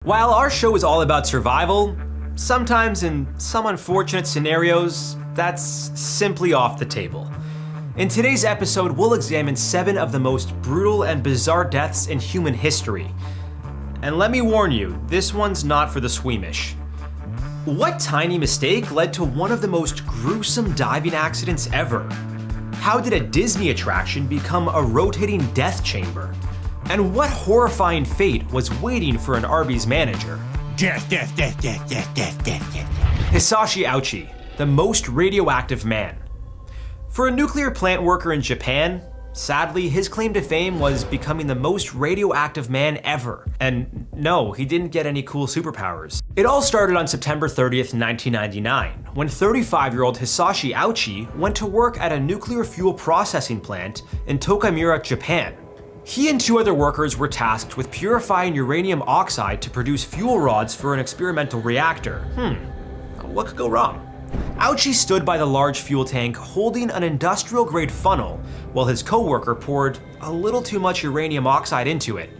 While our show is all about survival, sometimes in some unfortunate scenarios, that's simply off the table. In today's episode, we'll examine 7 of the most brutal and bizarre deaths in human history. And let me warn you, this one's not for the squeamish. What tiny mistake led to one of the most gruesome diving accidents ever? How did a Disney attraction become a rotating death chamber? And what horrifying fate was waiting for an Arby's manager? Death. Hisashi Ouchi, the most radioactive man. For a nuclear plant worker in Japan, sadly, his claim to fame was becoming the most radioactive man ever. And no, he didn't get any cool superpowers. It all started on September 30th, 1999, when 35-year-old Hisashi Ouchi went to work at a nuclear fuel processing plant in Tokamura, Japan. He and 2 other workers were tasked with purifying uranium oxide to produce fuel rods for an experimental reactor. What could go wrong? Ouchi stood by the large fuel tank holding an industrial-grade funnel while his co-worker poured a little too much uranium oxide into it.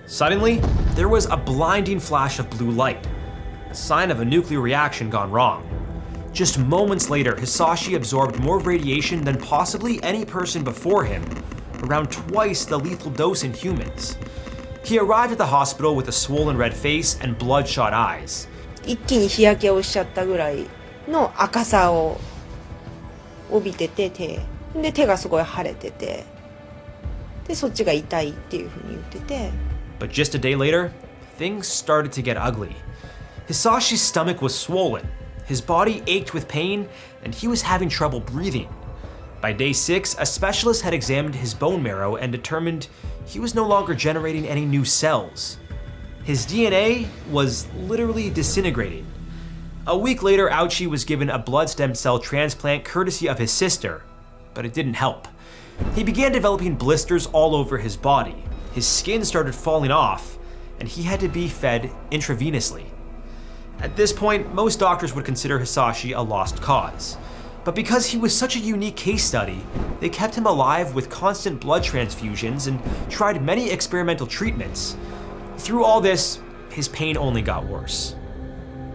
Suddenly, there was a blinding flash of blue light, a sign of a nuclear reaction gone wrong. Just moments later, Hisashi absorbed more radiation than possibly any person before him, around twice the lethal dose in humans. He arrived at the hospital with a swollen red face and bloodshot eyes. 一気に日焼けをしちゃったぐらいの赤さを帯びてて、手がすごい腫れてて、でそっちが痛いっていう風に言ってて。But just a day later, things started to get ugly. Hisashi's stomach was swollen, his body ached with pain, and he was having trouble breathing. By day 6, a specialist had examined his bone marrow and determined he was no longer generating any new cells. His DNA was literally disintegrating. A week later, Ouchi was given a blood stem cell transplant courtesy of his sister, but it didn't help. He began developing blisters all over his body, his skin started falling off, and he had to be fed intravenously. At this point, most doctors would consider Hisashi a lost cause. But because he was such a unique case study, they kept him alive with constant blood transfusions and tried many experimental treatments. Through all this, his pain only got worse.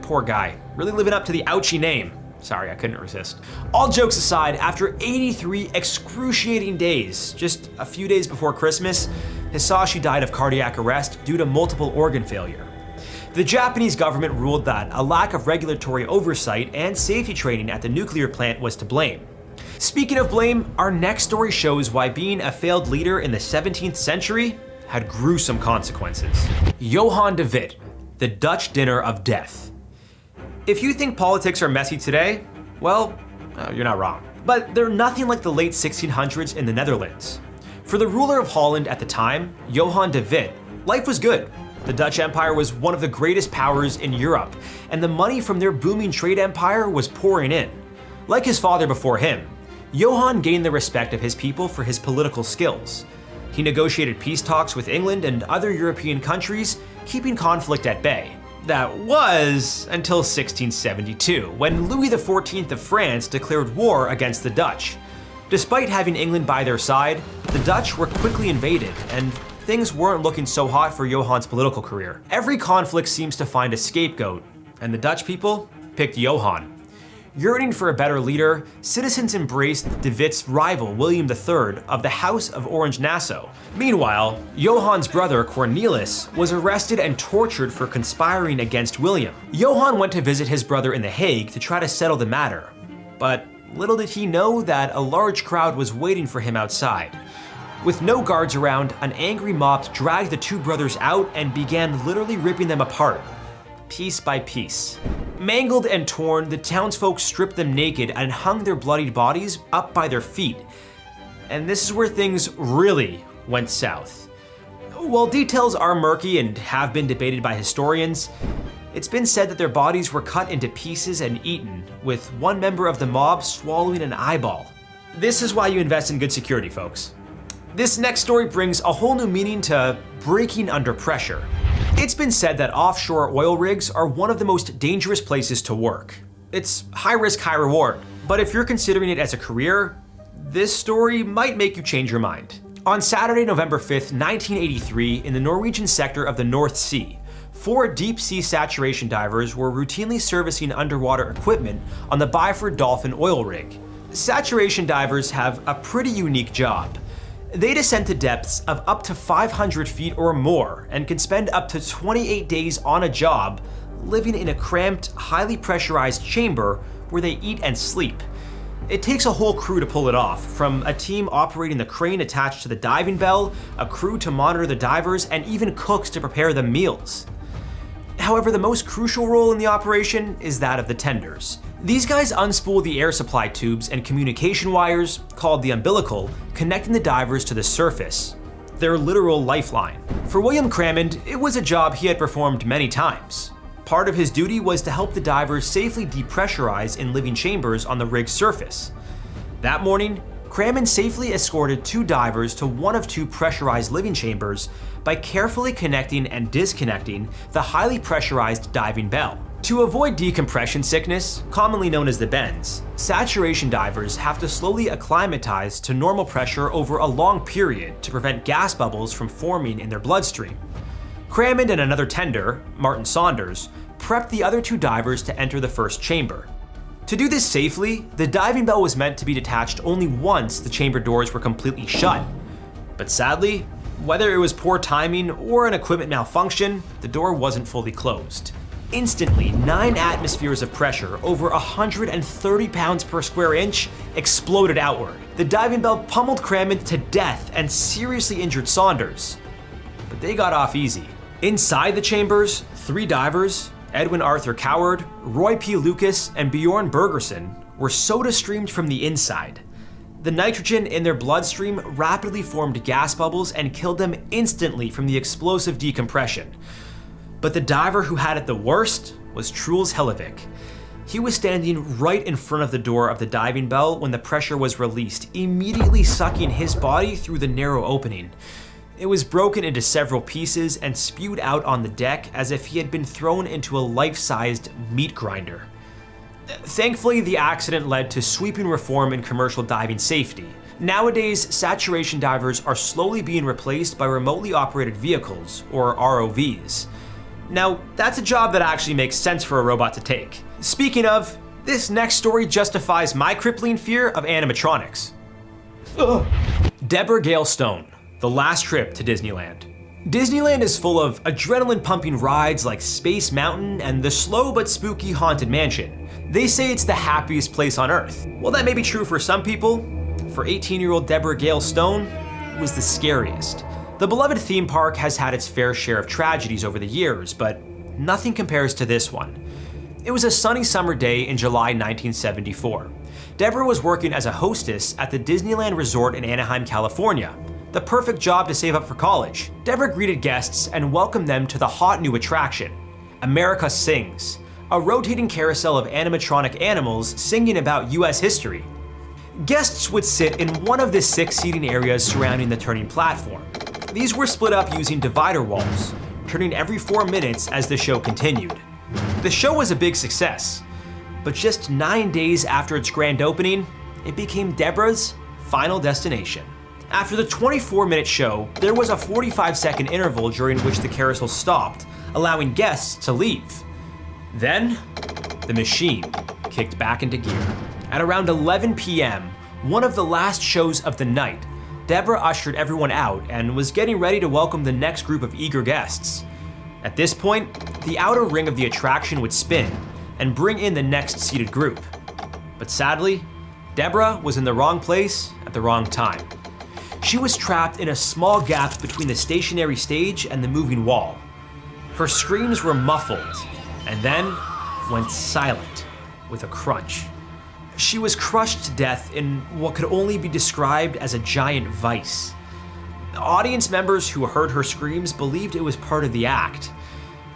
Poor guy, really living up to the Ouchi name. Sorry, I couldn't resist. All jokes aside, after 83 excruciating days, just a few days before Christmas, Hisashi died of cardiac arrest due to multiple organ failure. The Japanese government ruled that a lack of regulatory oversight and safety training at the nuclear plant was to blame. Speaking of blame, our next story shows why being a failed leader in the 17th century had gruesome consequences. Johan de Witt, the Dutch dinner of death. If you think politics are messy today, well, you're not wrong. But they're nothing like the late 1600s in the Netherlands. For the ruler of Holland at the time, Johan de Witt, life was good. The Dutch Empire was one of the greatest powers in Europe, and the money from their booming trade empire was pouring in. Like his father before him, Johan gained the respect of his people for his political skills. He negotiated peace talks with England and other European countries, keeping conflict at bay. That was until 1672, when Louis XIV of France declared war against the Dutch. Despite having England by their side, the Dutch were quickly invaded, and things weren't looking so hot for Johan's political career. Every conflict seems to find a scapegoat, and the Dutch people picked Johan. Yearning for a better leader, citizens embraced de Witt's rival William III of the House of Orange-Nassau. Meanwhile, Johan's brother Cornelis was arrested and tortured for conspiring against William. Johan went to visit his brother in The Hague to try to settle the matter, but little did he know that a large crowd was waiting for him outside. With no guards around, an angry mob dragged the 2 brothers out and began literally ripping them apart, piece by piece. Mangled and torn, the townsfolk stripped them naked and hung their bloodied bodies up by their feet. And this is where things really went south. While details are murky and have been debated by historians, it's been said that their bodies were cut into pieces and eaten, with one member of the mob swallowing an eyeball. This is why you invest in good security, folks. This next story brings a whole new meaning to breaking under pressure. It's been said that offshore oil rigs are one of the most dangerous places to work. It's high risk, high reward, but if you're considering it as a career, this story might make you change your mind. On Saturday, November 5th, 1983, in the Norwegian sector of the North Sea, 4 deep-sea saturation divers were routinely servicing underwater equipment on the Byford Dolphin oil rig. Saturation divers have a pretty unique job. They descend to depths of up to 500 feet or more and can spend up to 28 days on a job, living in a cramped, highly pressurized chamber where they eat and sleep. It takes a whole crew to pull it off, from a team operating the crane attached to the diving bell, a crew to monitor the divers, and even cooks to prepare them meals. However, the most crucial role in the operation is that of the tenders. These guys unspool the air supply tubes and communication wires, called the umbilical, connecting the divers to the surface. Their literal lifeline. For William Crammond, it was a job he had performed many times. Part of his duty was to help the divers safely depressurize in living chambers on the rig's surface. That morning, Crammond safely escorted 2 divers to one of 2 pressurized living chambers by carefully connecting and disconnecting the highly pressurized diving bell. To avoid decompression sickness, commonly known as the bends, saturation divers have to slowly acclimatize to normal pressure over a long period to prevent gas bubbles from forming in their bloodstream. Crammond and another tender, Martin Saunders, prepped the other 2 divers to enter the first chamber. To do this safely, the diving bell was meant to be detached only once the chamber doors were completely shut. But sadly, whether it was poor timing or an equipment malfunction, the door wasn't fully closed. Instantly, 9 atmospheres of pressure, over 130 pounds per square inch, exploded outward. The diving bell pummeled Crammond to death and seriously injured Saunders. But they got off easy. Inside the chambers, 3 divers, Edwin Arthur Coward, Roy P. Lucas, and Bjorn Bergerson, were soda streamed from the inside. The nitrogen in their bloodstream rapidly formed gas bubbles and killed them instantly from the explosive decompression. But the diver who had it the worst was Truls Hellevik. He was standing right in front of the door of the diving bell when the pressure was released, immediately sucking his body through the narrow opening. It was broken into several pieces and spewed out on the deck as if he had been thrown into a life-sized meat grinder. Thankfully, the accident led to sweeping reform in commercial diving safety. Nowadays, saturation divers are slowly being replaced by remotely operated vehicles, or ROVs. Now, that's a job that actually makes sense for a robot to take. Speaking of, this next story justifies my crippling fear of animatronics. Ugh. Deborah Gale Stone, the last trip to Disneyland. Disneyland is full of adrenaline-pumping rides like Space Mountain and the slow but spooky Haunted Mansion. They say it's the happiest place on Earth. Well, that may be true for some people. For 18-year-old Deborah Gale Stone, it was the scariest. The beloved theme park has had its fair share of tragedies over the years, but nothing compares to this one. It was a sunny summer day in July 1974. Deborah was working as a hostess at the Disneyland Resort in Anaheim, California. The perfect job to save up for college. Deborah greeted guests and welcomed them to the hot new attraction, America Sings, a rotating carousel of animatronic animals singing about US history. Guests would sit in one of the 6 seating areas surrounding the turning platform. These were split up using divider walls, turning every 4 minutes as the show continued. The show was a big success, but just 9 days after its grand opening, it became Deborah's final destination. After the 24-minute show, there was a 45-second interval during which the carousel stopped, allowing guests to leave. Then, the machine kicked back into gear. At around 11 p.m., one of the last shows of the night, Deborah ushered everyone out and was getting ready to welcome the next group of eager guests. At this point, the outer ring of the attraction would spin and bring in the next seated group. But sadly, Deborah was in the wrong place at the wrong time. She was trapped in a small gap between the stationary stage and the moving wall. Her screams were muffled and then went silent with a crunch. She was crushed to death in what could only be described as a giant vice. Audience members who heard her screams believed it was part of the act,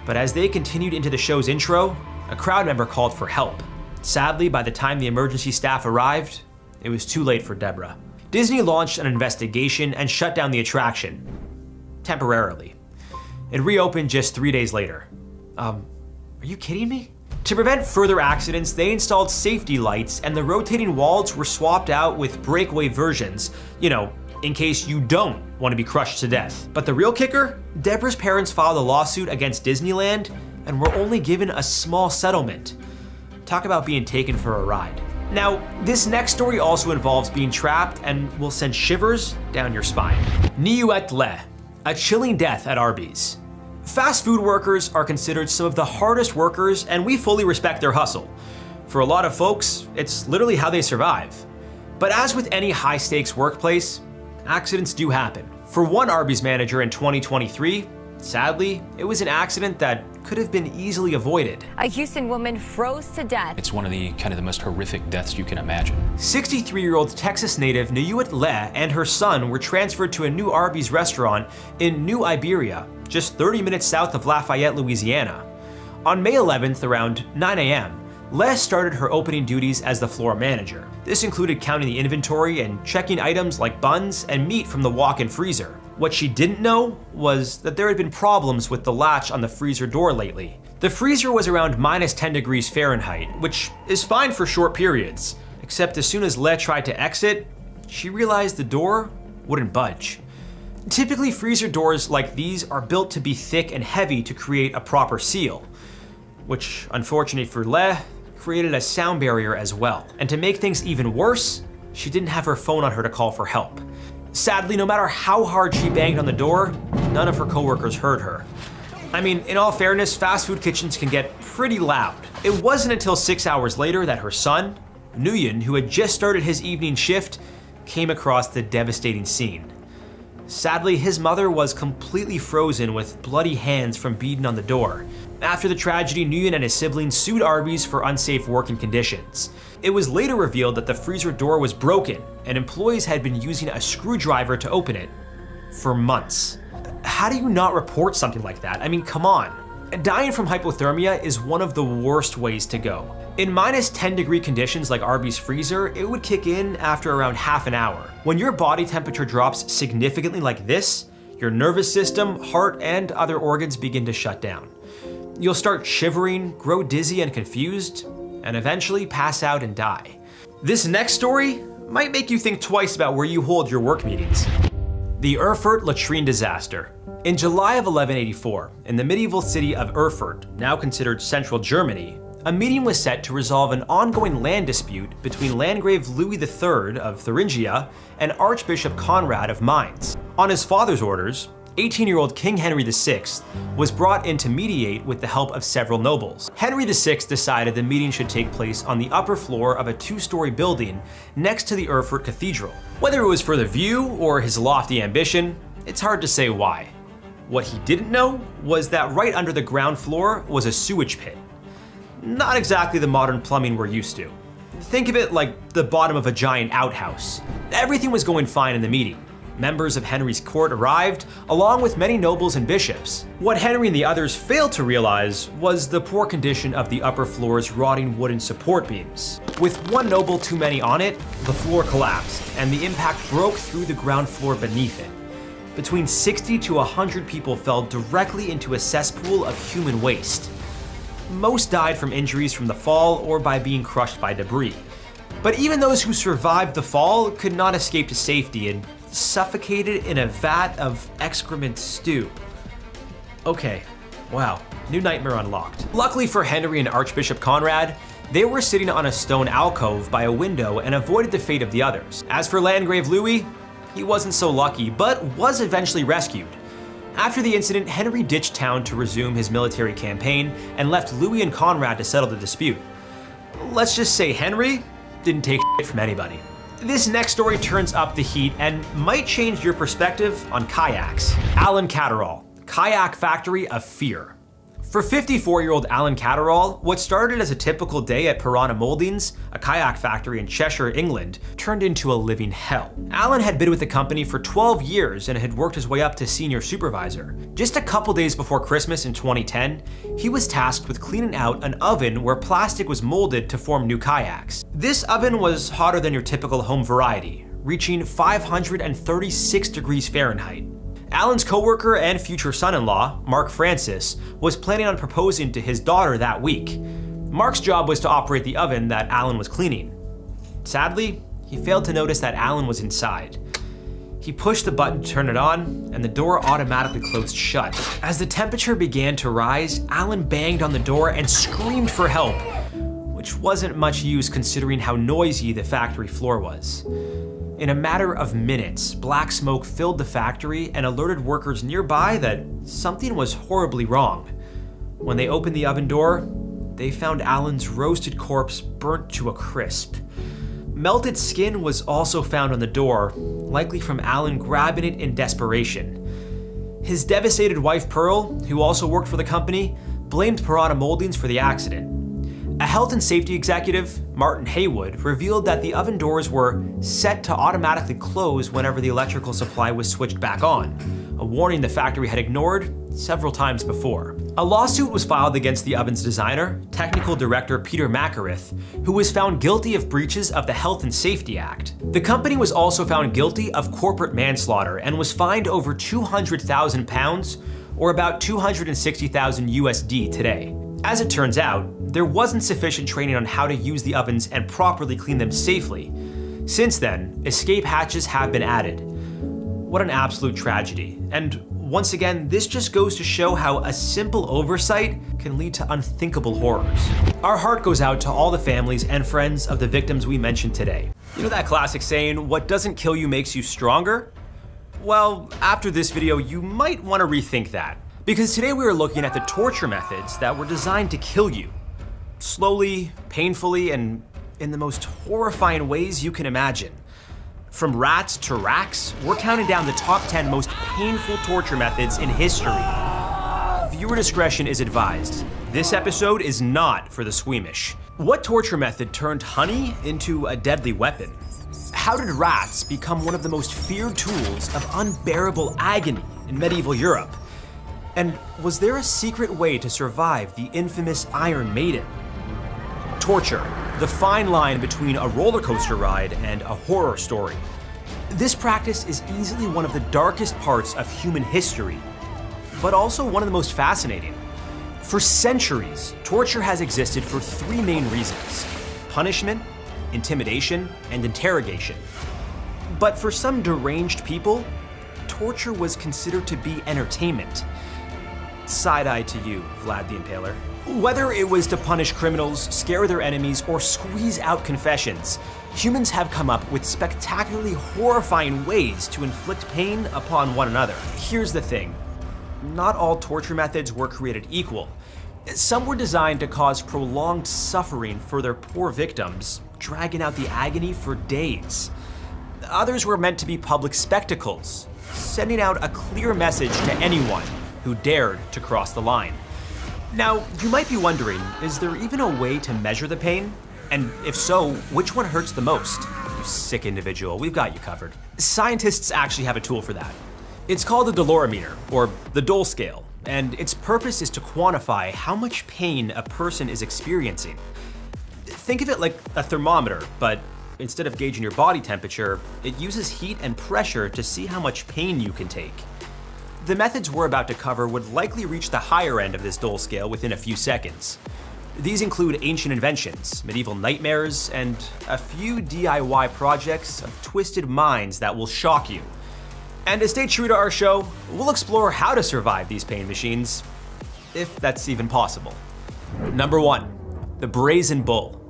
but as they continued into the show's intro, a crowd member called for help. Sadly, by the time the emergency staff arrived, it was too late for Deborah. Disney launched an investigation and shut down the attraction. Temporarily. It reopened just 3 days later. Are you kidding me? To prevent further accidents, they installed safety lights and the rotating walls were swapped out with breakaway versions, in case you don't want to be crushed to death. But the real kicker? Deborah's parents filed a lawsuit against Disneyland and were only given a small settlement. Talk about being taken for a ride. Now, this next story also involves being trapped and will send shivers down your spine. Niuet Le, a chilling death at Arby's. Fast food workers are considered some of the hardest workers, and we fully respect their hustle. For a lot of folks, it's literally how they survive. But as with any high-stakes workplace, accidents do happen. For one Arby's manager in 2023, sadly, it was an accident that could have been easily avoided. A Houston woman froze to death. It's one of the most horrific deaths you can imagine. 63-year-old Texas native Niuet Le and her son were transferred to a new Arby's restaurant in New Iberia, just 30 minutes south of Lafayette, Louisiana. On May 11th, around 9 a.m., Le started her opening duties as the floor manager. This included counting the inventory and checking items like buns and meat from the walk-in freezer. What she didn't know was that there had been problems with the latch on the freezer door lately. The freezer was around minus 10 degrees Fahrenheit, which is fine for short periods, except as soon as Le tried to exit, she realized the door wouldn't budge. Typically, freezer doors like these are built to be thick and heavy to create a proper seal, which, unfortunately for Le, created a sound barrier as well. And to make things even worse, she didn't have her phone on her to call for help. Sadly, no matter how hard she banged on the door, none of her coworkers heard her. I mean, in all fairness, fast food kitchens can get pretty loud. It wasn't until 6 hours later that her son, Nguyen, who had just started his evening shift, came across the devastating scene. Sadly, his mother was completely frozen with bloody hands from beating on the door. After the tragedy, Nguyen and his siblings sued Arby's for unsafe working conditions. It was later revealed that the freezer door was broken and employees had been using a screwdriver to open it for months. How do you not report something like that? I mean, come on. Dying from hypothermia is one of the worst ways to go. In minus 10 degree conditions like Arby's freezer, it would kick in after around half an hour. When your body temperature drops significantly like this, your nervous system, heart, and other organs begin to shut down. You'll start shivering, grow dizzy and confused, and eventually pass out and die. This next story might make you think twice about where you hold your work meetings. The Erfurt latrine disaster. In July of 1184, in the medieval city of Erfurt, now considered central Germany, a meeting was set to resolve an ongoing land dispute between Landgrave Louis III of Thuringia and Archbishop Conrad of Mainz. On his father's orders, 18-year-old King Henry VI was brought in to mediate with the help of several nobles. Henry VI decided the meeting should take place on the upper floor of a 2-story building next to the Erfurt Cathedral. Whether it was for the view or his lofty ambition, it's hard to say why. What he didn't know was that right under the ground floor was a sewage pit. Not exactly the modern plumbing we're used to. Think of it like the bottom of a giant outhouse. Everything was going fine in the meeting. Members of Henry's court arrived, along with many nobles and bishops. What Henry and the others failed to realize was the poor condition of the upper floor's rotting wooden support beams. With one noble too many on it, the floor collapsed, and the impact broke through the ground floor beneath it. Between 60 to 100 people fell directly into a cesspool of human waste. Most died from injuries from the fall or by being crushed by debris. But even those who survived the fall could not escape to safety and suffocated in a vat of excrement stew. Okay, wow, new nightmare unlocked. Luckily for Henry and Archbishop Conrad, they were sitting on a stone alcove by a window and avoided the fate of the others. As for Landgrave Louis, he wasn't so lucky, but was eventually rescued. After the incident, Henry ditched town to resume his military campaign and left Louis and Conrad to settle the dispute. Let's just say Henry didn't take shit from anybody. This next story turns up the heat and might change your perspective on kayaks. Alan Catterall, kayak factory of fear. For 54-year-old Alan Catterall, what started as a typical day at Piranha Moldings, a kayak factory in Cheshire, England, turned into a living hell. Alan had been with the company for 12 years and had worked his way up to senior supervisor. Just a couple days before Christmas in 2010, he was tasked with cleaning out an oven where plastic was molded to form new kayaks. This oven was hotter than your typical home variety, reaching 536 degrees Fahrenheit. Alan's coworker and future son-in-law, Mark Francis, was planning on proposing to his daughter that week. Mark's job was to operate the oven that Alan was cleaning. Sadly, he failed to notice that Alan was inside. He pushed the button to turn it on, and the door automatically closed shut. As the temperature began to rise, Alan banged on the door and screamed for help, which wasn't much use considering how noisy the factory floor was. In a matter of minutes, black smoke filled the factory and alerted workers nearby that something was horribly wrong. When they opened the oven door, they found Alan's roasted corpse burnt to a crisp. Melted skin was also found on the door, likely from Alan grabbing it in desperation. His devastated wife Pearl, who also worked for the company, blamed Piranha Moldings for the accident. A health and safety executive, Martin Haywood, revealed that the oven doors were set to automatically close whenever the electrical supply was switched back on, a warning the factory had ignored several times before. A lawsuit was filed against the oven's designer, technical director Peter Macarith, who was found guilty of breaches of the Health and Safety Act. The company was also found guilty of corporate manslaughter and was fined over £200,000, or about 260,000 USD today. As it turns out, there wasn't sufficient training on how to use the ovens and properly clean them safely. Since then, escape hatches have been added. What an absolute tragedy. And once again, this just goes to show how a simple oversight can lead to unthinkable horrors. Our heart goes out to all the families and friends of the victims we mentioned today. You know that classic saying, what doesn't kill you makes you stronger? Well, after this video, you might want to rethink that. Because today we are looking at the torture methods that were designed to kill you. Slowly, painfully, and in the most horrifying ways you can imagine. From rats to racks, we're counting down the top 10 most painful torture methods in history. Viewer discretion is advised. This episode is not for the squeamish. What torture method turned honey into a deadly weapon? How did rats become one of the most feared tools of unbearable agony in medieval Europe? And was there a secret way to survive the infamous Iron Maiden? Torture, the fine line between a roller coaster ride and a horror story. This practice is easily one of the darkest parts of human history, but also one of the most fascinating. For centuries, torture has existed for three main reasons: punishment, intimidation, and interrogation. But for some deranged people, torture was considered to be entertainment. Side-eye to you, Vlad the Impaler. Whether it was to punish criminals, scare their enemies, or squeeze out confessions, humans have come up with spectacularly horrifying ways to inflict pain upon one another. Here's the thing. Not all torture methods were created equal. Some were designed to cause prolonged suffering for their poor victims, dragging out the agony for days. Others were meant to be public spectacles, sending out a clear message to anyone who dared to cross the line. Now, you might be wondering, is there even a way to measure the pain? And if so, which one hurts the most? You sick individual, we've got you covered. Scientists actually have a tool for that. It's called the dolorimeter, or the Dole scale, and its purpose is to quantify how much pain a person is experiencing. Think of it like a thermometer, but instead of gauging your body temperature, it uses heat and pressure to see how much pain you can take. The methods we're about to cover would likely reach the higher end of this Dole scale within a few seconds. These include ancient inventions, medieval nightmares, and a few DIY projects of twisted minds that will shock you. And to stay true to our show, we'll explore how to survive these pain machines, if that's even possible. Number 1, the Brazen Bull.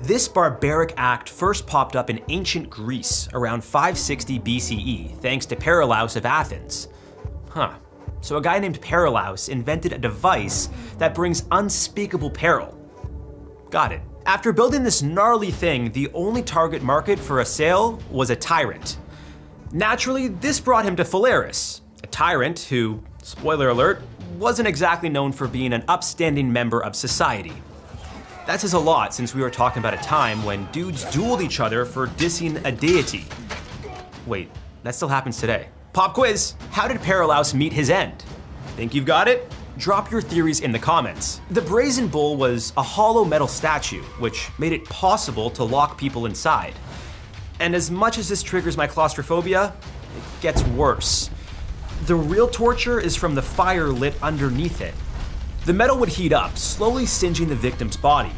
This barbaric act first popped up in ancient Greece around 560 BCE, thanks to Paralaus of Athens. So a guy named Paralaus invented a device that brings unspeakable peril. Got it. After building this gnarly thing, the only target market for a sale was a tyrant. Naturally, this brought him to Phalaris, a tyrant who, spoiler alert, wasn't exactly known for being an upstanding member of society. That says a lot since we were talking about a time when dudes dueled each other for dissing a deity. Wait, that still happens today. Pop quiz, how did Paralaus meet his end? Think you've got it? Drop your theories in the comments. The Brazen Bull was a hollow metal statue, which made it possible to lock people inside. And as much as this triggers my claustrophobia, it gets worse. The real torture is from the fire lit underneath it. The metal would heat up, slowly singeing the victim's body.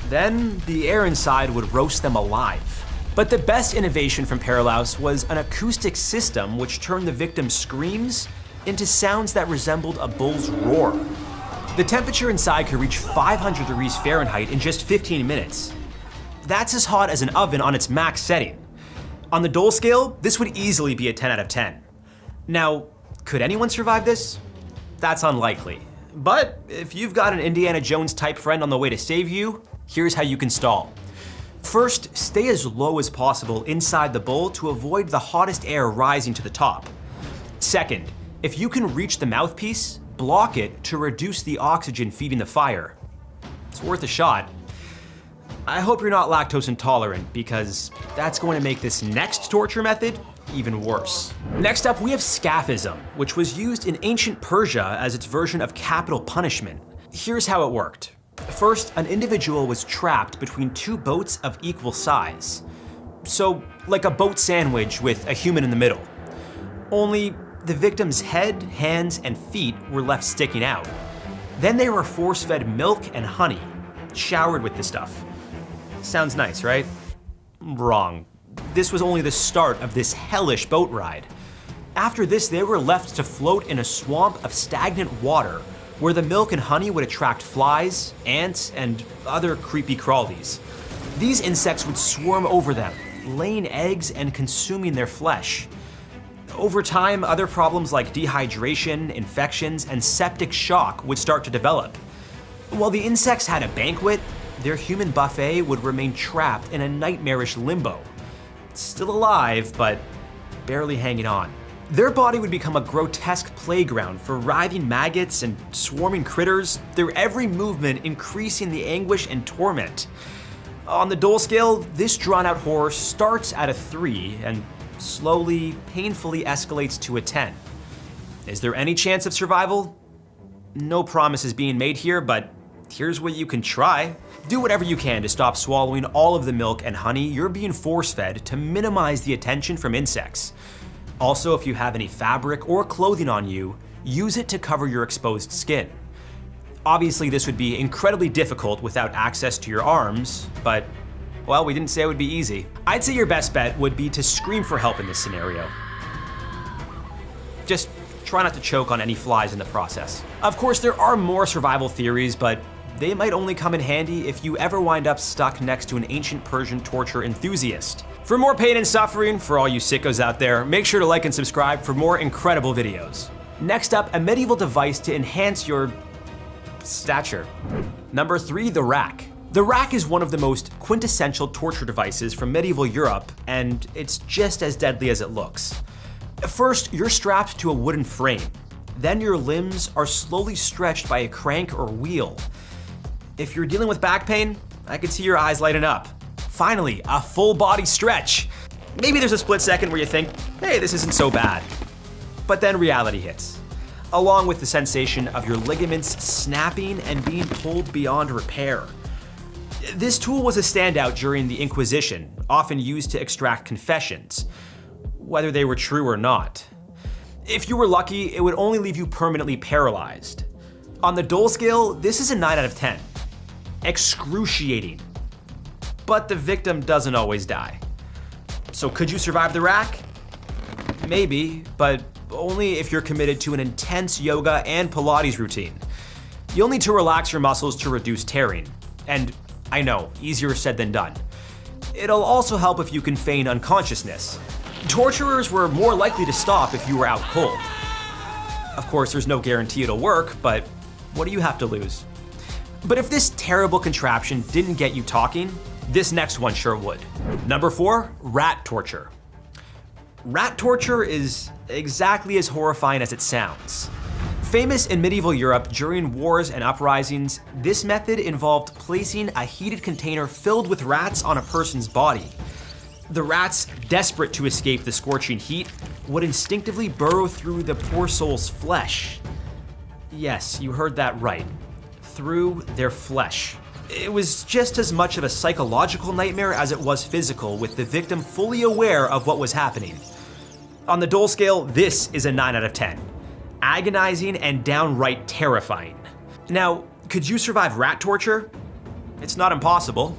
Then the air inside would roast them alive. But the best innovation from Paralaus was an acoustic system which turned the victim's screams into sounds that resembled a bull's roar. The temperature inside could reach 500 degrees Fahrenheit in just 15 minutes. That's as hot as an oven on its max setting. On the Dole scale, this would easily be a 10 out of 10. Now, could anyone survive this? That's unlikely. But if you've got an Indiana Jones type friend on the way to save you, here's how you can stall. First, stay as low as possible inside the bowl to avoid the hottest air rising to the top. Second, if you can reach the mouthpiece, block it to reduce the oxygen feeding the fire. It's worth a shot. I hope you're not lactose intolerant, because that's going to make this next torture method even worse. Next up, we have scaphism, which was used in ancient Persia as its version of capital punishment. Here's how it worked. First, an individual was trapped between two boats of equal size. So, like a boat sandwich with a human in the middle. Only the victim's head, hands, and feet were left sticking out. Then they were force-fed milk and honey, showered with the stuff. Sounds nice, right? Wrong. This was only the start of this hellish boat ride. After this, they were left to float in a swamp of stagnant water where the milk and honey would attract flies, ants, and other creepy crawlies. These insects would swarm over them, laying eggs and consuming their flesh. Over time, other problems like dehydration, infections, and septic shock would start to develop. While the insects had a banquet, their human buffet would remain trapped in a nightmarish limbo. Still alive, but barely hanging on. Their body would become a grotesque playground for writhing maggots and swarming critters, their every movement increasing the anguish and torment. On the Dole scale, this drawn-out horror starts at a 3 and slowly, painfully escalates to a 10. Is there any chance of survival? No promises being made here, but here's what you can try. Do whatever you can to stop swallowing all of the milk and honey you're being force-fed to minimize the attention from insects. Also, if you have any fabric or clothing on you, use it to cover your exposed skin. Obviously, this would be incredibly difficult without access to your arms, but, well, we didn't say it would be easy. I'd say your best bet would be to scream for help in this scenario. Just try not to choke on any flies in the process. Of course, there are more survival theories, but they might only come in handy if you ever wind up stuck next to an ancient Persian torture enthusiast. For more pain and suffering, for all you sickos out there, make sure to like and subscribe for more incredible videos. Next up, a medieval device to enhance your stature. Number 3, the rack. The rack is one of the most quintessential torture devices from medieval Europe, and it's just as deadly as it looks. First, you're strapped to a wooden frame. Then your limbs are slowly stretched by a crank or wheel. If you're dealing with back pain, I could see your eyes lighting up. Finally, a full body stretch. Maybe there's a split second where you think, hey, this isn't so bad. But then reality hits, along with the sensation of your ligaments snapping and being pulled beyond repair. This tool was a standout during the Inquisition, often used to extract confessions, whether they were true or not. If you were lucky, it would only leave you permanently paralyzed. On the Dole scale, this is a 9 out of 10. Excruciating. But the victim doesn't always die. So could you survive the rack? Maybe, but only if you're committed to an intense yoga and Pilates routine. You'll need to relax your muscles to reduce tearing. And I know, easier said than done. It'll also help if you can feign unconsciousness. Torturers were more likely to stop if you were out cold. Of course, there's no guarantee it'll work, but what do you have to lose? But if this terrible contraption didn't get you talking, this next one sure would. Number 4, rat torture. Rat torture is exactly as horrifying as it sounds. Famous in medieval Europe during wars and uprisings, this method involved placing a heated container filled with rats on a person's body. The rats, desperate to escape the scorching heat, would instinctively burrow through the poor soul's flesh. Yes, you heard that right. Through their flesh. It was just as much of a psychological nightmare as it was physical, with the victim fully aware of what was happening. On the Dole scale, this is a 9 out of 10. Agonizing and downright terrifying. Now, could you survive rat torture? It's not impossible.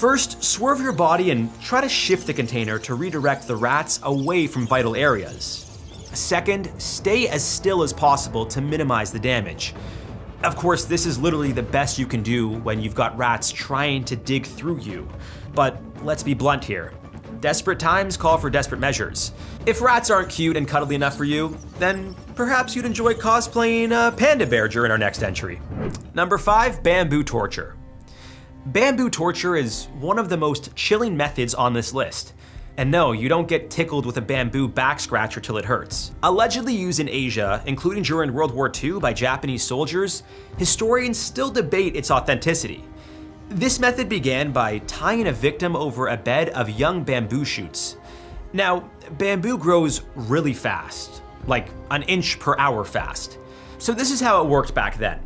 First, swerve your body and try to shift the container to redirect the rats away from vital areas. Second, stay as still as possible to minimize the damage. Of course, this is literally the best you can do when you've got rats trying to dig through you. But let's be blunt here. Desperate times call for desperate measures. If rats aren't cute and cuddly enough for you, then perhaps you'd enjoy cosplaying a panda bear during our next entry. Number 5, bamboo torture. Bamboo torture is one of the most chilling methods on this list. And no, you don't get tickled with a bamboo back scratcher till it hurts. Allegedly used in Asia, including during World War II by Japanese soldiers, historians still debate its authenticity. This method began by tying a victim over a bed of young bamboo shoots. Now, bamboo grows really fast, like an inch per hour fast. So this is how it worked back then.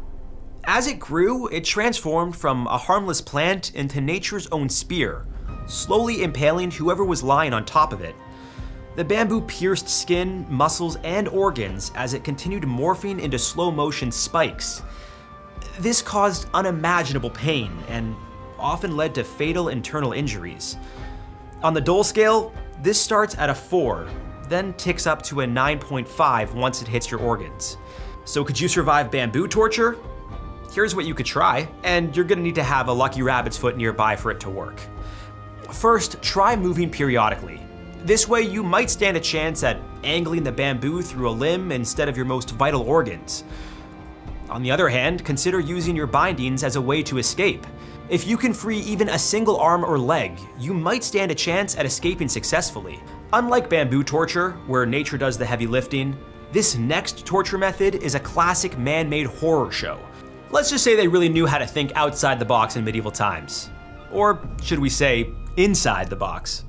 As it grew, it transformed from a harmless plant into nature's own spear, slowly impaling whoever was lying on top of it. The bamboo pierced skin, muscles, and organs as it continued morphing into slow-motion spikes. This caused unimaginable pain and often led to fatal internal injuries. On the Dole scale, this starts at a 4, then ticks up to a 9.5 once it hits your organs. So could you survive bamboo torture? Here's what you could try, and you're gonna need to have a lucky rabbit's foot nearby for it to work. First, try moving periodically. This way you might stand a chance at angling the bamboo through a limb instead of your most vital organs. On the other hand, consider using your bindings as a way to escape. If you can free even a single arm or leg, you might stand a chance at escaping successfully. Unlike bamboo torture, where nature does the heavy lifting, this next torture method is a classic man-made horror show. Let's just say they really knew how to think outside the box in medieval times. Or should we say, inside the box.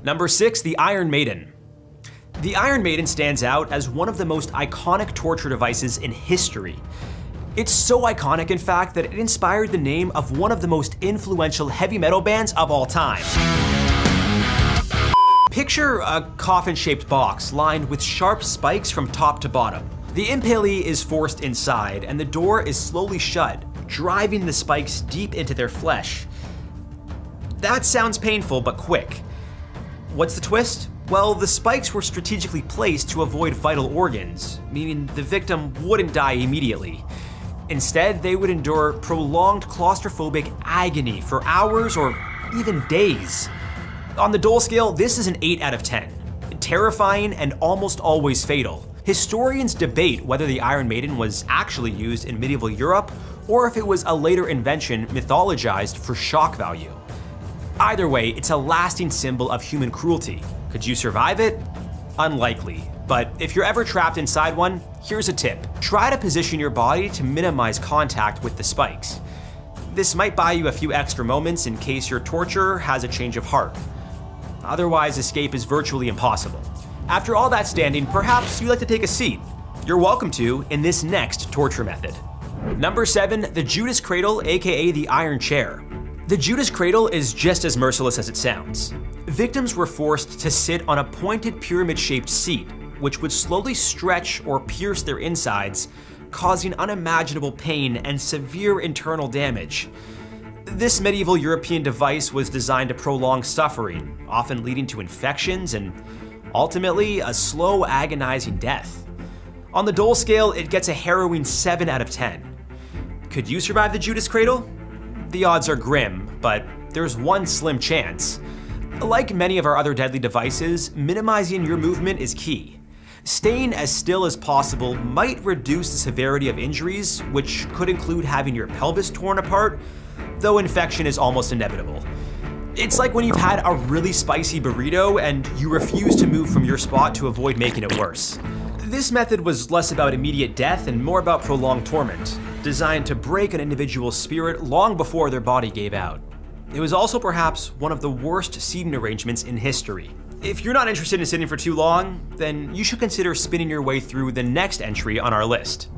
Number 6, the Iron Maiden. The Iron Maiden stands out as one of the most iconic torture devices in history. It's so iconic, in fact, that it inspired the name of one of the most influential heavy metal bands of all time. Picture a coffin-shaped box lined with sharp spikes from top to bottom. The impalee is forced inside, and the door is slowly shut, driving the spikes deep into their flesh. That sounds painful, but quick. What's the twist? Well, the spikes were strategically placed to avoid vital organs, meaning the victim wouldn't die immediately. Instead, they would endure prolonged claustrophobic agony for hours or even days. On the Dole scale, this is an 8 out of 10. Terrifying and almost always fatal. Historians debate whether the Iron Maiden was actually used in medieval Europe or if it was a later invention mythologized for shock value. Either way, it's a lasting symbol of human cruelty. Could you survive it? Unlikely. But if you're ever trapped inside one, here's a tip. Try to position your body to minimize contact with the spikes. This might buy you a few extra moments in case your torturer has a change of heart. Otherwise, escape is virtually impossible. After all that standing, perhaps you'd like to take a seat. You're welcome to in this next torture method. Number 7, the Judas Cradle, aka the Iron Chair. The Judas Cradle is just as merciless as it sounds. Victims were forced to sit on a pointed pyramid-shaped seat, which would slowly stretch or pierce their insides, causing unimaginable pain and severe internal damage. This medieval European device was designed to prolong suffering, often leading to infections and ultimately a slow, agonizing death. On the Dole scale, it gets a harrowing 7 out of 10. Could you survive the Judas Cradle? The odds are grim, but there's one slim chance. Like many of our other deadly devices, minimizing your movement is key. Staying as still as possible might reduce the severity of injuries, which could include having your pelvis torn apart, though infection is almost inevitable. It's like when you've had a really spicy burrito and you refuse to move from your spot to avoid making it worse. This method was less about immediate death and more about prolonged torment, designed to break an individual's spirit long before their body gave out. It was also perhaps one of the worst seating arrangements in history. If you're not interested in sitting for too long, then you should consider spinning your way through the next entry on our list.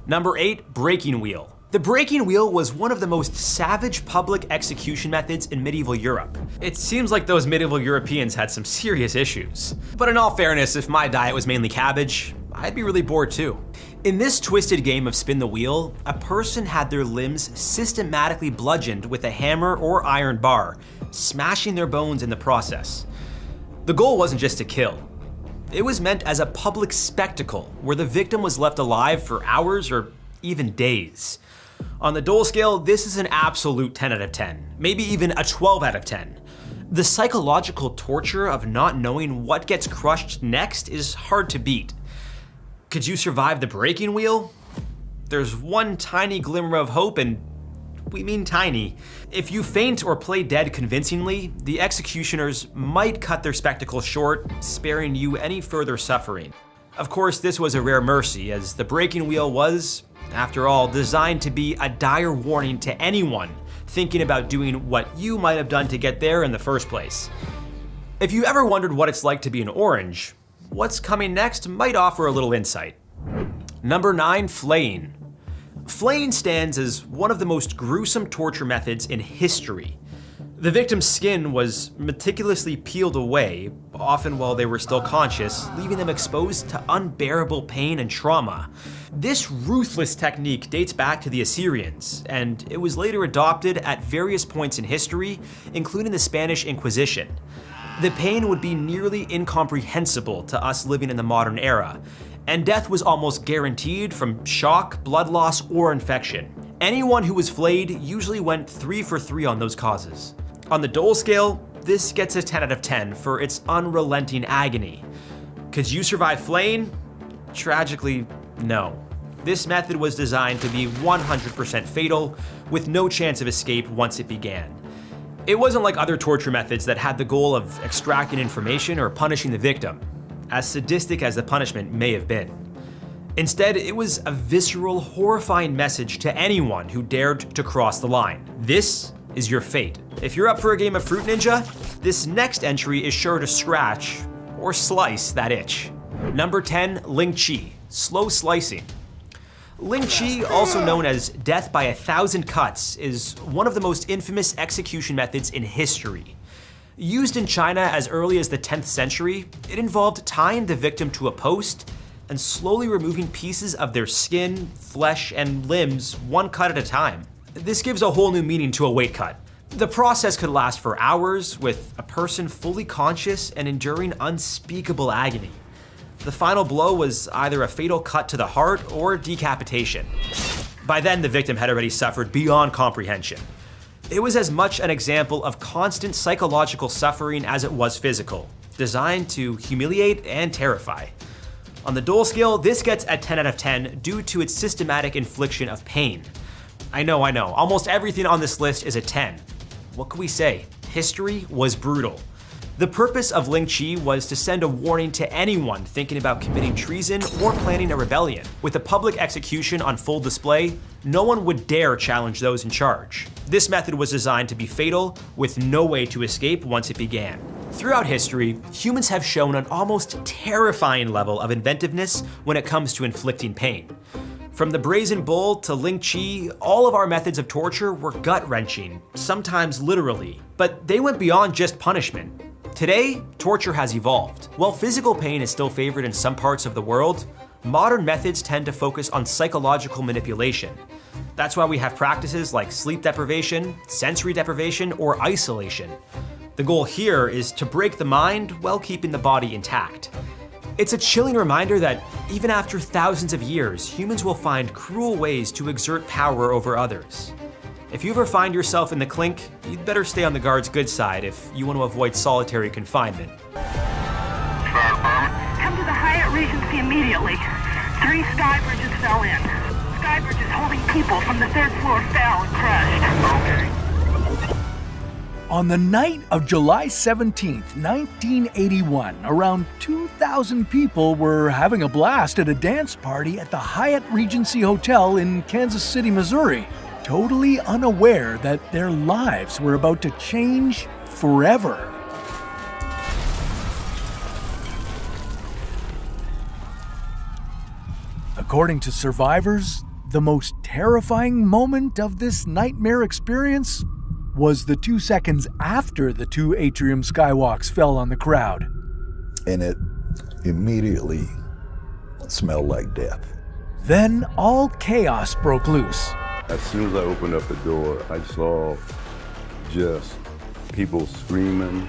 Number 8, breaking wheel. The breaking wheel was one of the most savage public execution methods in medieval Europe. It seems like those medieval Europeans had some serious issues. But in all fairness, if my diet was mainly cabbage, I'd be really bored too. In this twisted game of spin the wheel, a person had their limbs systematically bludgeoned with a hammer or iron bar, smashing their bones in the process. The goal wasn't just to kill. It was meant as a public spectacle where the victim was left alive for hours or even days. On the Dole scale, this is an absolute 10 out of 10, maybe even a 12 out of 10. The psychological torture of not knowing what gets crushed next is hard to beat. Could you survive the breaking wheel? There's one tiny glimmer of hope, and we mean tiny. If you faint or play dead convincingly, the executioners might cut their spectacle short, sparing you any further suffering. Of course, this was a rare mercy, as the breaking wheel was, after all, designed to be a dire warning to anyone thinking about doing what you might have done to get there in the first place. If you ever wondered what it's like to be an orange, what's coming next might offer a little insight. Number 9, flaying. Flaying stands as one of the most gruesome torture methods in history. The victim's skin was meticulously peeled away, often while they were still conscious, leaving them exposed to unbearable pain and trauma. This ruthless technique dates back to the Assyrians, and it was later adopted at various points in history, including the Spanish Inquisition. The pain would be nearly incomprehensible to us living in the modern era, and death was almost guaranteed from shock, blood loss, or infection. Anyone who was flayed usually went 3 for 3 on those causes. On the Dole scale, this gets a 10 out of 10 for its unrelenting agony. Could you survive flaying? Tragically, no. This method was designed to be 100% fatal, with no chance of escape once it began. It wasn't like other torture methods that had the goal of extracting information or punishing the victim, as sadistic as the punishment may have been. Instead, it was a visceral, horrifying message to anyone who dared to cross the line. This is your fate. If you're up for a game of Fruit Ninja, this next entry is sure to scratch or slice that itch. Number 10, Ling Chi, slow slicing. Ling Chi, also known as death by 1,000 cuts, is one of the most infamous execution methods in history. Used in China as early as the 10th century, it involved tying the victim to a post and slowly removing pieces of their skin, flesh, and limbs one cut at a time. This gives a whole new meaning to a weight cut. The process could last for hours, with a person fully conscious and enduring unspeakable agony. The final blow was either a fatal cut to the heart or decapitation. By then, the victim had already suffered beyond comprehension. It was as much an example of constant psychological suffering as it was physical, designed to humiliate and terrify. On the Dole scale, this gets a 10 out of 10 due to its systematic infliction of pain. I know, almost everything on this list is a 10. What can we say? History was brutal. The purpose of Ling Chi was to send a warning to anyone thinking about committing treason or planning a rebellion. With a public execution on full display, no one would dare challenge those in charge. This method was designed to be fatal, with no way to escape once it began. Throughout history, humans have shown an almost terrifying level of inventiveness when it comes to inflicting pain. From the brazen bull to Ling Chi, all of our methods of torture were gut-wrenching, sometimes literally, but they went beyond just punishment. Today, torture has evolved. While physical pain is still favored in some parts of the world, modern methods tend to focus on psychological manipulation. That's why we have practices like sleep deprivation, sensory deprivation, or isolation. The goal here is to break the mind while keeping the body intact. It's a chilling reminder that even after thousands of years, humans will find cruel ways to exert power over others. If you ever find yourself in the clink, you'd better stay on the guard's good side if you want to avoid solitary confinement. Come to the Hyatt Regency immediately. 3 sky bridges fell in. Sky bridges holding people from the 3rd floor fell and crushed. Okay. On the night of July 17th, 1981, around 2,000 people were having a blast at a dance party at the Hyatt Regency Hotel in Kansas City, Missouri, totally unaware that their lives were about to change forever. According to survivors, the most terrifying moment of this nightmare experience was the 2 seconds after the 2 atrium skywalks fell on the crowd. And it immediately smelled like death. Then all chaos broke loose. As soon as I opened up the door, I saw just people screaming,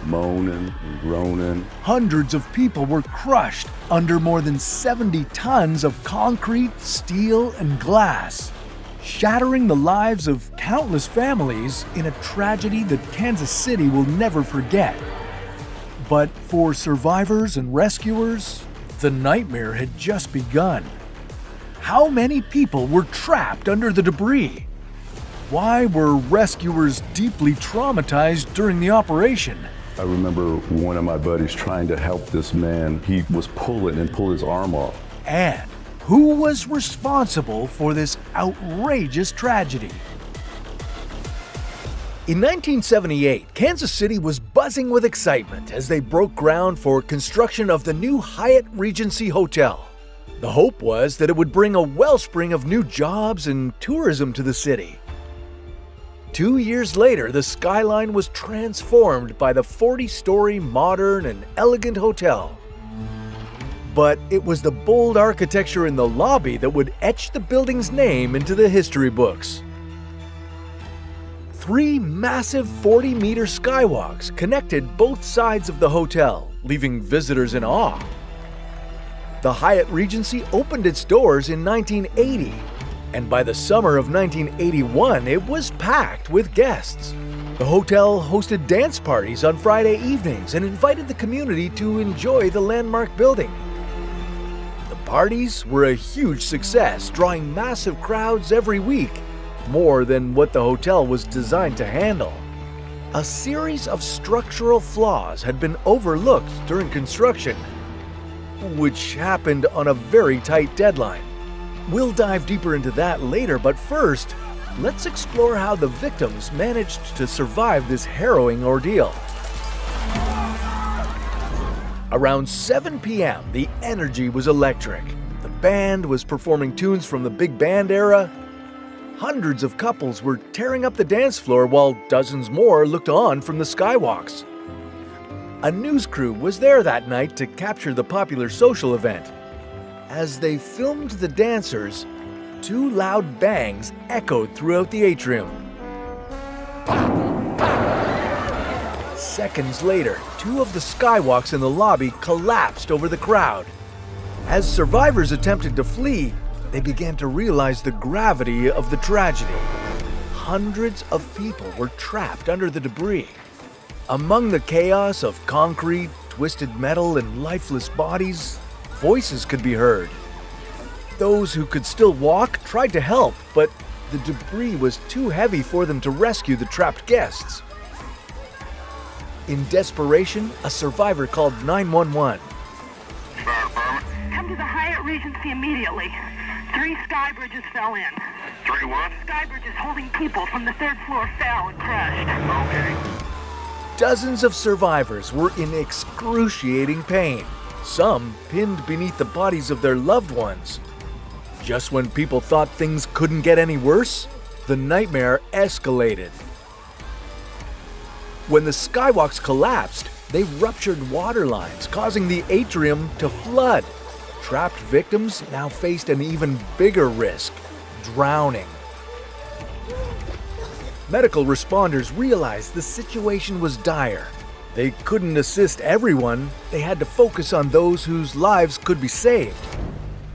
moaning, and groaning. Hundreds of people were crushed under more than 70 tons of concrete, steel, and glass, shattering the lives of countless families in a tragedy that Kansas City will never forget. But for survivors and rescuers, the nightmare had just begun. How many people were trapped under the debris? Why were rescuers deeply traumatized during the operation? I remember one of my buddies trying to help this man. He was pulling and pulled his arm off. And who was responsible for this outrageous tragedy? In 1978, Kansas City was buzzing with excitement as they broke ground for construction of the new Hyatt Regency Hotel. The hope was that it would bring a wellspring of new jobs and tourism to the city. 2 years later, the skyline was transformed by the 40-story modern and elegant hotel. But it was the bold architecture in the lobby that would etch the building's name into the history books. 3 massive 40-meter skywalks connected both sides of the hotel, leaving visitors in awe. The Hyatt Regency opened its doors in 1980, and by the summer of 1981, it was packed with guests. The hotel hosted dance parties on Friday evenings and invited the community to enjoy the landmark building. The parties were a huge success, drawing massive crowds every week, more than what the hotel was designed to handle. A series of structural flaws had been overlooked during construction, which happened on a very tight deadline. We'll dive deeper into that later, but first, let's explore how the victims managed to survive this harrowing ordeal. Around 7 p.m., the energy was electric. The band was performing tunes from the big band era. Hundreds of couples were tearing up the dance floor while dozens more looked on from the skywalks. A news crew was there that night to capture the popular social event. As they filmed the dancers, 2 loud bangs echoed throughout the atrium. Seconds later, 2 of the skywalks in the lobby collapsed over the crowd. As survivors attempted to flee, they began to realize the gravity of the tragedy. Hundreds of people were trapped under the debris. Among the chaos of concrete, twisted metal, and lifeless bodies, voices could be heard. Those who could still walk tried to help, but the debris was too heavy for them to rescue the trapped guests. In desperation, a survivor called 911. Fire department. Come to the Hyatt Regency immediately. 3 sky bridges fell in. 3 what? Sky bridges holding people from the 3rd floor fell and crashed. Okay. Dozens of survivors were in excruciating pain, some pinned beneath the bodies of their loved ones. Just when people thought things couldn't get any worse, the nightmare escalated. When the skywalks collapsed, they ruptured water lines, causing the atrium to flood. Trapped victims now faced an even bigger risk: drowning. Medical responders realized the situation was dire. They couldn't assist everyone. They had to focus on those whose lives could be saved.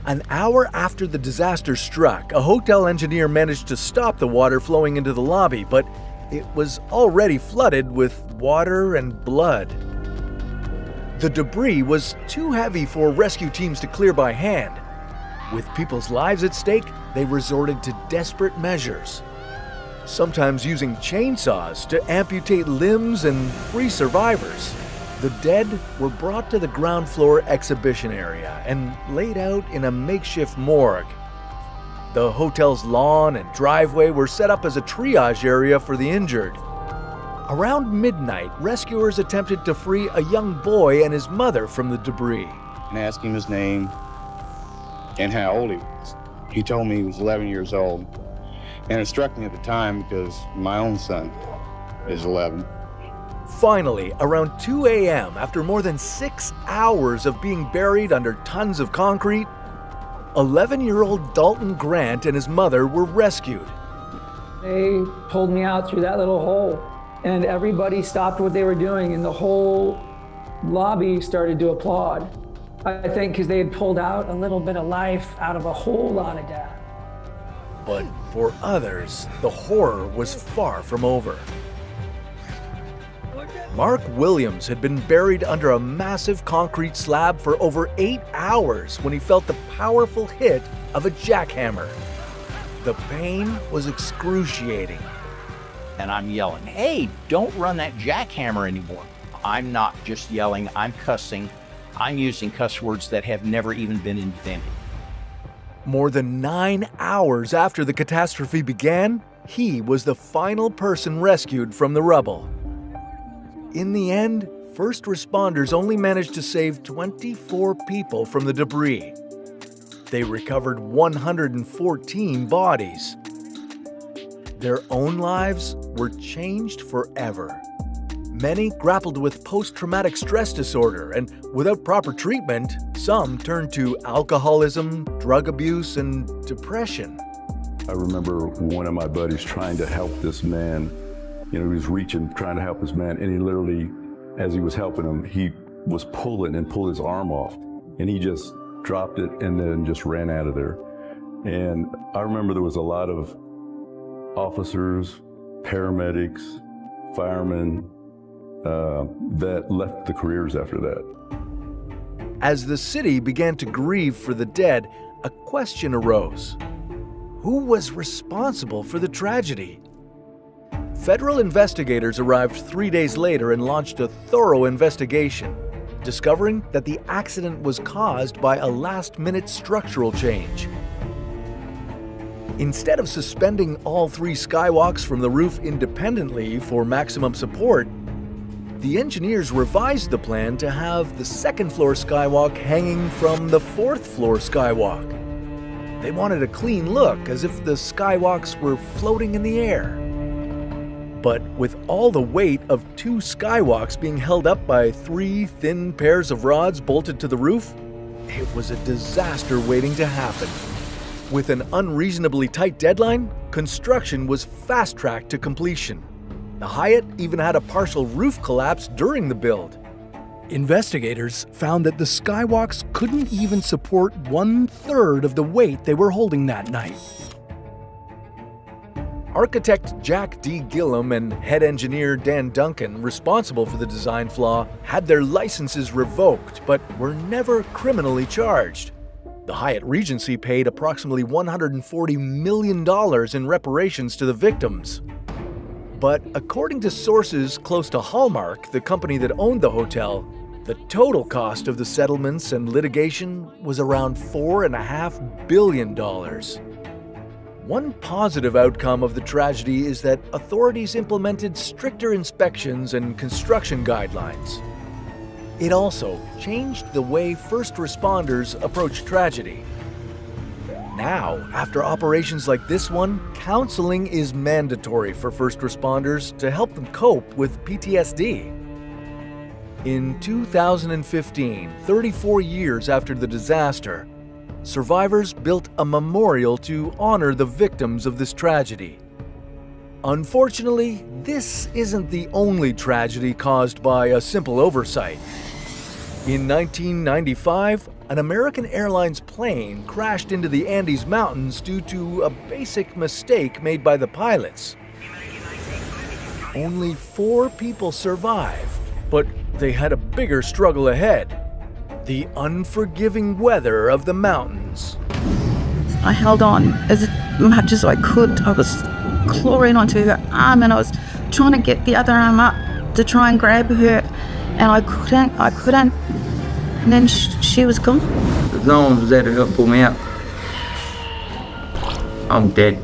An hour after the disaster struck, a hotel engineer managed to stop the water flowing into the lobby, but it was already flooded with water and blood. The debris was too heavy for rescue teams to clear by hand. With people's lives at stake, they resorted to desperate measures, sometimes using chainsaws to amputate limbs and free survivors. The dead were brought to the ground floor exhibition area and laid out in a makeshift morgue. The hotel's lawn and driveway were set up as a triage area for the injured. Around midnight, rescuers attempted to free a young boy and his mother from the debris. And asked him his name and how old he was. He told me he was 11 years old. And it struck me at the time because my own son is 11. Finally, around 2 a.m., after more than 6 hours of being buried under tons of concrete, 11-year-old Dalton Grant and his mother were rescued. They pulled me out through that little hole, and everybody stopped what they were doing, and the whole lobby started to applaud. I think because they had pulled out a little bit of life out of a whole lot of death. But for others, the horror was far from over. Mark Williams had been buried under a massive concrete slab for over 8 hours when he felt the powerful hit of a jackhammer. The pain was excruciating. And I'm yelling, "Hey, don't run that jackhammer anymore." I'm not just yelling, I'm cussing. I'm using cuss words that have never even been invented. More than 9 hours after the catastrophe began, he was the final person rescued from the rubble. In the end, first responders only managed to save 24 people from the debris. They recovered 114 bodies. Their own lives were changed forever. Many grappled with post-traumatic stress disorder, and without proper treatment, some turned to alcoholism, drug abuse, and depression. I remember one of my buddies trying to help this man. He was reaching, trying to help this man, and he literally, as he was helping him, he was pulling and pulled his arm off, and he just dropped it and then just ran out of there. And I remember there was a lot of officers, paramedics, firemen that left the careers after that. As the city began to grieve for the dead, a question arose. Who was responsible for the tragedy? Federal investigators arrived 3 days later and launched a thorough investigation, discovering that the accident was caused by a last-minute structural change. Instead of suspending all 3 skywalks from the roof independently for maximum support, the engineers revised the plan to have the second-floor skywalk hanging from the fourth-floor skywalk. They wanted a clean look, as if the skywalks were floating in the air. But with all the weight of 2 skywalks being held up by 3 thin pairs of rods bolted to the roof, it was a disaster waiting to happen. With an unreasonably tight deadline, construction was fast-tracked to completion. The Hyatt even had a partial roof collapse during the build. Investigators found that the skywalks couldn't even support 1/3 of the weight they were holding that night. Architect Jack D. Gillum and head engineer Dan Duncan, responsible for the design flaw, had their licenses revoked but were never criminally charged. The Hyatt Regency paid approximately $140 million in reparations to the victims. But according to sources close to Hallmark, the company that owned the hotel, the total cost of the settlements and litigation was around $4.5 billion. One positive outcome of the tragedy is that authorities implemented stricter inspections and construction guidelines. It also changed the way first responders approach tragedy. Now, after operations like this one, counseling is mandatory for first responders to help them cope with PTSD. In 2015, 34 years after the disaster, survivors built a memorial to honor the victims of this tragedy. Unfortunately, this isn't the only tragedy caused by a simple oversight. In 1995, an American Airlines plane crashed into the Andes Mountains due to a basic mistake made by the pilots. Only 4 people survived, but they had a bigger struggle ahead. The unforgiving weather of the mountains. I held on as much as I could. I was clawing onto her arm and I was trying to get the other arm up to try and grab her, and I couldn't. And then she was gone. If no one was there to help pull me out, I'm dead.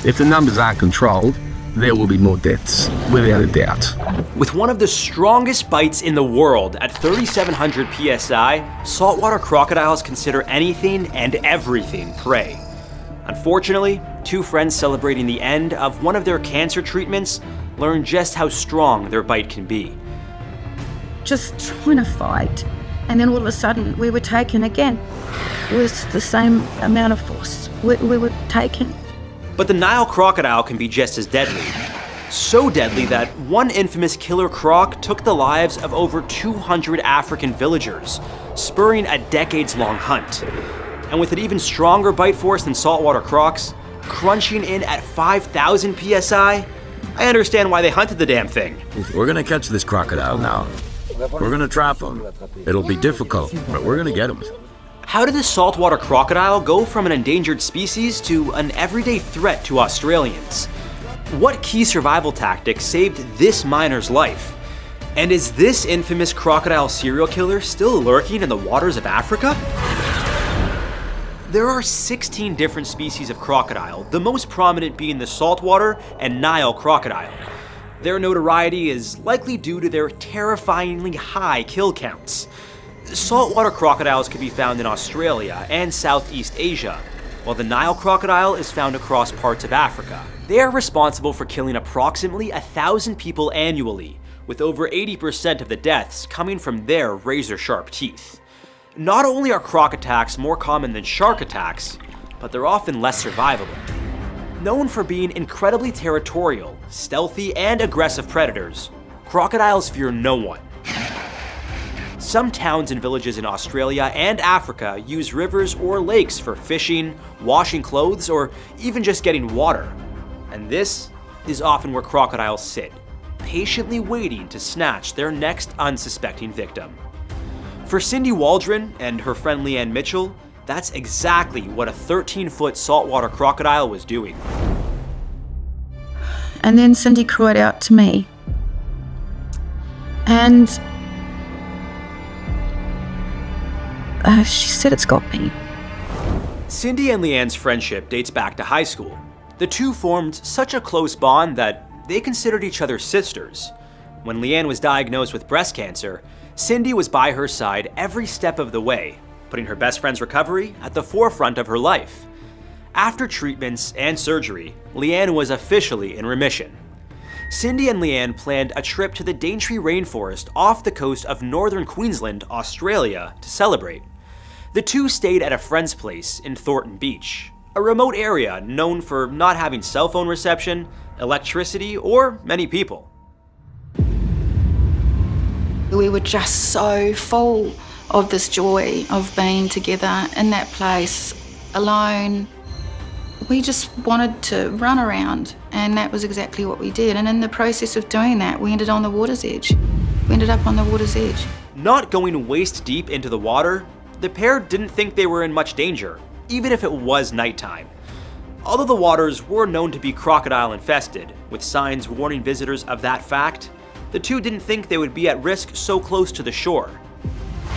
If the numbers aren't controlled, there will be more deaths, without a doubt. With one of the strongest bites in the world at 3,700 psi, saltwater crocodiles consider anything and everything prey. Unfortunately, 2 friends celebrating the end of one of their cancer treatments learned just how strong their bite can be. Just trying to fight And then all of a sudden, we were taken again. It was the same amount of force. We were taken. But the Nile crocodile can be just as deadly. So deadly that one infamous killer croc took the lives of over 200 African villagers, spurring a decades-long hunt. And with an even stronger bite force than saltwater crocs, crunching in at 5,000 psi, I understand why they hunted the damn thing. We're gonna catch this crocodile now. We're gonna trap him. It'll be difficult, but we're gonna get him. How did the saltwater crocodile go from an endangered species to an everyday threat to Australians? What key survival tactic saved this miner's life? And is this infamous crocodile serial killer still lurking in the waters of Africa? There are 16 different species of crocodile, the most prominent being the saltwater and Nile crocodile. Their notoriety is likely due to their terrifyingly high kill counts. Saltwater crocodiles can be found in Australia and Southeast Asia, while the Nile crocodile is found across parts of Africa. They are responsible for killing approximately 1,000 people annually, with over 80% of the deaths coming from their razor-sharp teeth. Not only are croc attacks more common than shark attacks, but they're often less survivable. Known for being incredibly territorial, stealthy, and aggressive predators, crocodiles fear no one. Some towns and villages in Australia and Africa use rivers or lakes for fishing, washing clothes, or even just getting water. And this is often where crocodiles sit, patiently waiting to snatch their next unsuspecting victim. For Cindy Waldron and her friend Leanne Mitchell, that's exactly what a 13-foot saltwater crocodile was doing. And then Cindy cried out to me. And she said, "It's got me." Cindy and Leanne's friendship dates back to high school. The two formed such a close bond that they considered each other sisters. When Leanne was diagnosed with breast cancer, Cindy was by her side every step of the way, putting her best friend's recovery at the forefront of her life. After treatments and surgery, Leanne was officially in remission. Cindy and Leanne planned a trip to the Daintree rainforest off the coast of northern Queensland, Australia, to celebrate. The two stayed at a friend's place in Thornton Beach, a remote area known for not having cell phone reception, electricity, or many people. We were just so full of this joy of being together in that place, alone. We just wanted to run around, and that was exactly what we did. And in the process of doing that, we ended on the water's edge. We ended up on the water's edge. Not going waist deep into the water, the pair didn't think they were in much danger, even if it was nighttime. Although the waters were known to be crocodile infested, with signs warning visitors of that fact, the two didn't think they would be at risk so close to the shore.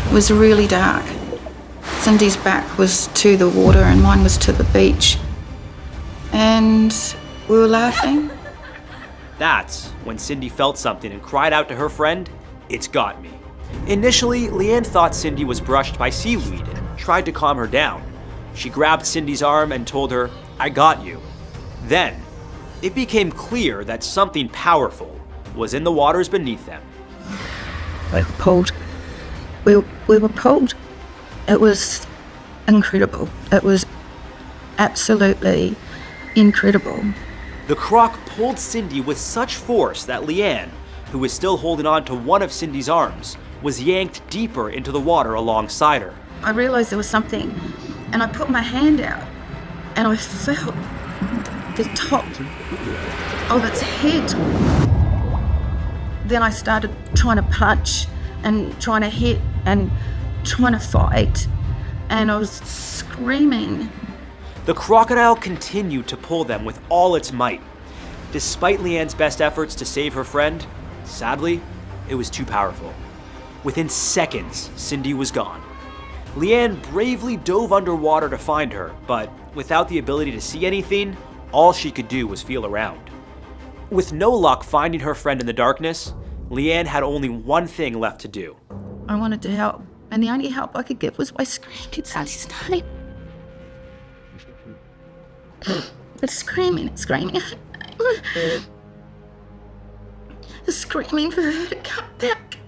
It was really dark. Cindy's back was to the water and mine was to the beach. And we were laughing. That's when Cindy felt something and cried out to her friend, "It's got me." Initially, Leanne thought Cindy was brushed by seaweed and tried to calm her down. She grabbed Cindy's arm and told her, "I got you." Then, it became clear that something powerful was in the waters beneath them. We were pulled. We were pulled. It was incredible. It was absolutely incredible. The croc pulled Cindy with such force that Leanne, who was still holding on to one of Cindy's arms, was yanked deeper into the water alongside her. I realized there was something, and I put my hand out, and I felt the top of its head. Then I started trying to punch and trying to hit and trying to fight, and I was screaming. The crocodile continued to pull them with all its might. Despite Leanne's best efforts to save her friend, sadly, it was too powerful. Within seconds, Cindy was gone. Leanne bravely dove underwater to find her, but without the ability to see anything, all she could do was feel around. With no luck finding her friend in the darkness, Leanne had only one thing left to do. I wanted to help, and the only help I could give was by screaming Sally's name. Screaming. Screaming for her to come back.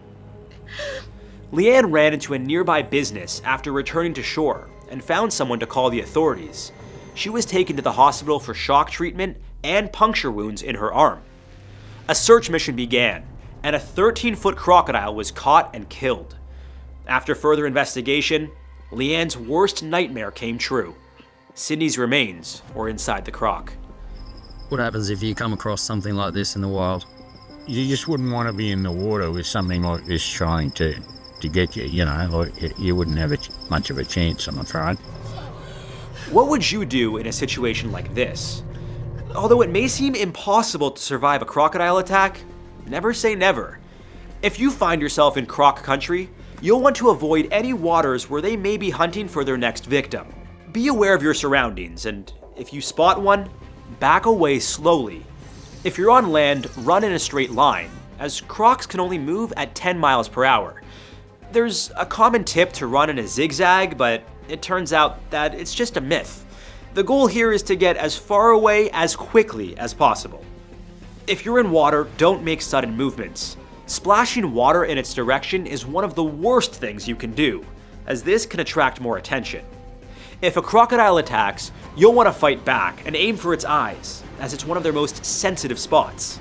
Leanne ran into a nearby business after returning to shore and found someone to call the authorities. She was taken to the hospital for shock treatment and puncture wounds in her arm. A search mission began, and a 13-foot crocodile was caught and killed. After further investigation, Leanne's worst nightmare came true. Sydney's remains were inside the croc. What happens if you come across something like this in the wild? You just wouldn't want to be in the water with something like this trying to get you, you know, like you wouldn't have much of a chance, I'm afraid. What would you do in a situation like this? Although it may seem impossible to survive a crocodile attack, never say never. If you find yourself in croc country, you'll want to avoid any waters where they may be hunting for their next victim. Be aware of your surroundings, and if you spot one, back away slowly. If you're on land, run in a straight line, as crocs can only move at 10 miles per hour. There's a common tip to run in a zigzag, but it turns out that it's just a myth. The goal here is to get as far away as quickly as possible. If you're in water, don't make sudden movements. Splashing water in its direction is one of the worst things you can do, as this can attract more attention. If a crocodile attacks, you'll want to fight back and aim for its eyes, as it's one of their most sensitive spots.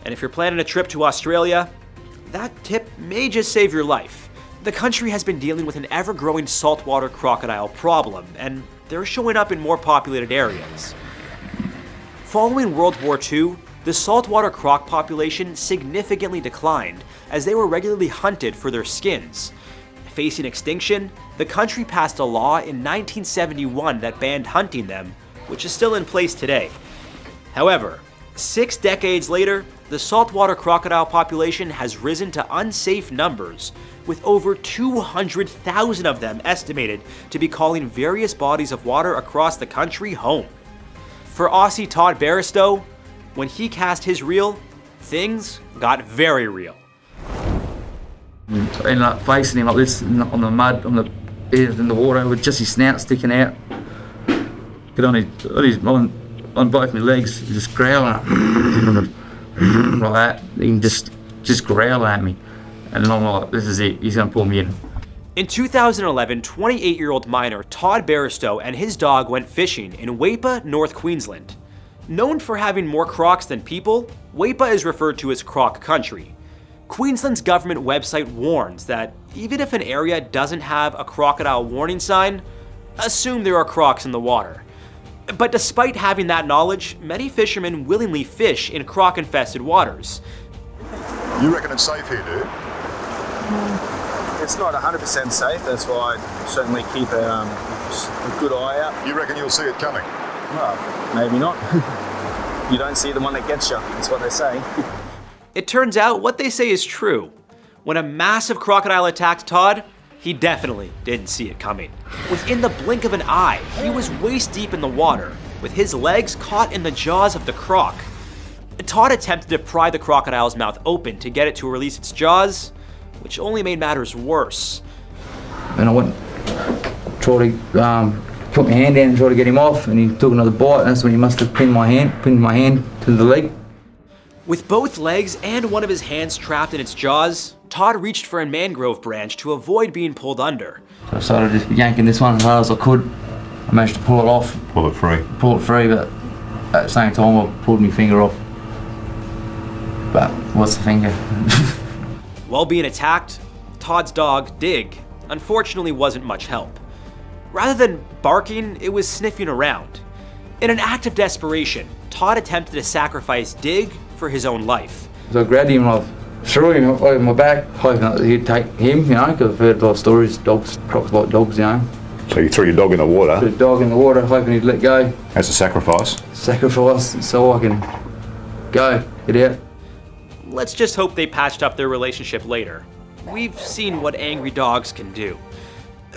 And if you're planning a trip to Australia, that tip may just save your life. The country has been dealing with an ever-growing saltwater crocodile problem, and they're showing up in more populated areas. Following World War II, the saltwater croc population significantly declined as they were regularly hunted for their skins. Facing extinction, the country passed a law in 1971 that banned hunting them, which is still in place today. However, 6 decades later, the saltwater crocodile population has risen to unsafe numbers, with over 200,000 of them estimated to be calling various bodies of water across the country home. For Aussie Todd Barristow, when he cast his reel, things got very real. I ended up facing him like this on the mud, in the water, with just his snout sticking out. On both my legs, just growling like that. He can just growl at me. And I'm like, this is it, he's gonna pull me in. In 2011, 28-year-old miner Todd Barristow and his dog went fishing in Weipa, North Queensland. Known for having more crocs than people, Weipa is referred to as croc country. Queensland's government website warns that even if an area doesn't have a crocodile warning sign, assume there are crocs in the water. But despite having that knowledge, many fishermen willingly fish in croc-infested waters. You reckon it's safe here, dude? It's not 100% safe, that's why I certainly keep a good eye out. You reckon you'll see it coming? Well, maybe not. You don't see the one that gets you, that's what they say. It turns out what they say is true. When a massive crocodile attacked Todd, he definitely didn't see it coming. Within the blink of an eye, he was waist deep in the water, with his legs caught in the jaws of the croc. Todd attempted to pry the crocodile's mouth open to get it to release its jaws, which only made matters worse. And I went, tried to put my hand down and try to get him off, and he took another bite, and that's when he must have pinned my hand to the leg. With both legs and one of his hands trapped in its jaws, Todd reached for a mangrove branch to avoid being pulled under. So I started just yanking this one as hard as I could. I managed to pull it off. Pull it free. Pull it free, but at the same time I pulled my finger off. But what's the finger? While being attacked, Todd's dog, Dig, unfortunately wasn't much help. Rather than barking, it was sniffing around. In an act of desperation, Todd attempted to sacrifice Dig for his own life. So I grabbed him and I threw him over my back, hoping that he'd take him, you know, because I've heard a lot of stories, crocs like dogs, you know. So you threw your dog in the water? Threw the dog in the water, hoping he'd let go. As a sacrifice? Sacrifice, so I can go, get out. Let's just hope they patched up their relationship later. We've seen what angry dogs can do.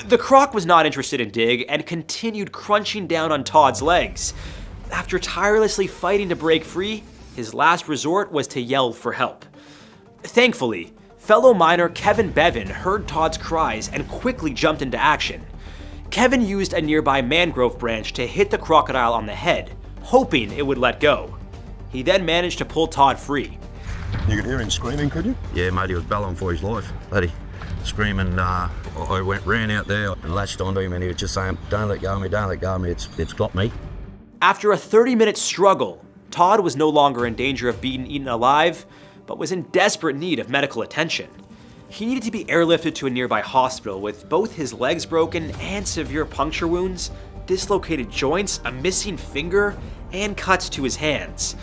The croc was not interested in Dig and continued crunching down on Todd's legs. After tirelessly fighting to break free, his last resort was to yell for help. Thankfully, fellow miner Kevin Bevan heard Todd's cries and quickly jumped into action. Kevin used a nearby mangrove branch to hit the crocodile on the head, hoping it would let go. He then managed to pull Todd free. You could hear him screaming, could you? Yeah, mate, he was bellowing for his life. Bloody screaming. I ran out there and latched onto him, and he was just saying, "Don't let go of me, don't let go of me, it's got me." After a 30-minute struggle, Todd was no longer in danger of being eaten alive, but was in desperate need of medical attention. He needed to be airlifted to a nearby hospital with both his legs broken and severe puncture wounds, dislocated joints, a missing finger, and cuts to his hands.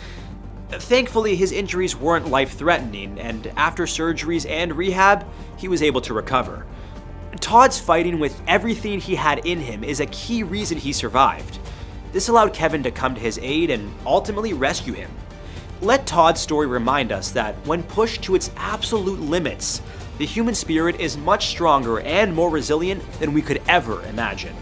Thankfully, his injuries weren't life-threatening, and after surgeries and rehab, he was able to recover. Todd's fighting with everything he had in him is a key reason he survived. This allowed Kevin to come to his aid and ultimately rescue him. Let Todd's story remind us that when pushed to its absolute limits, the human spirit is much stronger and more resilient than we could ever imagine.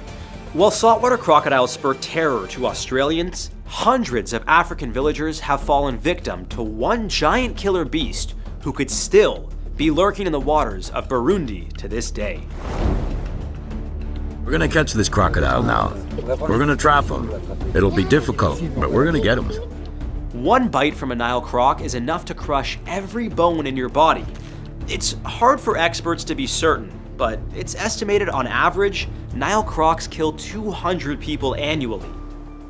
While saltwater crocodiles spur terror to Australians, hundreds of African villagers have fallen victim to one giant killer beast who could still be lurking in the waters of Burundi to this day. We're gonna catch this crocodile now. We're gonna trap him. It'll be difficult, but we're gonna get him. One bite from a Nile croc is enough to crush every bone in your body. It's hard for experts to be certain, but it's estimated on average, Nile crocs kill 200 people annually.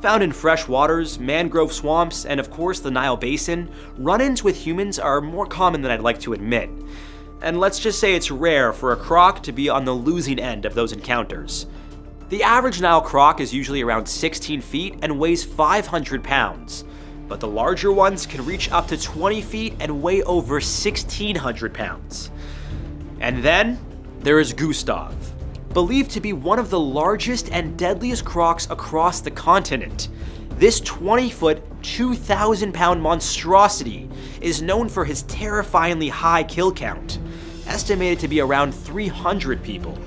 Found in fresh waters, mangrove swamps, and of course the Nile Basin, run-ins with humans are more common than I'd like to admit. And let's just say it's rare for a croc to be on the losing end of those encounters. The average Nile croc is usually around 16 feet and weighs 500 pounds. But the larger ones can reach up to 20 feet and weigh over 1,600 pounds. And then there is Gustav, believed to be one of the largest and deadliest crocs across the continent. This 20-foot, 2,000-pound monstrosity is known for his terrifyingly high kill count, estimated to be around 300 people.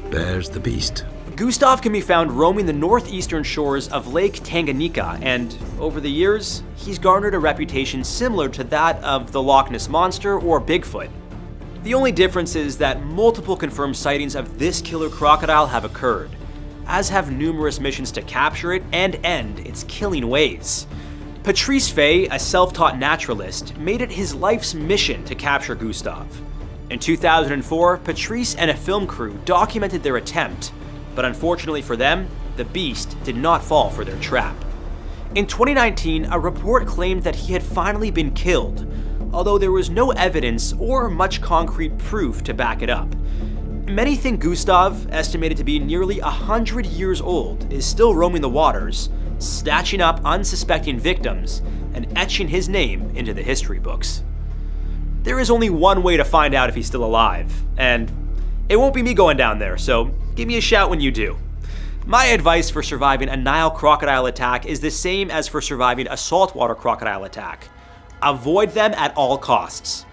There's the beast. Gustav can be found roaming the northeastern shores of Lake Tanganyika, and over the years, he's garnered a reputation similar to that of the Loch Ness Monster or Bigfoot. The only difference is that multiple confirmed sightings of this killer crocodile have occurred, as have numerous missions to capture it and end its killing ways. Patrice Fay, a self-taught naturalist, made it his life's mission to capture Gustav. In 2004, Patrice and a film crew documented their attempt, but unfortunately for them, the beast did not fall for their trap. In 2019, a report claimed that he had finally been killed, although there was no evidence or much concrete proof to back it up. Many think Gustav, estimated to be nearly 100 years old, is still roaming the waters, snatching up unsuspecting victims and etching his name into the history books. There is only one way to find out if he's still alive, and it won't be me going down there, so give me a shout when you do. My advice for surviving a Nile crocodile attack is the same as for surviving a saltwater crocodile attack. Avoid them at all costs.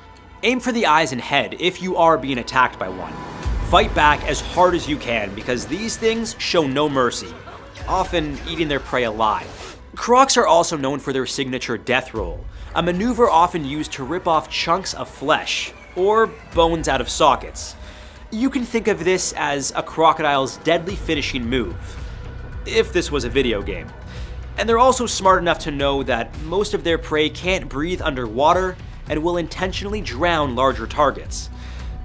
Aim for the eyes and head if you are being attacked by one. Fight back as hard as you can because these things show no mercy, often eating their prey alive. Crocs are also known for their signature death roll, a maneuver often used to rip off chunks of flesh or bones out of sockets. You can think of this as a crocodile's deadly finishing move, if this was a video game. And they're also smart enough to know that most of their prey can't breathe underwater and will intentionally drown larger targets.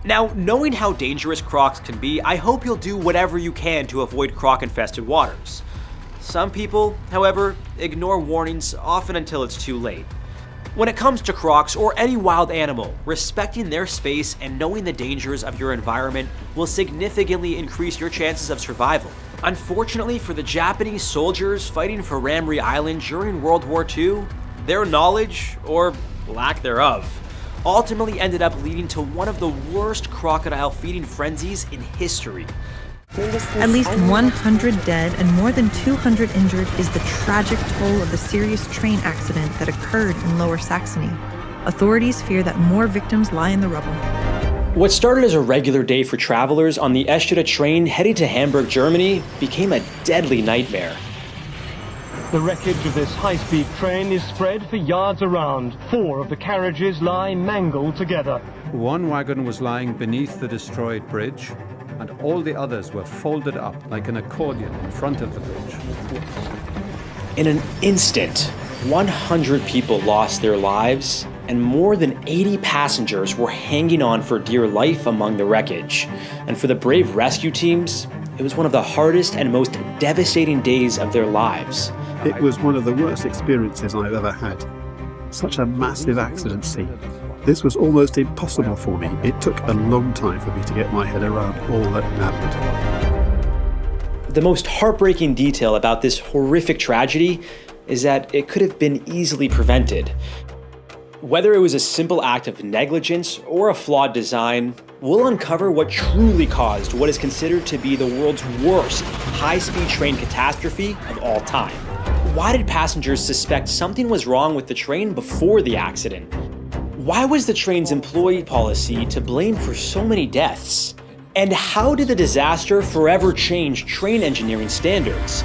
Now, knowing how dangerous crocs can be, I hope you'll do whatever you can to avoid croc-infested waters. Some people, however, ignore warnings often until it's too late. When it comes to crocs or any wild animal, respecting their space and knowing the dangers of your environment will significantly increase your chances of survival. Unfortunately for the Japanese soldiers fighting for Ramree Island during World War II, their knowledge, or lack thereof, ultimately ended up leading to one of the worst crocodile feeding frenzies in history. At least 100 dead and more than 200 injured is the tragic toll of the serious train accident that occurred in Lower Saxony. Authorities fear that more victims lie in the rubble. What started as a regular day for travelers on the Eschede train headed to Hamburg, Germany, became a deadly nightmare. The wreckage of this high-speed train is spread for yards around. 4 of the carriages lie mangled together. One wagon was lying beneath the destroyed bridge, and all the others were folded up like an accordion in front of the bridge. In an instant, 100 people lost their lives, and more than 80 passengers were hanging on for dear life among the wreckage. And for the brave rescue teams, it was one of the hardest and most devastating days of their lives. It was one of the worst experiences I've ever had. Such a massive accident scene. This was almost impossible for me. It took a long time for me to get my head around all that happened. The most heartbreaking detail about this horrific tragedy is that it could have been easily prevented. Whether it was a simple act of negligence or a flawed design, we'll uncover what truly caused what is considered to be the world's worst high-speed train catastrophe of all time. Why did passengers suspect something was wrong with the train before the accident? Why was the train's employee policy to blame for so many deaths? And how did the disaster forever change train engineering standards?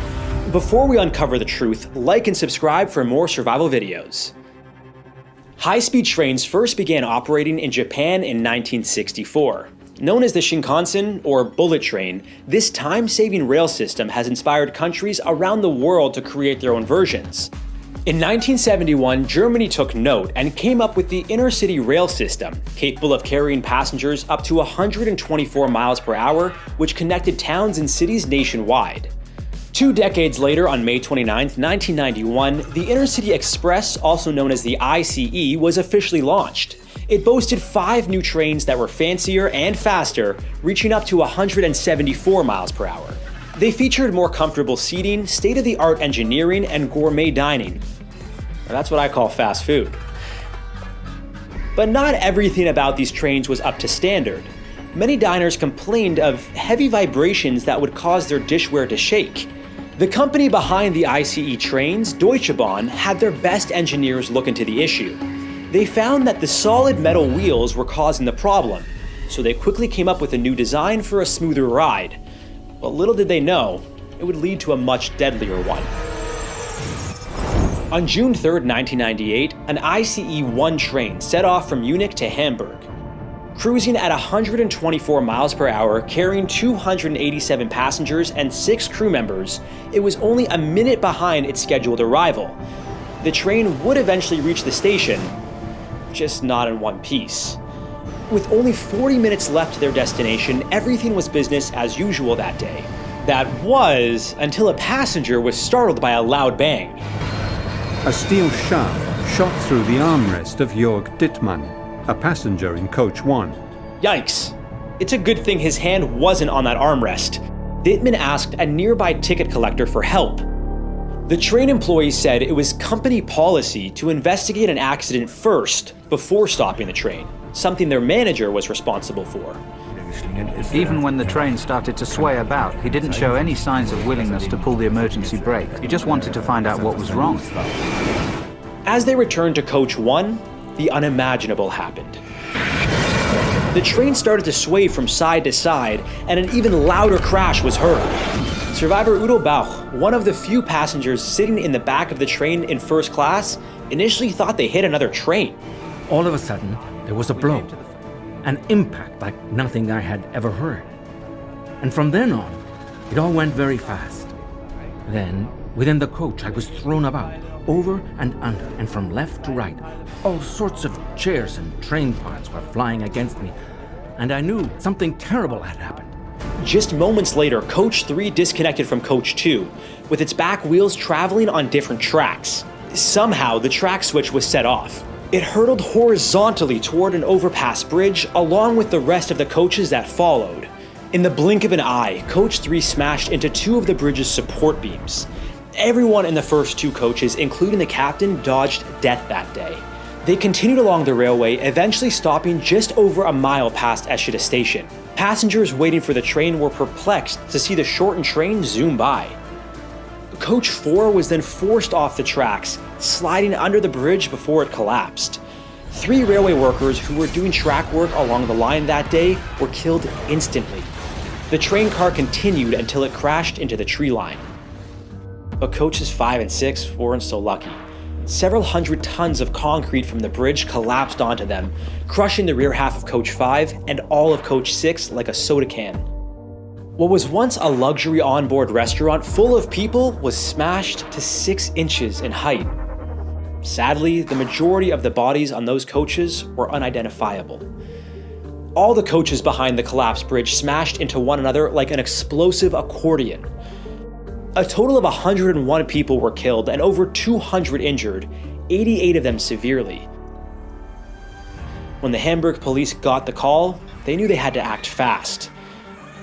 Before we uncover the truth, like and subscribe for more survival videos. High-speed trains first began operating in Japan in 1964. Known as the Shinkansen, or bullet train, this time-saving rail system has inspired countries around the world to create their own versions. In 1971, Germany took note and came up with the inner-city rail system, capable of carrying passengers up to 124 miles per hour, which connected towns and cities nationwide. 2 decades later, on May 29, 1991, the Intercity Express, also known as the ICE, was officially launched. It boasted 5 new trains that were fancier and faster, reaching up to 174 miles per hour. They featured more comfortable seating, state-of-the-art engineering, and gourmet dining. That's what I call fast food. But not everything about these trains was up to standard. Many diners complained of heavy vibrations that would cause their dishware to shake. The company behind the ICE trains, Deutsche Bahn, had their best engineers look into the issue. They found that the solid metal wheels were causing the problem, so they quickly came up with a new design for a smoother ride. But little did they know, it would lead to a much deadlier one. On June 3, 1998, an ICE-1 train set off from Munich to Hamburg. Cruising at 124 miles per hour, carrying 287 passengers and 6 crew members, it was only a minute behind its scheduled arrival. The train would eventually reach the station, just not in one piece. With only 40 minutes left to their destination, everything was business as usual that day. That was until a passenger was startled by a loud bang. A steel shaft shot through the armrest of Jörg Dittmann, a passenger in coach 1. Yikes. It's a good thing his hand wasn't on that armrest. Dittmann asked a nearby ticket collector for help. The train employee said it was company policy to investigate an accident first before stopping the train, something their manager was responsible for. Even when the train started to sway about, he didn't show any signs of willingness to pull the emergency brake. He just wanted to find out what was wrong. As they returned to coach 1, the unimaginable happened. The train started to sway from side to side, and an even louder crash was heard. Survivor Udo Bauch, one of the few passengers sitting in the back of the train in first class, initially thought they hit another train. All of a sudden, there was a blow, an impact like nothing I had ever heard. And from then on, it all went very fast. Then, within the coach, I was thrown about, over and under, and from left to right. All sorts of chairs and train parts were flying against me, and I knew something terrible had happened. Just moments later, Coach 3 disconnected from Coach 2, with its back wheels traveling on different tracks. Somehow, the track switch was set off. It hurtled horizontally toward an overpass bridge, along with the rest of the coaches that followed. In the blink of an eye, Coach 3 smashed into 2 of the bridge's support beams. Everyone in the first 2 coaches, including the captain, dodged death that day. They continued along the railway, eventually stopping just over a mile past Eschede Station. Passengers waiting for the train were perplexed to see the shortened train zoom by. Coach 4 was then forced off the tracks, sliding under the bridge before it collapsed. 3 railway workers who were doing track work along the line that day were killed instantly. The train car continued until it crashed into the tree line. But coaches 5 and 6 weren't so lucky. Several hundred tons of concrete from the bridge collapsed onto them, crushing the rear half of Coach 5 and all of Coach 6 like a soda can. What was once a luxury onboard restaurant full of people was smashed to 6 inches in height. Sadly, the majority of the bodies on those coaches were unidentifiable. All the coaches behind the collapsed bridge smashed into one another like an explosive accordion. A total of 101 people were killed and over 200 injured, 88 of them severely. When the Hamburg police got the call, they knew they had to act fast.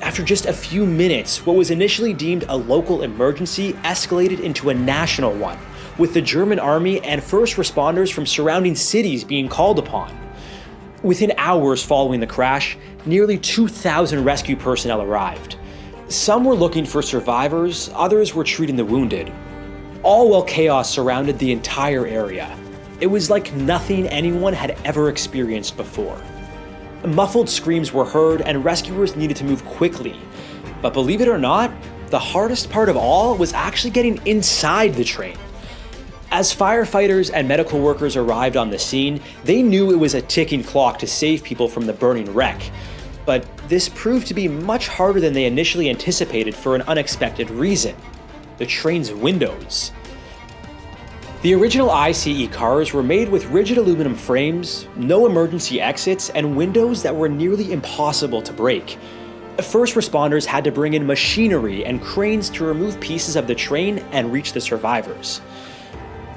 After just a few minutes, what was initially deemed a local emergency escalated into a national one, with the German army and first responders from surrounding cities being called upon. Within hours following the crash, nearly 2,000 rescue personnel arrived. Some were looking for survivors, others were treating the wounded. All while chaos surrounded the entire area. It was like nothing anyone had ever experienced before. Muffled screams were heard and rescuers needed to move quickly. But believe it or not, the hardest part of all was actually getting inside the train. As firefighters and medical workers arrived on the scene, they knew it was a ticking clock to save people from the burning wreck. But this proved to be much harder than they initially anticipated for an unexpected reason: the train's windows. The original ICE cars were made with rigid aluminum frames, no emergency exits, and windows that were nearly impossible to break. First responders had to bring in machinery and cranes to remove pieces of the train and reach the survivors.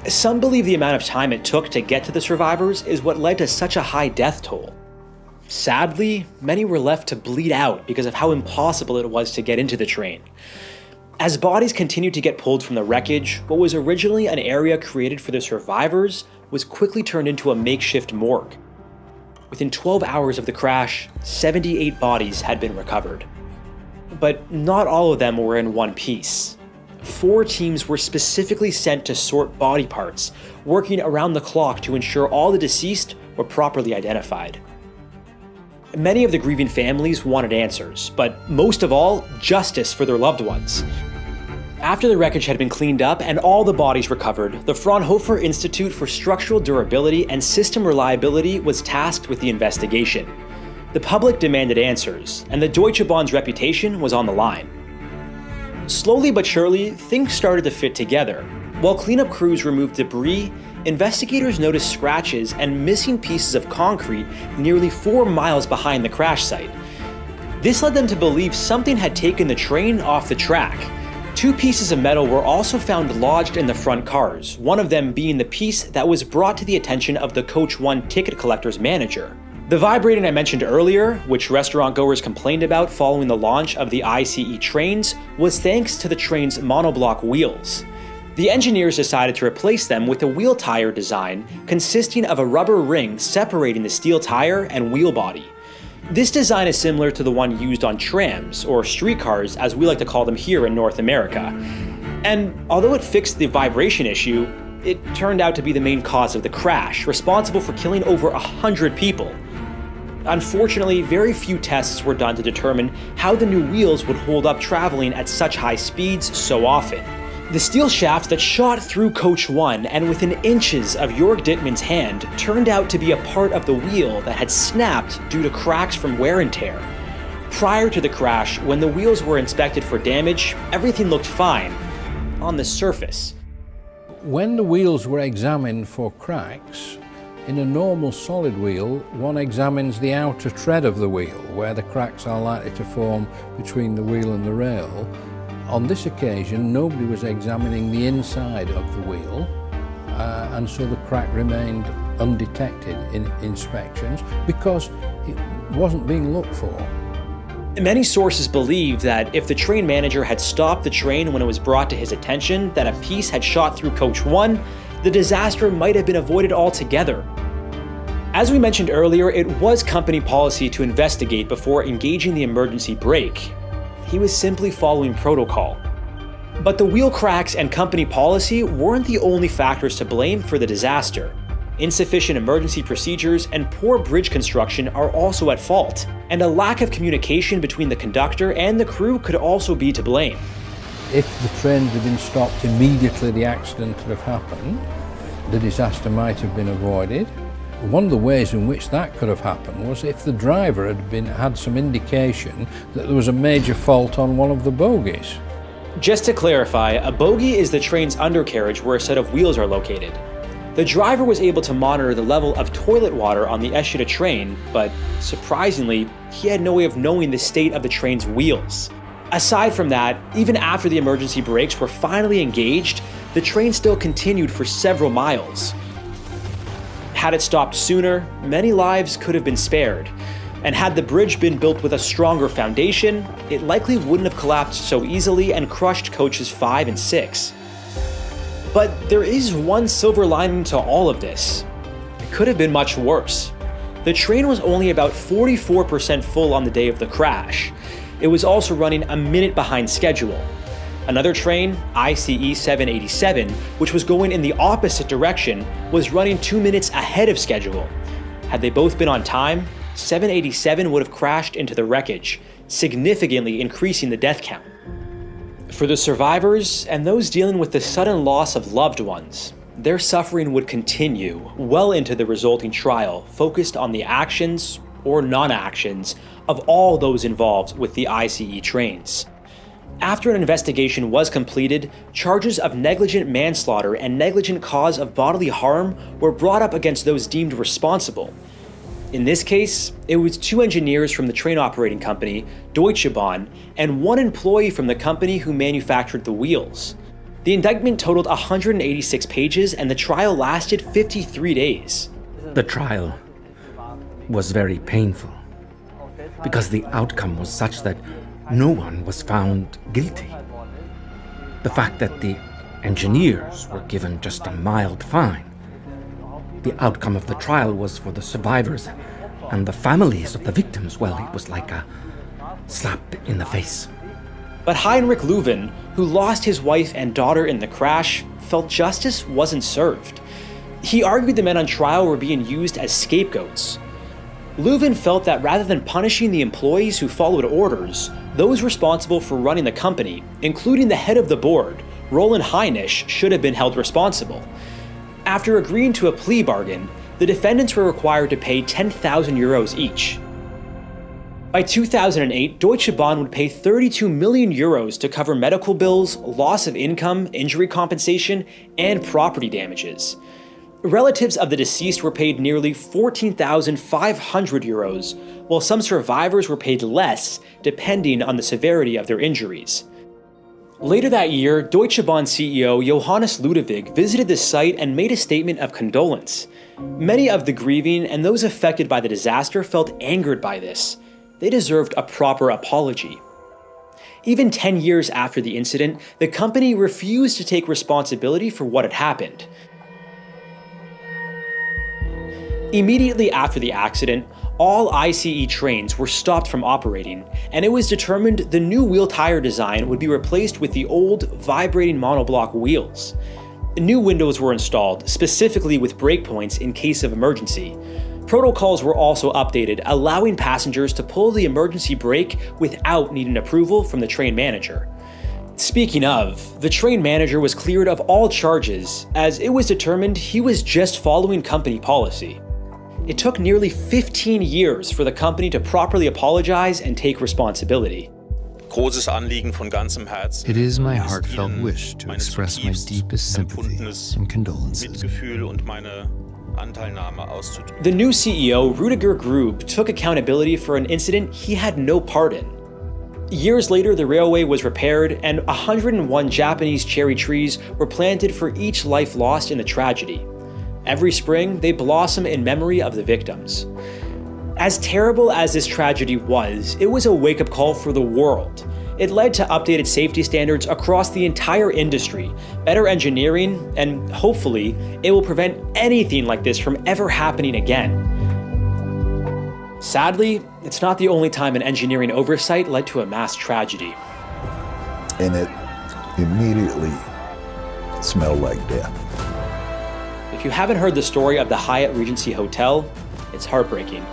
Some believe the amount of time it took to get to the survivors is what led to such a high death toll. Sadly, many were left to bleed out because of how impossible it was to get into the train. As bodies continued to get pulled from the wreckage, what was originally an area created for the survivors was quickly turned into a makeshift morgue. Within 12 hours of the crash, 78 bodies had been recovered. But not all of them were in one piece. 4 teams were specifically sent to sort body parts, working around the clock to ensure all the deceased were properly identified. Many of the grieving families wanted answers, but most of all, justice for their loved ones. After the wreckage had been cleaned up and all the bodies recovered, the Fraunhofer Institute for Structural Durability and System Reliability was tasked with the investigation. The public demanded answers, and the Deutsche Bahn's reputation was on the line. Slowly but surely, things started to fit together. While cleanup crews removed debris, investigators noticed scratches and missing pieces of concrete nearly 4 miles behind the crash site. This led them to believe something had taken the train off the track. 2 pieces of metal were also found lodged in the front cars, one of them being the piece that was brought to the attention of the Coach 1 ticket collector's manager. The vibrating I mentioned earlier, which restaurant goers complained about following the launch of the ICE trains, was thanks to the train's monoblock wheels. The engineers decided to replace them with a wheel tire design consisting of a rubber ring separating the steel tire and wheel body. This design is similar to the one used on trams, or streetcars as we like to call them here in North America. And although it fixed the vibration issue, it turned out to be the main cause of the crash, responsible for killing over 100 people. Unfortunately, very few tests were done to determine how the new wheels would hold up traveling at such high speeds so often. The steel shaft that shot through Coach 1 and within inches of Jörg Dittmann's hand turned out to be a part of the wheel that had snapped due to cracks from wear and tear. Prior to the crash, when the wheels were inspected for damage, everything looked fine on the surface. When the wheels were examined for cracks, in a normal solid wheel, one examines the outer tread of the wheel, where the cracks are likely to form between the wheel and the rail. On this occasion, nobody was examining the inside of the wheel, and so the crack remained undetected in inspections because it wasn't being looked for. Many sources believe that if the train manager had stopped the train when it was brought to his attention that a piece had shot through Coach 1, the disaster might have been avoided altogether. As we mentioned earlier, it was company policy to investigate before engaging the emergency brake. He was simply following protocol. But the wheel cracks and company policy weren't the only factors to blame for the disaster. Insufficient emergency procedures and poor bridge construction are also at fault, and a lack of communication between the conductor and the crew could also be to blame. If the train had been stopped immediately the accident had have happened, the disaster might have been avoided. One of the ways in which that could have happened was if the driver had some indication that there was a major fault on one of the bogies. Just to clarify, a bogie is the train's undercarriage where a set of wheels are located. The driver was able to monitor the level of toilet water on the Eshida train, but surprisingly, he had no way of knowing the state of the train's wheels. Aside from that, even after the emergency brakes were finally engaged, the train still continued for several miles. Had it stopped sooner, many lives could have been spared. And had the bridge been built with a stronger foundation, it likely wouldn't have collapsed so easily and crushed coaches 5 and 6. But there is one silver lining to all of this. It could have been much worse. The train was only about 44% full on the day of the crash. It was also running a minute behind schedule. Another train, ICE 787, which was going in the opposite direction, was running 2 minutes ahead of schedule. Had they both been on time, 787 would have crashed into the wreckage, significantly increasing the death count. For the survivors and those dealing with the sudden loss of loved ones, their suffering would continue well into the resulting trial, focused on the actions or non-actions of all those involved with the ICE trains. After an investigation was completed, charges of negligent manslaughter and negligent cause of bodily harm were brought up against those deemed responsible. In this case, it was 2 engineers from the train operating company, Deutsche Bahn, and 1 employee from the company who manufactured the wheels. The indictment totaled 186 pages and the trial lasted 53 days. The trial was very painful because the outcome was such that no one was found guilty. The fact that the engineers were given just a mild fine. The outcome of the trial was for the survivors and the families of the victims, well, it was like a slap in the face. But Heinrich Leuven, who lost his wife and daughter in the crash, felt justice wasn't served. He argued the men on trial were being used as scapegoats. Leuven felt that rather than punishing the employees who followed orders, those responsible for running the company, including the head of the board, Roland Heinisch, should have been held responsible. After agreeing to a plea bargain, the defendants were required to pay 10,000 euros each. By 2008, Deutsche Bahn would pay 32 million euros to cover medical bills, loss of income, injury compensation, and property damages. Relatives of the deceased were paid nearly 14,500 euros, while some survivors were paid less, depending on the severity of their injuries. Later that year, Deutsche Bahn CEO Johannes Ludewig visited the site and made a statement of condolence. Many of the grieving and those affected by the disaster felt angered by this. They deserved a proper apology. Even 10 years after the incident, the company refused to take responsibility for what had happened. Immediately after the accident, all ICE trains were stopped from operating, and it was determined the new wheel tire design would be replaced with the old, vibrating monoblock wheels. New windows were installed, specifically with brake points in case of emergency. Protocols were also updated, allowing passengers to pull the emergency brake without needing approval from the train manager. Speaking of, the train manager was cleared of all charges, as it was determined he was just following company policy. It took nearly 15 years for the company to properly apologize and take responsibility. It is my heartfelt wish to express my deepest sympathy and condolences. The new CEO, Rüdiger Grube, took accountability for an incident he had no part in. Years later, the railway was repaired, and 101 Japanese cherry trees were planted for each life lost in the tragedy. Every spring, they blossom in memory of the victims. As terrible as this tragedy was, it was a wake-up call for the world. It led to updated safety standards across the entire industry, better engineering, and hopefully, it will prevent anything like this from ever happening again. Sadly, it's not the only time an engineering oversight led to a mass tragedy. And it immediately smelled like death. If you haven't heard the story of the Hyatt Regency Hotel, it's heartbreaking.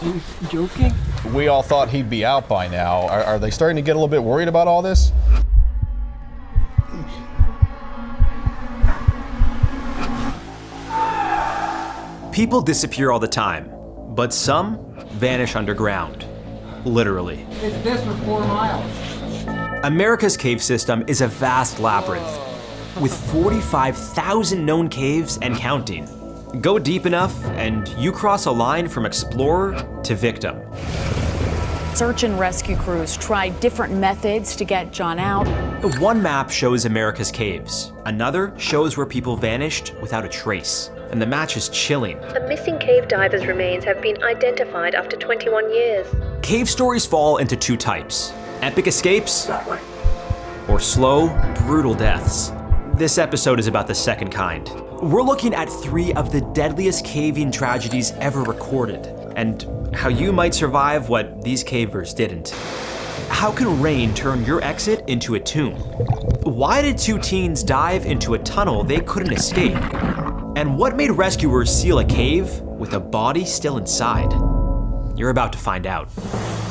You joking? We all thought he'd be out by now. Are they starting to get a little bit worried about all this? People disappear all the time, but some vanish underground. Literally. It's this for 4 miles. America's cave system is a vast labyrinth. with 45,000 known caves and counting. Go deep enough, and you cross a line from explorer to victim. Search and rescue crews tried different methods to get John out. One map shows America's caves. Another shows where people vanished without a trace. And the match is chilling. The missing cave diver's remains have been identified after 21 years. Cave stories fall into two types: epic escapes or slow, brutal deaths. This episode is about the second kind. We're looking at 3 of the deadliest caving tragedies ever recorded, and how you might survive what these cavers didn't. How can rain turn your exit into a tomb? Why did 2 teens dive into a tunnel they couldn't escape? And what made rescuers seal a cave with a body still inside? You're about to find out.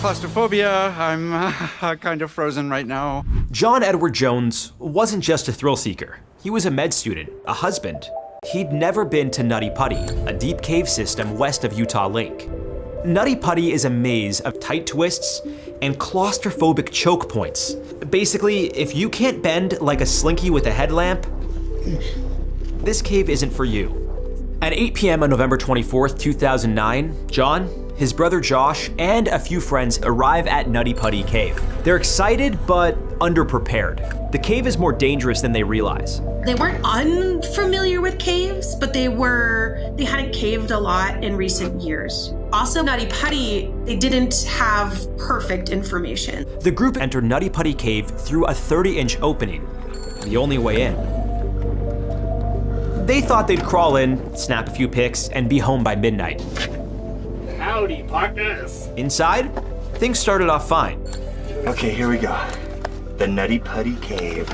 Claustrophobia, I'm kind of frozen right now. John Edward Jones wasn't just a thrill seeker. He was a med student, a husband. He'd never been to Nutty Putty, a deep cave system west of Utah Lake. Nutty Putty is a maze of tight twists and claustrophobic choke points. Basically, if you can't bend like a slinky with a headlamp, this cave isn't for you. At 8 p.m. on November 24th, 2009, John, his brother Josh, and a few friends arrive at Nutty Putty Cave. They're excited, but underprepared. The cave is more dangerous than they realize. They weren't unfamiliar with caves, but they hadn't caved a lot in recent years. Also, Nutty Putty, they didn't have perfect information. The group entered Nutty Putty Cave through a 30-inch opening, the only way in. They thought they'd crawl in, snap a few pics, and be home by midnight. Howdy, partners. Inside, things started off fine. Okay, here we go. The Nutty Putty Cave.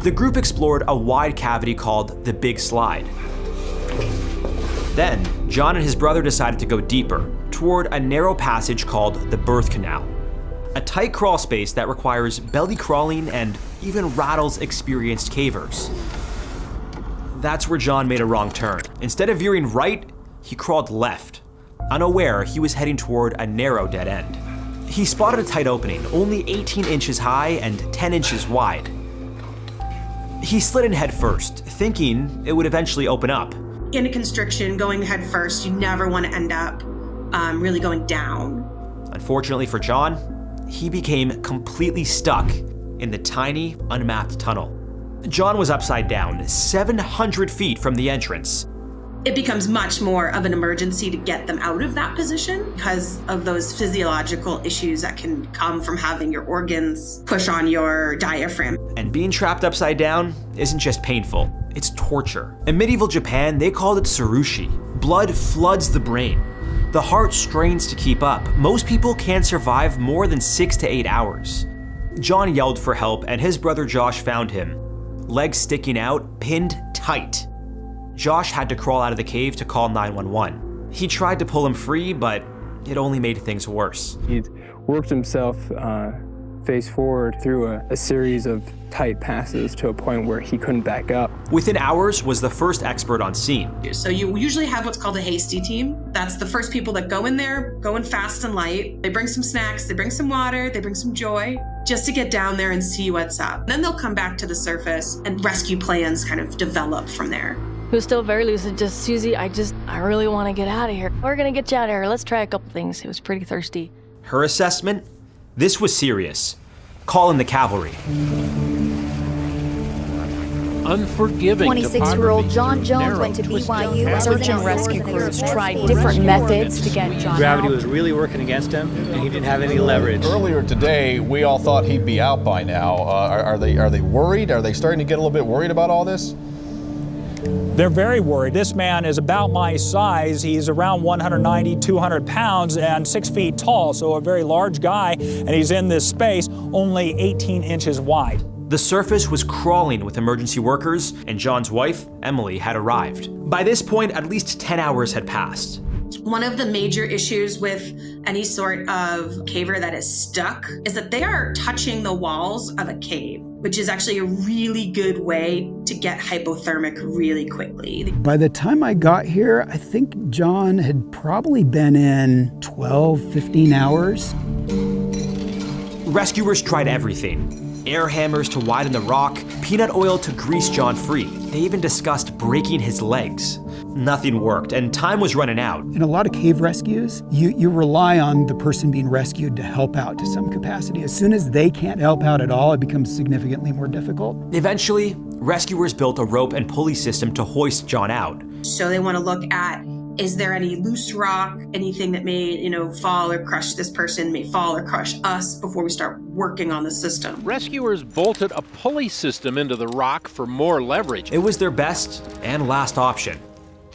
The group explored a wide cavity called the Big Slide. Then, John and his brother decided to go deeper, toward a narrow passage called the Birth Canal. A tight crawl space that requires belly crawling and even rattles experienced cavers. That's where John made a wrong turn. Instead of veering right, he crawled left. Unaware, he was heading toward a narrow dead end. He spotted a tight opening, only 18 inches high and 10 inches wide. He slid in head first, thinking it would eventually open up. In a constriction, going head first, you never want to end up really going down. Unfortunately for John, he became completely stuck in the tiny, unmapped tunnel. John was upside down, 700 feet from the entrance. It becomes much more of an emergency to get them out of that position because of those physiological issues that can come from having your organs push on your diaphragm. And being trapped upside down isn't just painful, it's torture. In medieval Japan, they called it tsurushi. Blood floods the brain. The heart strains to keep up. Most people can't survive more than 6 to 8 hours. John yelled for help, and his brother Josh found him, legs sticking out, pinned tight. Josh had to crawl out of the cave to call 911. He tried to pull him free, but it only made things worse. He'd worked himself face forward through a series of tight passes to a point where he couldn't back up. Within hours was the first expert on scene. So you usually have what's called a hasty team. That's the first people that go in there, going fast and light. They bring some snacks, they bring some water, they bring some joy, just to get down there and see what's up. Then they'll come back to the surface and rescue plans kind of develop from there. He was still very lucid, just, Susie, I really want to get out of here. We're gonna get you out of here. Let's try a couple things. He was pretty thirsty. Her assessment? This was serious. Call in the cavalry. Unforgiving. 26-year-old John Jones went to BYU. Search and rescue crews tried different methods to get John Gravity out. was really working against him, and he didn't have any leverage. Earlier today, we all thought he'd be out by now. Are they worried? Are they starting to get a little bit worried about all this? They're very worried. This man is about my size. He's around 190, 200 pounds and 6 feet tall, so a very large guy, and he's in this space only 18 inches wide. The surface was crawling with emergency workers, and John's wife, Emily, had arrived. By this point, at least 10 hours had passed. One of the major issues with any sort of caver that is stuck is that they are touching the walls of a cave, which is actually a really good way to get hypothermic really quickly. By the time I got here, I think John had probably been in 12, 15 hours. Rescuers tried everything. air hammers to widen the rock, peanut oil to grease John free. They even discussed breaking his legs. Nothing worked, and time was running out. In a lot of cave rescues, you rely on the person being rescued to help out to some capacity. As soon as they can't help out at all, it becomes significantly more difficult. Eventually, rescuers built a rope and pulley system to hoist John out. So they want to look at, is there any loose rock, anything that may, fall or crush this person, may fall or crush us before we start working on the system. Rescuers bolted a pulley system into the rock for more leverage. It was their best and last option.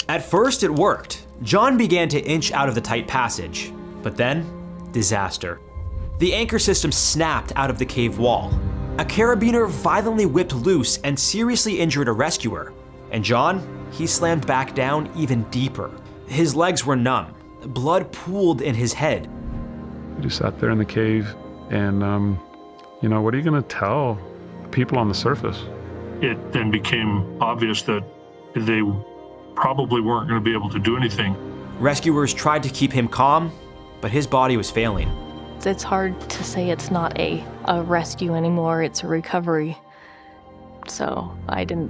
At first, it worked. John began to inch out of the tight passage, but then, disaster. The anchor system snapped out of the cave wall. A carabiner violently whipped loose and seriously injured a rescuer. And John, he slammed back down even deeper. His legs were numb. Blood pooled in his head. We just sat there in the cave and, what are you gonna tell people on the surface? It then became obvious that they probably weren't going to be able to do anything. Rescuers tried to keep him calm, but his body was failing. It's hard to say it's not a rescue anymore, it's a recovery. So I didn't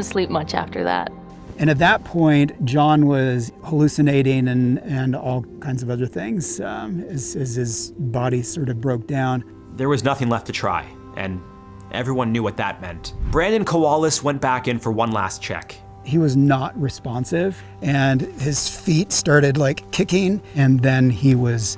sleep much after that. And at that point, John was hallucinating and all kinds of other things as his body sort of broke down. There was nothing left to try, and everyone knew what that meant. Brandon Kowalis went back in for one last check. He was not responsive, and his feet started kicking, and then he was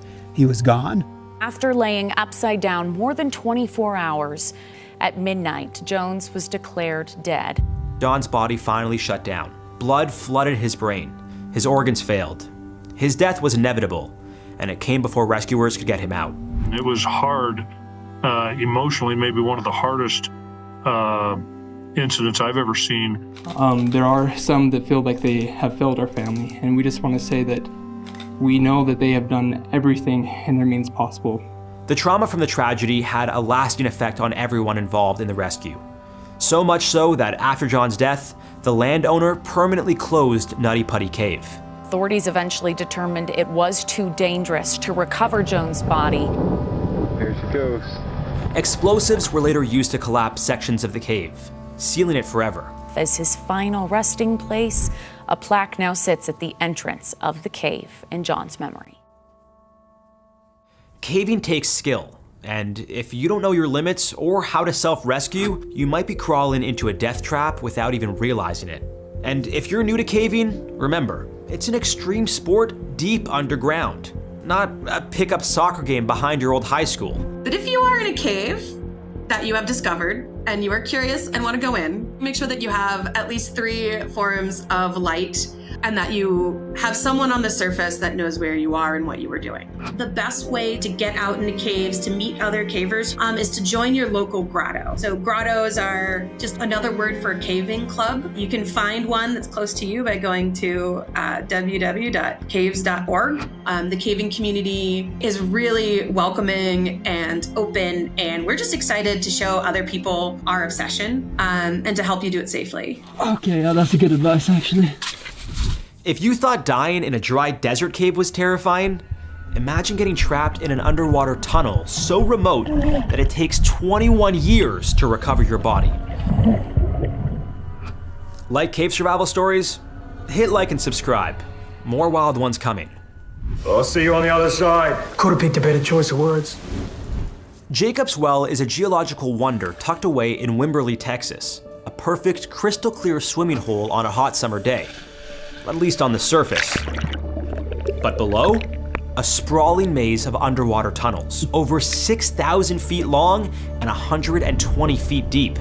gone. After laying upside down more than 24 hours, at midnight, Jones was declared dead. John's body finally shut down. Blood flooded his brain. His organs failed. His death was inevitable, and it came before rescuers could get him out. It was hard, emotionally, maybe one of the hardest incidents I've ever seen. There are some that feel like they have failed our family, and we just want to say that we know that they have done everything in their means possible. The trauma from the tragedy had a lasting effect on everyone involved in the rescue. So much so that after John's death, the landowner permanently closed Nutty Putty Cave. Authorities eventually determined it was too dangerous to recover Jones' body. There she goes. Explosives were later used to collapse sections of the cave, sealing it forever. As his final resting place, a plaque now sits at the entrance of the cave in John's memory. Caving takes skill, and if you don't know your limits or how to self-rescue, you might be crawling into a death trap without even realizing it. And if you're new to caving, remember, it's an extreme sport deep underground, not a pickup soccer game behind your old high school. But if you are in a cave that you have discovered and you are curious and want to go in, make sure that you have at least 3 forms of light and that you have someone on the surface that knows where you are and what you are doing. The best way to get out into caves, to meet other cavers, is to join your local grotto. So grottos are just another word for a caving club. You can find one that's close to you by going to www.caves.org. The caving community is really welcoming and open, and we're just excited to show other people our obsession and to help you do it safely. Okay, that's a good advice, actually. If you thought dying in a dry desert cave was terrifying, imagine getting trapped in an underwater tunnel so remote that it takes 21 years to recover your body. Like cave survival stories? Hit like and subscribe. More wild ones coming. I'll see you on the other side. Could have picked a better choice of words. Jacob's Well is a geological wonder tucked away in Wimberley, Texas. A perfect, crystal clear swimming hole on a hot summer day. At least on the surface. But below, a sprawling maze of underwater tunnels, over 6,000 feet long and 120 feet deep.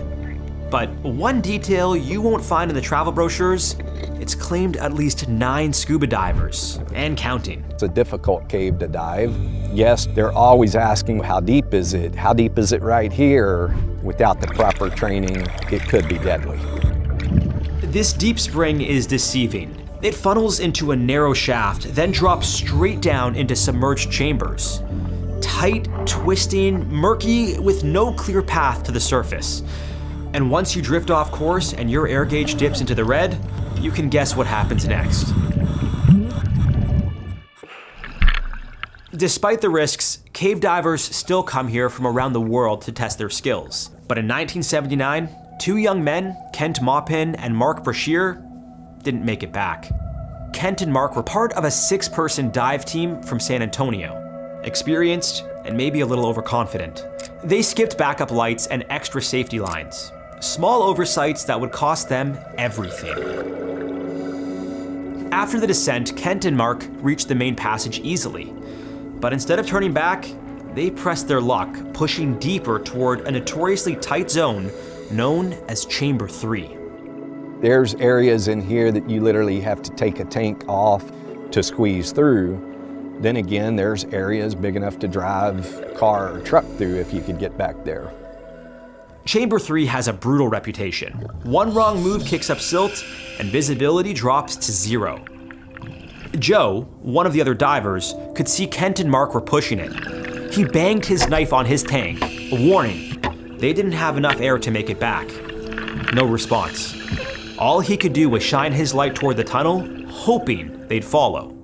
But one detail you won't find in the travel brochures, it's claimed at least 9 scuba divers, and counting. It's a difficult cave to dive. Yes, they're always asking, how deep is it? How deep is it right here? Without the proper training, it could be deadly. This deep spring is deceiving. It funnels into a narrow shaft, then drops straight down into submerged chambers. Tight, twisting, murky, with no clear path to the surface. And once you drift off course and your air gauge dips into the red, you can guess what happens next. Despite the risks, Cave divers still come here from around the world to test their skills. But in 1979, 2 young men, Kent Maupin and Mark Brashear, didn't make it back. Kent and Mark were part of a 6-person dive team from San Antonio. Experienced and maybe a little overconfident. They skipped backup lights and extra safety lines. Small oversights that would cost them everything. After the descent, Kent and Mark reached the main passage easily. But instead of turning back, they pressed their luck, pushing deeper toward a notoriously tight zone known as Chamber 3. There's areas in here that you literally have to take a tank off to squeeze through. Then again, there's areas big enough to drive car or truck through if you could get back there. Chamber 3 has a brutal reputation. One wrong move kicks up silt, and visibility drops to 0. Joe, one of the other divers, could see Kent and Mark were pushing it. He banged his knife on his tank, a warning. They didn't have enough air to make it back. No response. All he could do was shine his light toward the tunnel, hoping they'd follow.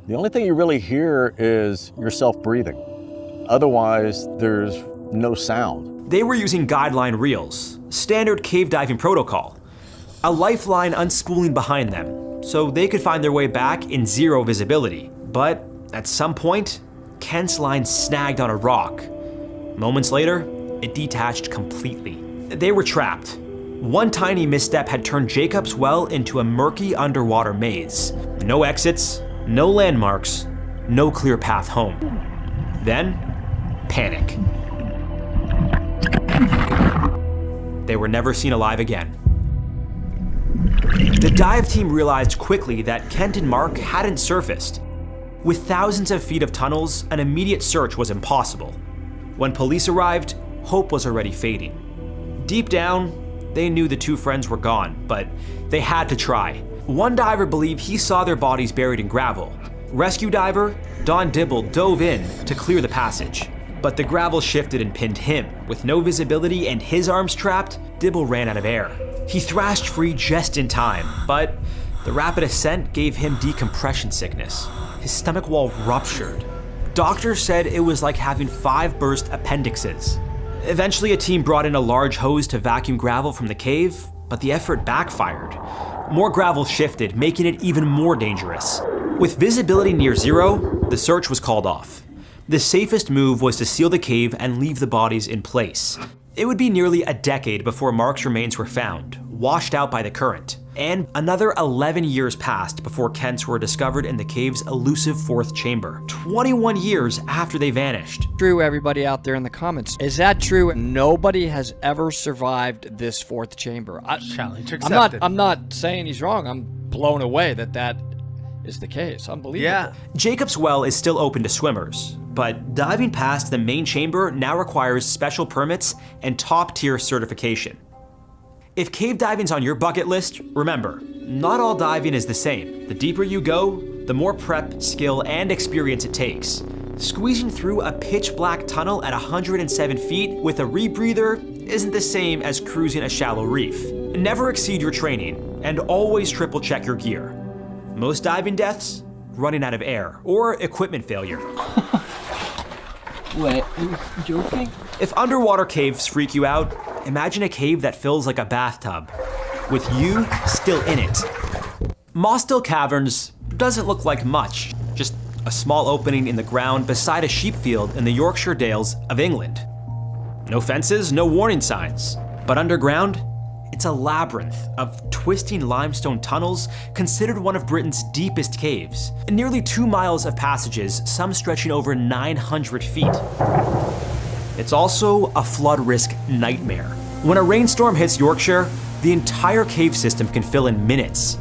The only thing you really hear is yourself breathing. Otherwise, there's no sound. They were using guideline reels, standard cave diving protocol. A lifeline unspooling behind them, so they could find their way back in 0 visibility. But at some point, Kent's line snagged on a rock. Moments later, it detached completely. They were trapped. One tiny misstep had turned Jacob's well into a murky underwater maze. No exits, no landmarks, no clear path home. Then, panic. They were never seen alive again. The dive team realized quickly that Kent and Mark hadn't surfaced. With thousands of feet of tunnels, an immediate search was impossible. When police arrived, hope was already fading. Deep down, they knew the 2 friends were gone, but they had to try. One diver believed he saw their bodies buried in gravel. Rescue diver Don Dibble dove in to clear the passage. But the gravel shifted and pinned him. With no visibility and his arms trapped, Dibble ran out of air. He thrashed free just in time, but the rapid ascent gave him decompression sickness. His stomach wall ruptured. Doctors said it was like having 5 burst appendixes. Eventually, a team brought in a large hose to vacuum gravel from the cave, but the effort backfired. More gravel shifted, making it even more dangerous. With visibility near 0, the search was called off. The safest move was to seal the cave and leave the bodies in place. It would be nearly a decade before Mark's remains were found, washed out by the current. And another 11 years passed before Kent's were discovered in the cave's elusive 4th chamber, 21 years after they vanished. True, everybody out there in the comments. Is that true? Nobody has ever survived this 4th chamber. Challenge accepted. I'm not saying he's wrong. I'm blown away that is the case. Unbelievable. Yeah. Jacob's well is still open to swimmers, but diving past the main chamber now requires special permits and top-tier certification. If cave diving's on your bucket list, remember, not all diving is the same. The deeper you go, the more prep, skill, and experience it takes. Squeezing through a pitch-black tunnel at 107 feet with a rebreather isn't the same as cruising a shallow reef. Never exceed your training, and always triple-check your gear. Most diving deaths? Running out of air, or equipment failure. Wait, are you joking? If underwater caves freak you out, imagine a cave that fills like a bathtub, with you still in it. Mossdale Caverns doesn't look like much, just a small opening in the ground beside a sheep field in the Yorkshire Dales of England. No fences, no warning signs, but underground, it's a labyrinth of twisting limestone tunnels, considered one of Britain's deepest caves. Nearly 2 miles of passages, some stretching over 900 feet. It's also a flood risk nightmare. When a rainstorm hits Yorkshire, the entire cave system can fill in minutes.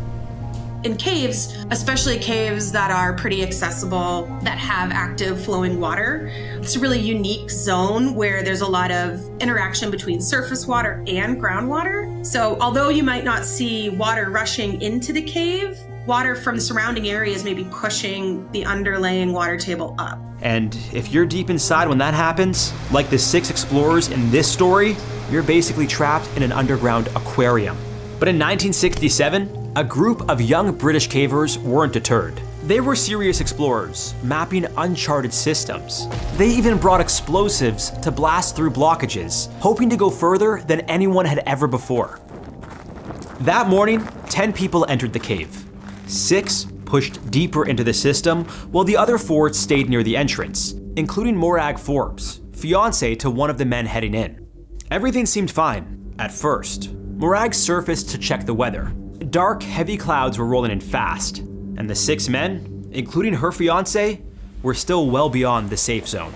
In caves, especially caves that are pretty accessible, that have active flowing water, it's a really unique zone where there's a lot of interaction between surface water and groundwater. So although you might not see water rushing into the cave, water from the surrounding areas may be pushing the underlying water table up. And if you're deep inside when that happens, like the 6 explorers in this story, you're basically trapped in an underground aquarium. But in 1967, a group of young British cavers weren't deterred. They were serious explorers, mapping uncharted systems. They even brought explosives to blast through blockages, hoping to go further than anyone had ever before. That morning, 10 people entered the cave. 6 pushed deeper into the system, while the other 4 stayed near the entrance, including Morag Forbes, fiancé to one of the men heading in. Everything seemed fine at first. Morag surfaced to check the weather. Dark, heavy clouds were rolling in fast, and the 6 men, including her fiancé, were still well beyond the safe zone.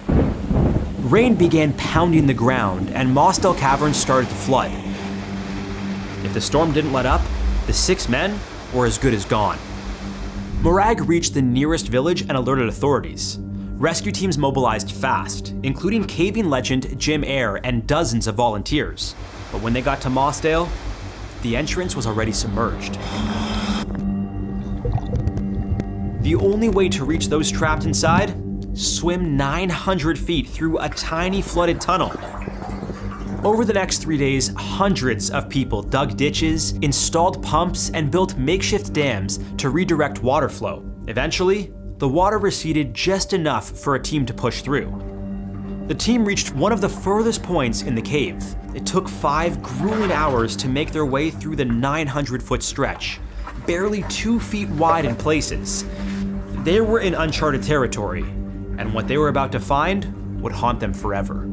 Rain began pounding the ground, and Mossdale Cavern started to flood. If the storm didn't let up, the 6 men were as good as gone. Morag reached the nearest village and alerted authorities. Rescue teams mobilized fast, including caving legend Jim Eyre and dozens of volunteers. But when they got to Mossdale, the entrance was already submerged. The only way to reach those trapped inside? Swim 900 feet through a tiny flooded tunnel. Over the next 3 days, hundreds of people dug ditches, installed pumps, and built makeshift dams to redirect water flow. Eventually, the water receded just enough for a team to push through. The team reached one of the furthest points in the cave. It took 5 grueling hours to make their way through the 900-foot stretch, barely 2 feet wide in places. They were in uncharted territory, and what they were about to find would haunt them forever.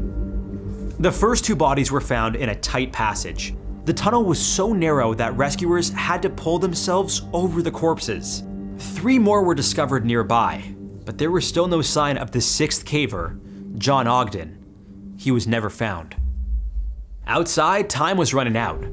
The first 2 bodies were found in a tight passage. The tunnel was so narrow that rescuers had to pull themselves over the corpses. 3 more were discovered nearby, but there was still no sign of the 6th caver, John Ogden. He was never found. Outside, time was running out.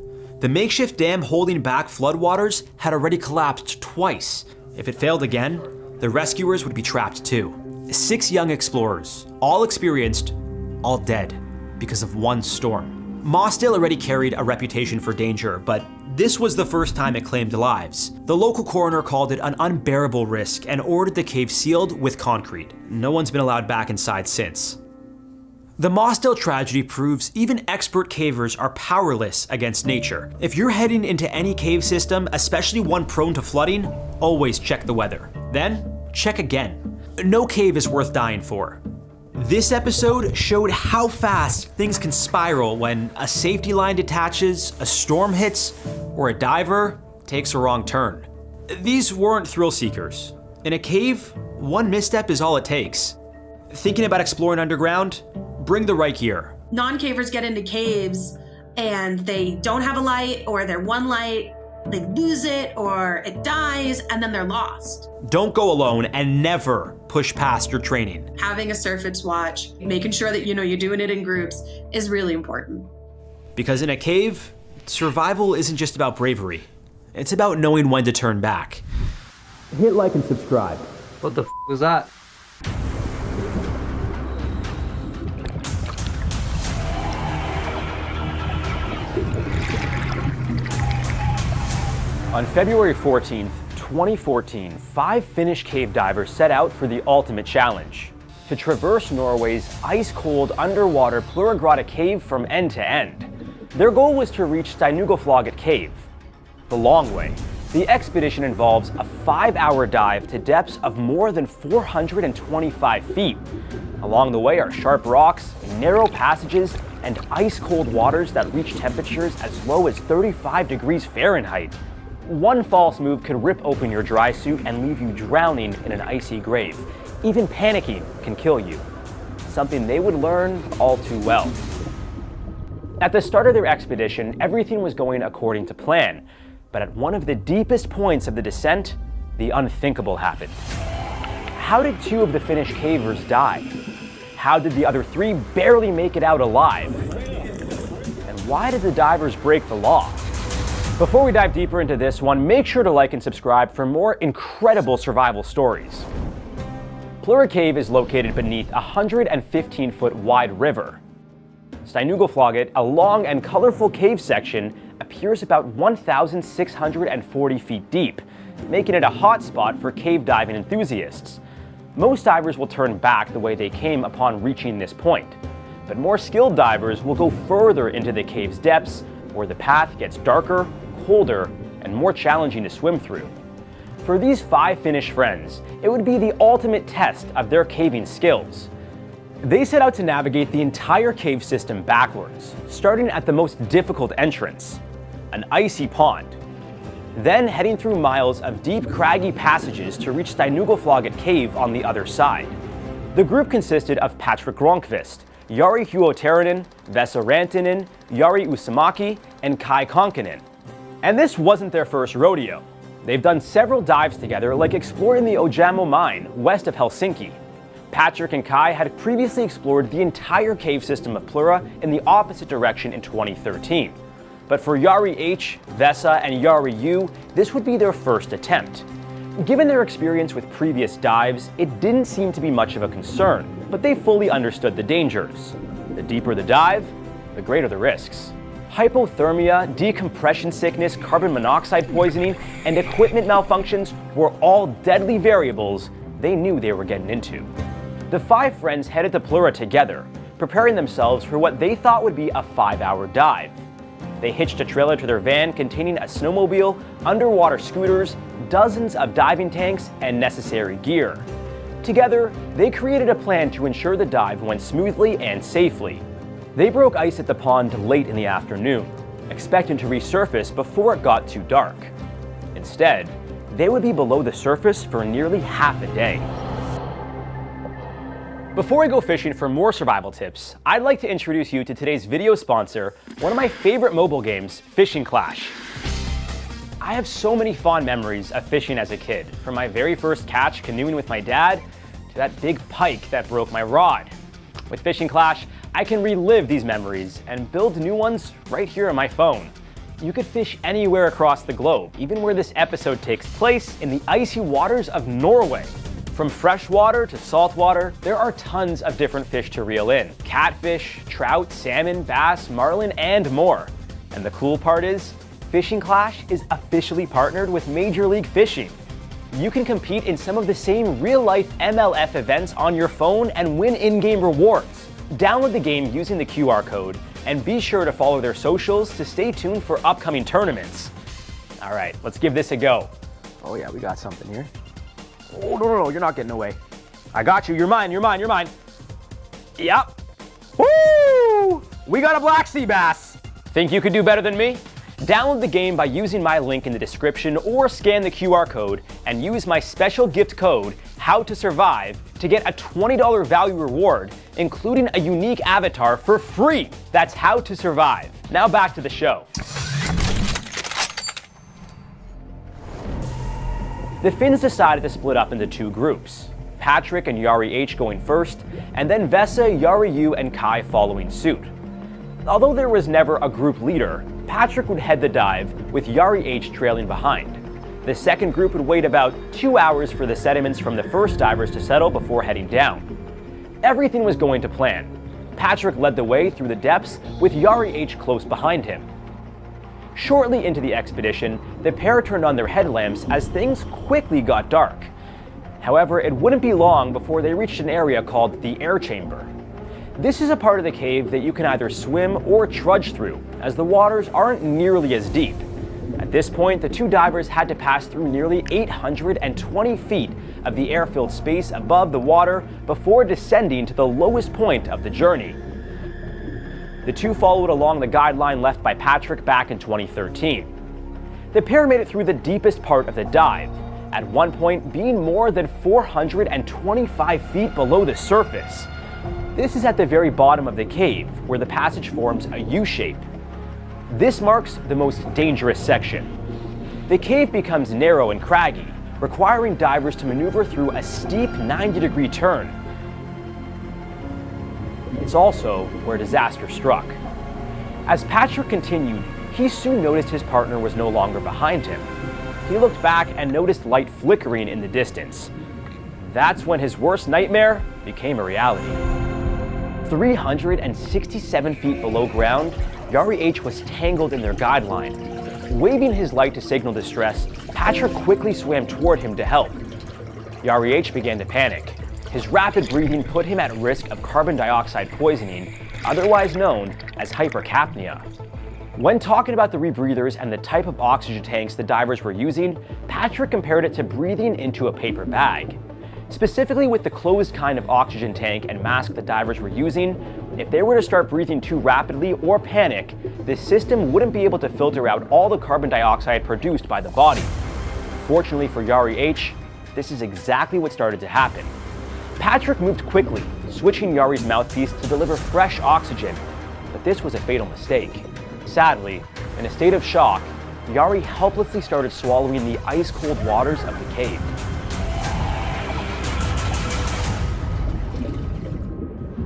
The makeshift dam holding back floodwaters had already collapsed twice. If it failed again, the rescuers would be trapped too. 6 young explorers, all experienced, all dead because of one storm. Mossdale already carried a reputation for danger, but this was the first time it claimed lives. The local coroner called it an unbearable risk and ordered the cave sealed with concrete. No one's been allowed back inside since. The Mossdale tragedy proves even expert cavers are powerless against nature. If you're heading into any cave system, especially one prone to flooding, always check the weather. Then, check again. No cave is worth dying for. This episode showed how fast things can spiral when a safety line detaches, a storm hits, or a diver takes a wrong turn. These weren't thrill seekers. In a cave, one misstep is all it takes. Thinking about exploring underground? Bring the right gear. Non-cavers get into caves and they don't have a light, or they're one light, they lose it, or it dies, and then they're lost. Don't go alone, and never push past your training. Having a surface watch, making sure that you're doing it in groups is really important. Because in a cave, survival isn't just about bravery. It's about knowing when to turn back. Hit like and subscribe. What the was that? On February 14th, 2014, 5 Finnish cave divers set out for the ultimate challenge: to traverse Norway's ice-cold underwater Plura cave from end to end. Their goal was to reach Steinugaflaget Cave, the long way. The expedition involves a 5-hour dive to depths of more than 425 feet. Along the way are sharp rocks, narrow passages, and ice-cold waters that reach temperatures as low as 35 degrees Fahrenheit. One false move could rip open your dry suit and leave you drowning in an icy grave. Even panicking can kill you. Something they would learn all too well. At the start of their expedition, everything was going according to plan. But at one of the deepest points of the descent, the unthinkable happened. How did 2 of the Finnish cavers die? How did the other 3 barely make it out alive? And why did the divers break the law? Before we dive deeper into this one, make sure to like and subscribe for more incredible survival stories. Plura Cave is located beneath a 115-foot wide river. Steinugaflaget, a long and colorful cave section, appears about 1,640 feet deep, making it a hot spot for cave diving enthusiasts. Most divers will turn back the way they came upon reaching this point, but more skilled divers will go further into the cave's depths, where the path gets darker, colder, and more challenging to swim through. For these 5 Finnish friends, it would be the ultimate test of their caving skills. They set out to navigate the entire cave system backwards, starting at the most difficult entrance, an icy pond. Then heading through miles of deep, craggy passages to reach Steinugoflaget Cave on the other side. The group consisted of Patrick Gronqvist, Jari Huotarinen, Vesa Rantanen, Jari Usamaki, and Kai Konkinen. And this wasn't their first rodeo. They've done several dives together, like exploring the Ojamo mine west of Helsinki. Patrick and Kai had previously explored the entire cave system of Plura in the opposite direction in 2013. But for Jari H, Vesa, and Jari U, this would be their first attempt. Given their experience with previous dives, it didn't seem to be much of a concern, but they fully understood the dangers. The deeper the dive, the greater the risks. Hypothermia, decompression sickness, carbon monoxide poisoning, and equipment malfunctions were all deadly variables they knew they were getting into. The 5 friends headed to Plura together, preparing themselves for what they thought would be a 5-hour dive. They hitched a trailer to their van containing a snowmobile, underwater scooters, dozens of diving tanks, and necessary gear. Together, they created a plan to ensure the dive went smoothly and safely. They broke ice at the pond late in the afternoon, expecting to resurface before it got too dark. Instead, they would be below the surface for nearly half a day. Before we go fishing for more survival tips, I'd like to introduce you to today's video sponsor, one of my favorite mobile games, Fishing Clash. I have so many fond memories of fishing as a kid, from my very first catch canoeing with my dad to that big pike that broke my rod. With Fishing Clash, I can relive these memories and build new ones right here on my phone. You could fish anywhere across the globe, even where this episode takes place, in the icy waters of Norway. From freshwater to saltwater, there are tons of different fish to reel in. Catfish, trout, salmon, bass, marlin, and more. And the cool part is, Fishing Clash is officially partnered with Major League Fishing. You can compete in some of the same real-life MLF events on your phone and win in-game rewards. Download the game using the QR code and be sure to follow their socials to stay tuned for upcoming tournaments. All right, let's give this a go. Oh yeah, we got something here. Oh, no, you're not getting away. I got you, you're mine. Yep. Woo! We got a black sea bass. Think you could do better than me? Download the game by using my link in the description or scan the QR code and use my special gift code, HOWTOSURVIVE, to get a $20 value reward, including a unique avatar for free. That's How to Survive. Now back to the show. The Finns decided to split up into 2 groups, Patrick and Jari H going first, and then Vesa, Jari U, and Kai following suit. Although there was never a group leader, Patrick would head the dive, with Jari H trailing behind. The second group would wait about 2 hours for the sediments from the first divers to settle before heading down. Everything was going to plan. Patrick led the way through the depths, with Jari H close behind him. Shortly into the expedition, the pair turned on their headlamps as things quickly got dark. However, it wouldn't be long before they reached an area called the air chamber. This is a part of the cave that you can either swim or trudge through, as the waters aren't nearly as deep. At this point, the 2 divers had to pass through nearly 820 feet of the air-filled space above the water before descending to the lowest point of the journey. The 2 followed along the guideline left by Patrick back in 2013. The pair made it through the deepest part of the dive, at one point being more than 425 feet below the surface. This is at the very bottom of the cave, where the passage forms a U-shape. This marks the most dangerous section. The cave becomes narrow and craggy, requiring divers to maneuver through a steep 90-degree turn. It's also where disaster struck. As Patrick continued, he soon noticed his partner was no longer behind him. He looked back and noticed light flickering in the distance. That's when his worst nightmare became a reality. 367 feet below ground, Jari H was tangled in their guideline. Waving his light to signal distress, Patrick quickly swam toward him to help. Jari H began to panic. His rapid breathing put him at risk of carbon dioxide poisoning, otherwise known as hypercapnia. When talking about the rebreathers and the type of oxygen tanks the divers were using, Patrick compared it to breathing into a paper bag. Specifically with the closed kind of oxygen tank and mask the divers were using, if they were to start breathing too rapidly or panic, the system wouldn't be able to filter out all the carbon dioxide produced by the body. Fortunately for Yari H, this is exactly what started to happen. Patrick moved quickly, switching Yari's mouthpiece to deliver fresh oxygen, but this was a fatal mistake. Sadly, in a state of shock, Yari helplessly started swallowing the ice-cold waters of the cave.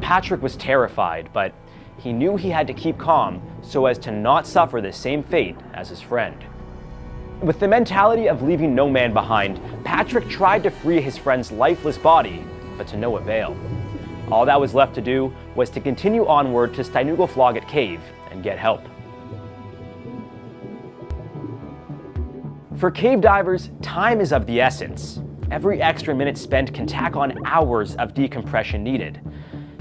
Patrick was terrified, but he knew he had to keep calm so as to not suffer the same fate as his friend. With the mentality of leaving no man behind, Patrick tried to free his friend's lifeless body, but to no avail. All that was left to do was to continue onward to Steinugoflaget Cave and get help. For cave divers, time is of the essence. Every extra minute spent can tack on hours of decompression needed.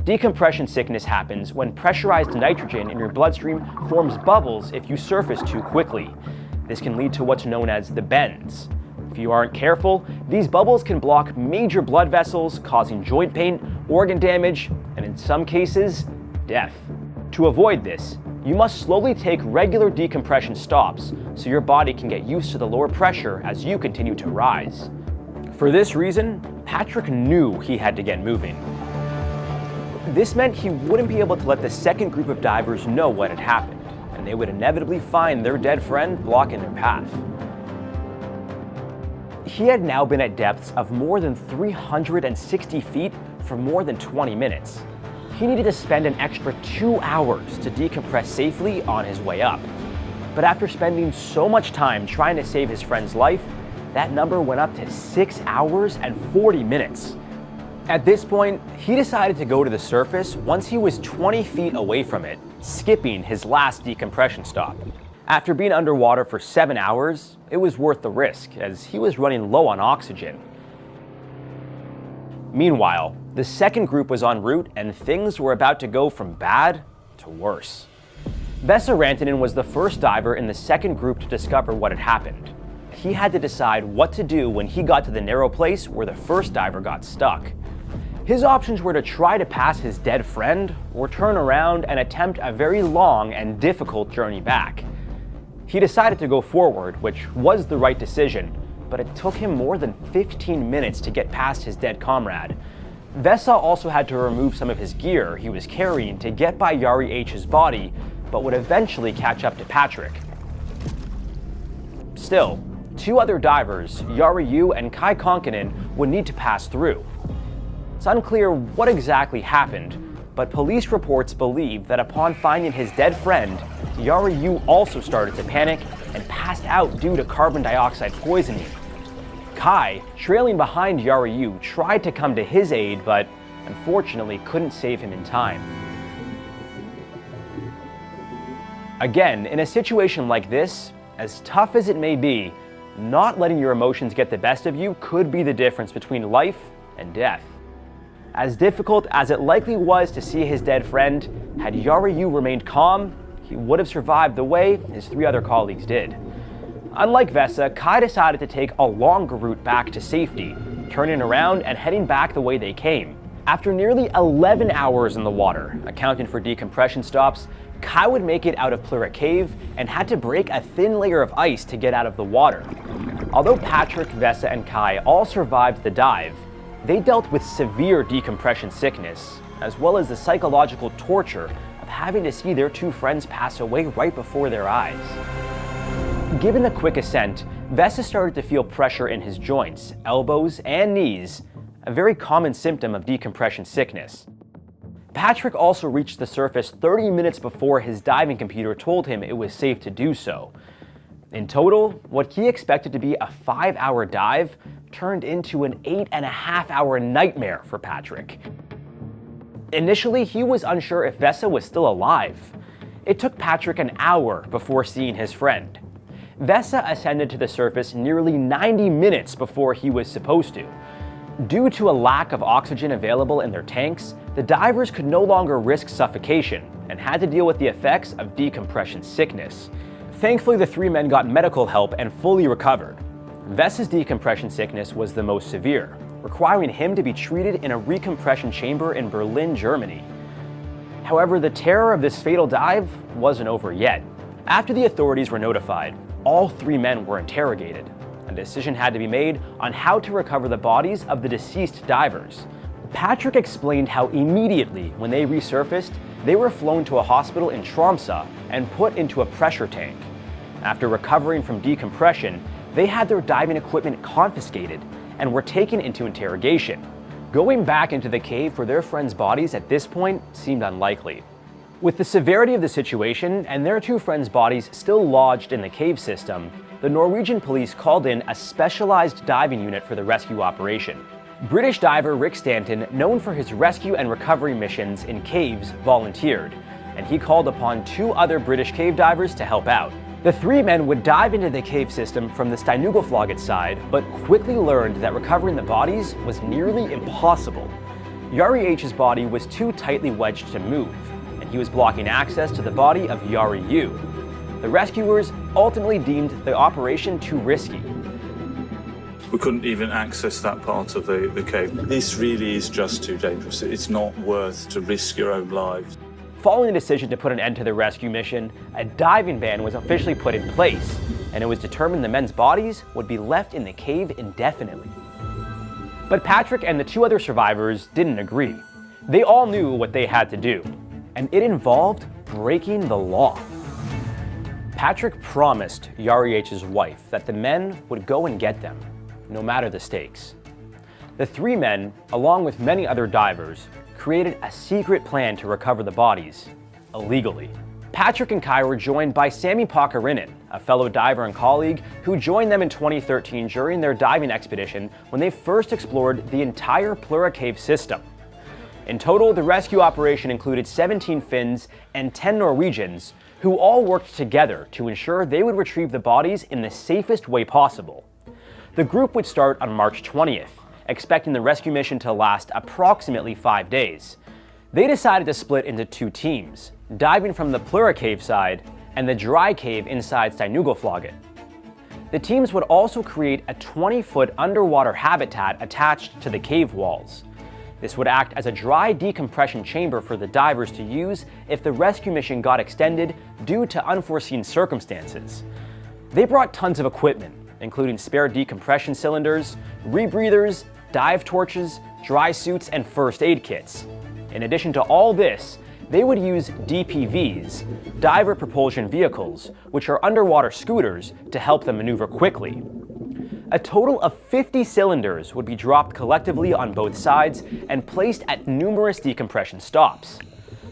Decompression sickness happens when pressurized nitrogen in your bloodstream forms bubbles if you surface too quickly. This can lead to what's known as the bends. If you aren't careful, these bubbles can block major blood vessels, causing joint pain, organ damage, and in some cases, death. To avoid this, you must slowly take regular decompression stops so your body can get used to the lower pressure as you continue to rise. For this reason, Patrick knew he had to get moving. This meant he wouldn't be able to let the second group of divers know what had happened, and they would inevitably find their dead friend blocking their path. He had now been at depths of more than 360 feet for more than 20 minutes. He needed to spend an extra 2 hours to decompress safely on his way up. But after spending so much time trying to save his friend's life, that number went up to 6 hours and 40 minutes. At this point, he decided to go to the surface once he was 20 feet away from it, skipping his last decompression stop. After being underwater for 7 hours, it was worth the risk, as he was running low on oxygen. Meanwhile, the second group was en route and things were about to go from bad to worse. Vesa Rantanen was the first diver in the second group to discover what had happened. He had to decide what to do when he got to the narrow place where the first diver got stuck. His options were to try to pass his dead friend or turn around and attempt a very long and difficult journey back. He decided to go forward, which was the right decision, but it took him more than 15 minutes to get past his dead comrade. Vesa also had to remove some of his gear he was carrying to get by Yari H's body, but would eventually catch up to Patrick. Still, 2 other divers, Yari Yu and Kai Konkinen, would need to pass through. It's unclear what exactly happened, but police reports believe that upon finding his dead friend, Yari Yu also started to panic and passed out due to carbon dioxide poisoning. Kai, trailing behind Yari Yu, tried to come to his aid, but unfortunately couldn't save him in time. Again, in a situation like this, as tough as it may be, not letting your emotions get the best of you could be the difference between life and death. As difficult as it likely was to see his dead friend, had Yari Yu remained calm, he would have survived the way his 3 other colleagues did. Unlike Vesa, Kai decided to take a longer route back to safety, turning around and heading back the way they came. After nearly 11 hours in the water, accounting for decompression stops, Kai would make it out of Plura Cave and had to break a thin layer of ice to get out of the water. Although Patrick, Vesa, and Kai all survived the dive, they dealt with severe decompression sickness, as well as the psychological torture of having to see their 2 friends pass away right before their eyes. Given the quick ascent, Vesa started to feel pressure in his joints, elbows, and knees, a very common symptom of decompression sickness. Patrick also reached the surface 30 minutes before his diving computer told him it was safe to do so. In total, what he expected to be a 5-hour dive turned into an 8.5-hour nightmare for Patrick. Initially, he was unsure if Vesa was still alive. It took Patrick an hour before seeing his friend. Vesa ascended to the surface nearly 90 minutes before he was supposed to. Due to a lack of oxygen available in their tanks, the divers could no longer risk suffocation, and had to deal with the effects of decompression sickness. Thankfully, the 3 men got medical help and fully recovered. Vessa's decompression sickness was the most severe, requiring him to be treated in a recompression chamber in Berlin, Germany. However, the terror of this fatal dive wasn't over yet. After the authorities were notified, all 3 men were interrogated. A decision had to be made on how to recover the bodies of the deceased divers. Patrick explained how immediately when they resurfaced, they were flown to a hospital in Tromsø and put into a pressure tank. After recovering from decompression, they had their diving equipment confiscated and were taken into interrogation. Going back into the cave for their friends' bodies at this point seemed unlikely. With the severity of the situation and their 2 friends' bodies still lodged in the cave system, the Norwegian police called in a specialized diving unit for the rescue operation. British diver Rick Stanton, known for his rescue and recovery missions in caves, volunteered, and he called upon 2 other British cave divers to help out. The 3 men would dive into the cave system from the Steinugelflaget side, but quickly learned that recovering the bodies was nearly impossible. Yari H's body was too tightly wedged to move, and he was blocking access to the body of Yari U. The rescuers ultimately deemed the operation too risky. We couldn't even access that part of the cave. This really is just too dangerous. It's not worth to risk your own lives. Following the decision to put an end to the rescue mission, a diving ban was officially put in place, and it was determined the men's bodies would be left in the cave indefinitely. But Patrick and the 2 other survivors didn't agree. They all knew what they had to do, and it involved breaking the law. Patrick promised Yari H's wife that the men would go and get them, no matter the stakes. The 3 men, along with many other divers, created a secret plan to recover the bodies, illegally. Patrick and Kai were joined by Sami Pakarinen, a fellow diver and colleague who joined them in 2013 during their diving expedition when they first explored the entire Plura cave system. In total, the rescue operation included 17 Finns and 10 Norwegians, who all worked together to ensure they would retrieve the bodies in the safest way possible. The group would start on March 20th, expecting the rescue mission to last approximately 5 days. They decided to split into 2 teams, diving from the Plura cave side and the dry cave inside Steinugelflaget. The teams would also create a 20-foot underwater habitat attached to the cave walls. This would act as a dry decompression chamber for the divers to use if the rescue mission got extended due to unforeseen circumstances. They brought tons of equipment, including spare decompression cylinders, rebreathers, dive torches, dry suits, and first aid kits. In addition to all this, they would use DPVs, diver propulsion vehicles, which are underwater scooters, to help them maneuver quickly. A total of 50 cylinders would be dropped collectively on both sides and placed at numerous decompression stops.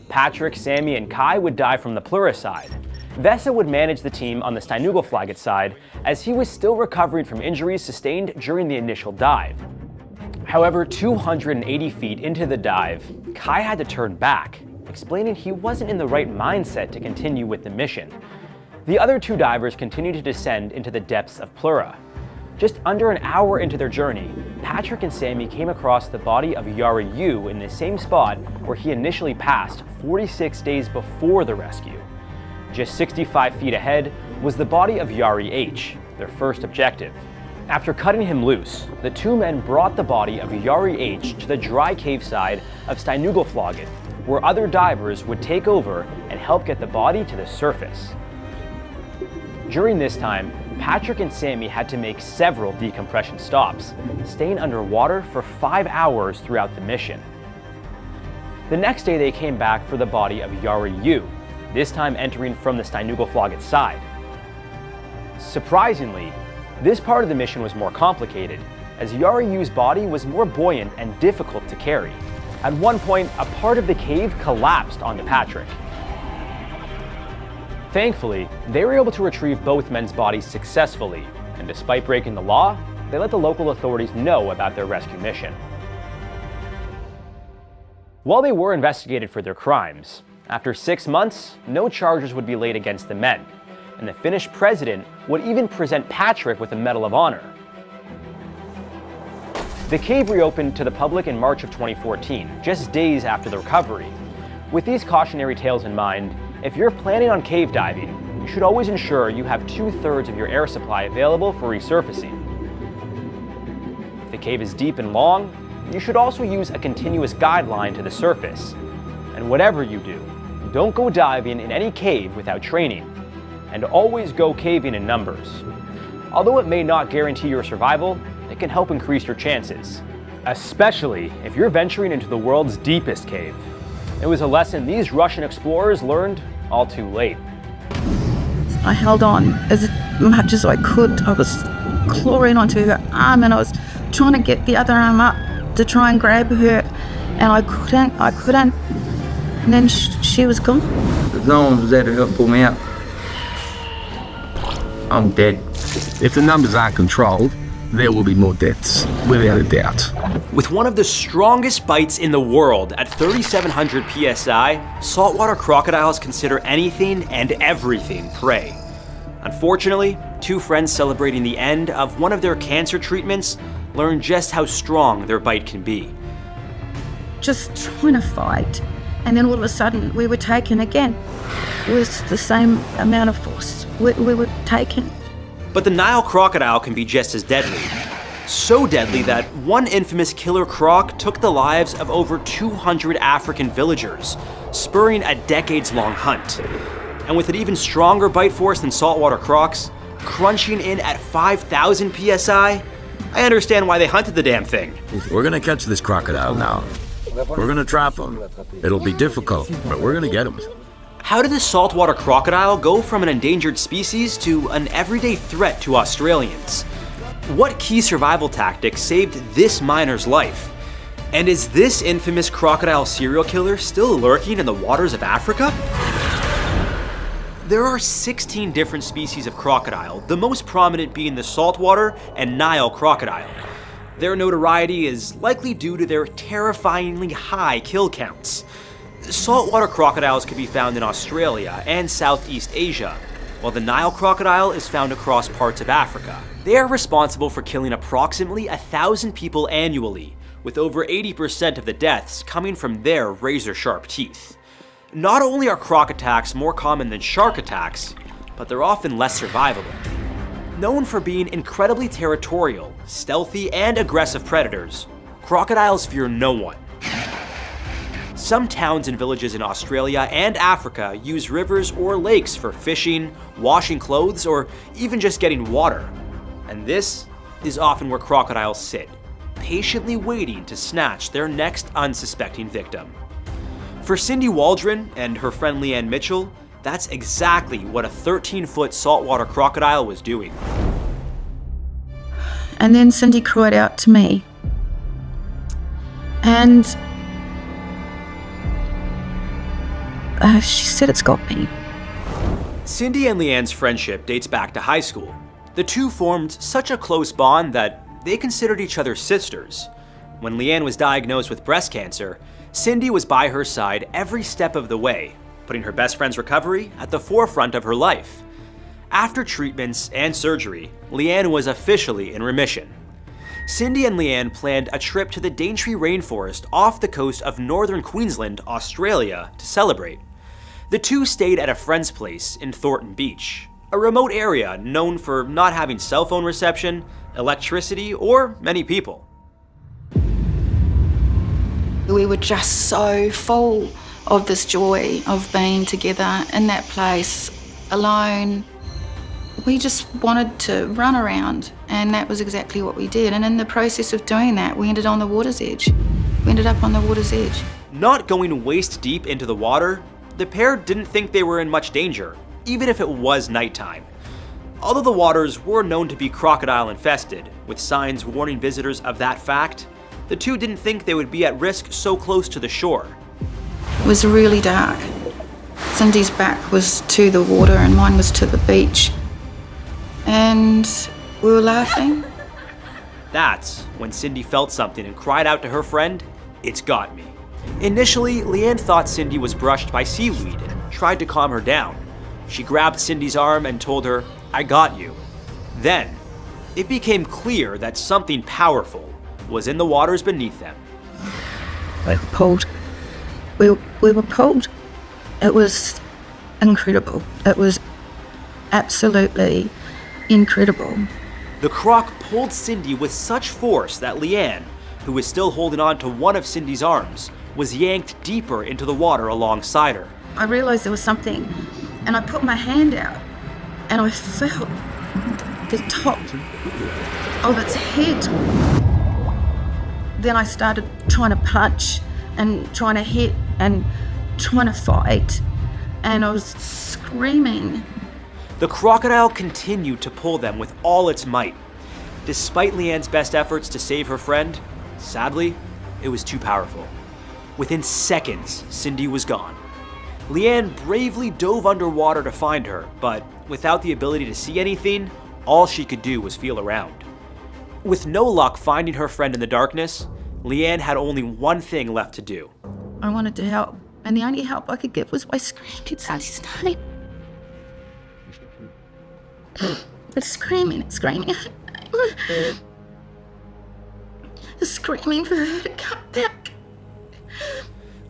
Patrick, Sami, and Kai would dive from the Plura side. Vessa would manage the team on the Steinugelflaget side, as he was still recovering from injuries sustained during the initial dive. However, 280 feet into the dive, Kai had to turn back, explaining he wasn't in the right mindset to continue with the mission. The other 2 divers continued to descend into the depths of Plura. Just under an hour into their journey, Patrick and Sami came across the body of Yari U in the same spot where he initially passed 46 days before the rescue. Just 65 feet ahead was the body of Yari H, their first objective. After cutting him loose, the 2 men brought the body of Yari H to the dry cave side of Steinugelflaget, where other divers would take over and help get the body to the surface. During this time, Patrick and Sami had to make several decompression stops, staying underwater for 5 hours throughout the mission. The next day they came back for the body of Yari U, this time entering from the Steinugelflaget side. Surprisingly, this part of the mission was more complicated, as Yari U's body was more buoyant and difficult to carry. At one point, a part of the cave collapsed onto Patrick. Thankfully, they were able to retrieve both men's bodies successfully, and despite breaking the law, they let the local authorities know about their rescue mission. While they were investigated for their crimes, after 6 months, no charges would be laid against the men, and the Finnish president would even present Patrick with a Medal of Honor. The cave reopened to the public in March of 2014, just days after the recovery. With these cautionary tales in mind, if you're planning on cave diving, you should always ensure you have 2/3 of your air supply available for resurfacing. If the cave is deep and long, you should also use a continuous guideline to the surface. And whatever you do, don't go diving in any cave without training, and always go caving in numbers. Although it may not guarantee your survival, it can help increase your chances, especially if you're venturing into the world's deepest cave. It was a lesson these Russian explorers learned all too late. I held on as much as I could. I was clawing onto her arm and I was trying to get the other arm up to try and grab her, and I couldn't. And then she was gone. No one was there to help pull me out. I'm dead. If the numbers aren't controlled, there will be more deaths, without a doubt. With one of the strongest bites in the world at 3,700 psi, saltwater crocodiles consider anything and everything prey. Unfortunately, two friends celebrating the end of one of their cancer treatments learned just how strong their bite can be. Just trying to fight, and then all of a sudden we were taken again with the same amount of force. We were taken. But the Nile crocodile can be just as deadly. So deadly that one infamous killer croc took the lives of over 200 African villagers, spurring a decades-long hunt. And with an even stronger bite force than saltwater crocs, crunching in at 5,000 psi, I understand why they hunted the damn thing. We're gonna catch this crocodile now. We're gonna trap him. It'll be difficult, but we're gonna get him. How did the saltwater crocodile go from an endangered species to an everyday threat to Australians? What key survival tactic saved this miner's life? And is this infamous crocodile serial killer still lurking in the waters of Africa? There are 16 different species of crocodile, the most prominent being the saltwater and Nile crocodile. Their notoriety is likely due to their terrifyingly high kill counts. Saltwater crocodiles can be found in Australia and Southeast Asia, while the Nile crocodile is found across parts of Africa. They are responsible for killing approximately 1,000 people annually, with over 80% of the deaths coming from their razor-sharp teeth. Not only are croc attacks more common than shark attacks, but they're often less survivable. Known for being incredibly territorial, stealthy, and aggressive predators, crocodiles fear no one. Some towns and villages in Australia and Africa use rivers or lakes for fishing, washing clothes, or even just getting water. And this is often where crocodiles sit, patiently waiting to snatch their next unsuspecting victim. For Cindy Waldron and her friend Leanne Mitchell, that's exactly what a 13-foot saltwater crocodile was doing. And then Cindy cried out to me. And she said, "It's got me." Cindy and Leanne's friendship dates back to high school. The two formed such a close bond that they considered each other sisters. When Leanne was diagnosed with breast cancer, Cindy was by her side every step of the way, putting her best friend's recovery at the forefront of her life. After treatments and surgery, Leanne was officially in remission. Cindy and Leanne planned a trip to the Daintree rainforest off the coast of northern Queensland, Australia, to celebrate. The two stayed at a friend's place in Thornton Beach, a remote area known for not having cell phone reception, electricity, or many people. We were just so full of this joy of being together in that place, alone. We just wanted to run around, and that was exactly what we did. And in the process of doing that, we ended on the water's edge. We ended up on the water's edge. Not going waist deep into the water, the pair didn't think they were in much danger, even if it was nighttime. Although the waters were known to be crocodile infested, with signs warning visitors of that fact, the two didn't think they would be at risk so close to the shore. It was really dark. Cindy's back was to the water and mine was to the beach. And we were laughing. That's when Cindy felt something and cried out to her friend, "It's got me." Initially, Leanne thought Cindy was brushed by seaweed and tried to calm her down. She grabbed Cindy's arm and told her, "I got you." Then, it became clear that something powerful was in the waters beneath them. I pulled, we were pulled. It was incredible. It was absolutely incredible. The croc pulled Cindy with such force that Leanne, who was still holding on to one of Cindy's arms, was yanked deeper into the water alongside her. I realised there was something, and I put my hand out, and I felt the top of its head. Then I started trying to punch and trying to hit and trying to fight, and I was screaming. The crocodile continued to pull them with all its might. Despite Leanne's best efforts to save her friend, sadly, it was too powerful. Within seconds, Cindy was gone. Leanne bravely dove underwater to find her, but without the ability to see anything, all she could do was feel around. With no luck finding her friend in the darkness, Leanne had only one thing left to do. I wanted to help, and the only help I could give was by screaming Sally's name. Screaming. Screaming for her to come back.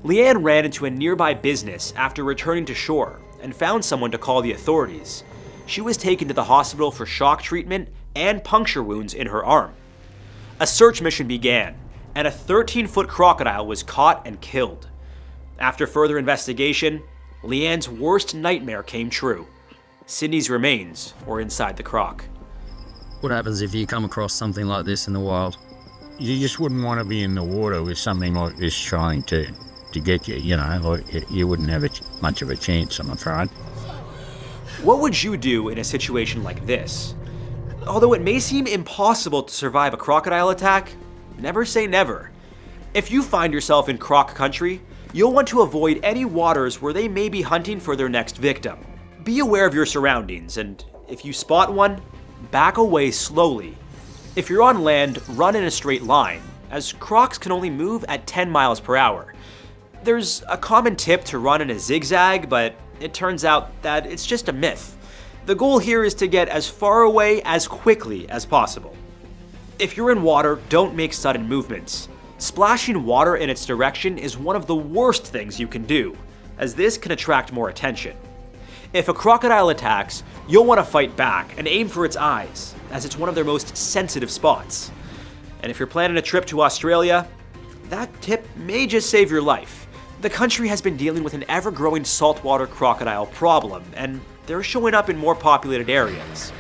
Leanne ran into a nearby business after returning to shore and found someone to call the authorities. She was taken to the hospital for shock treatment and puncture wounds in her arm. A search mission began, and a 13-foot crocodile was caught and killed. After further investigation, Leanne's worst nightmare came true. Cindy's remains were inside the croc. What happens if you come across something like this in the wild? You just wouldn't want to be in the water with something like this trying to get you, you know, like you wouldn't have much of a chance, I'm afraid. What would you do in a situation like this? Although it may seem impossible to survive a crocodile attack, never say never. If you find yourself in croc country, you'll want to avoid any waters where they may be hunting for their next victim. Be aware of your surroundings, and if you spot one, back away slowly. If you're on land, run in a straight line, as crocs can only move at 10 miles per hour. There's a common tip to run in a zigzag, but it turns out that it's just a myth. The goal here is to get as far away as quickly as possible. If you're in water, don't make sudden movements. Splashing water in its direction is one of the worst things you can do, as this can attract more attention. If a crocodile attacks, you'll want to fight back and aim for its eyes, as it's one of their most sensitive spots. And if you're planning a trip to Australia, that tip may just save your life. The country has been dealing with an ever-growing saltwater crocodile problem, and they're showing up in more populated areas.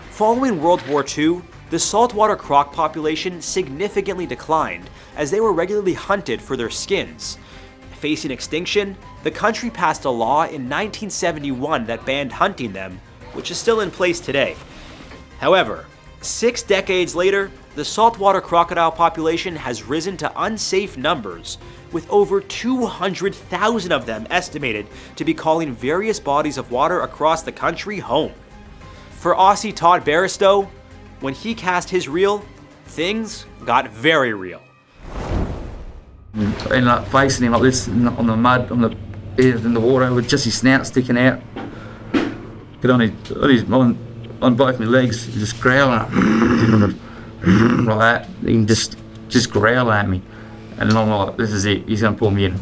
Following World War II, the saltwater croc population significantly declined as they were regularly hunted for their skins. Facing extinction, the country passed a law in 1971 that banned hunting them, which is still in place today. However, 6 decades later, the saltwater crocodile population has risen to unsafe numbers, with over 200,000 of them estimated to be calling various bodies of water across the country home. For Aussie Todd Barristow, when he cast his reel, things got very real. And like facing him like this on the mud, in the water, with just his snout sticking out. But on both my legs, just growling like that. He can just growl at me. And then I'm like, this is it, he's gonna pull me in.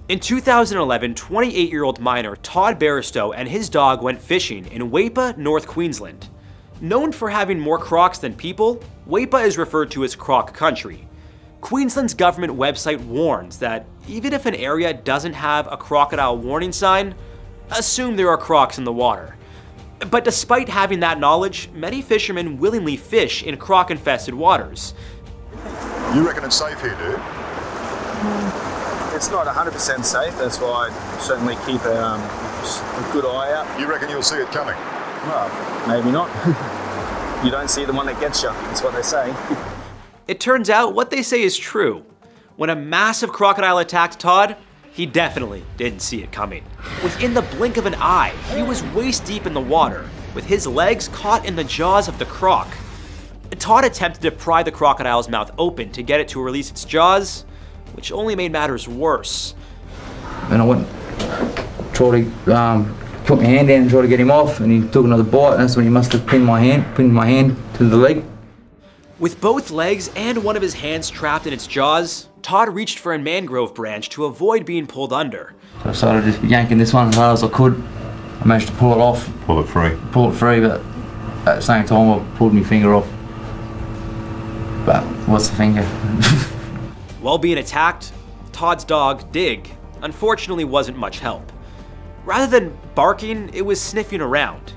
In 2011, 28-year-old miner Todd Barristow and his dog went fishing in Weipa, North Queensland. Known for having more crocs than people, Weipa is referred to as croc country. Queensland's government website warns that even if an area doesn't have a crocodile warning sign, assume there are crocs in the water. But despite having that knowledge, many fishermen willingly fish in croc-infested waters. You reckon it's safe here, dude? It's not 100% safe, that's why I certainly keep a good eye out. You reckon you'll see it coming? Well, maybe not. You don't see the one that gets you, that's what they say. It turns out what they say is true. When a massive crocodile attacked Todd, he definitely didn't see it coming. Within the blink of an eye, he was waist deep in the water, with his legs caught in the jaws of the croc. Todd attempted to pry the crocodile's mouth open to get it to release its jaws, which only made matters worse. And I went, tried to put my hand down and try to get him off, and he took another bite, and that's when he must have pinned my hand to the leg. With both legs and one of his hands trapped in its jaws, Todd reached for a mangrove branch to avoid being pulled under. So I started just yanking this one as hard as I could. I managed to pull it off. Pull it free. Pull it free, but at the same time I pulled my finger off. But what's the finger? While being attacked, Todd's dog, Dig, unfortunately wasn't much help. Rather than barking, it was sniffing around.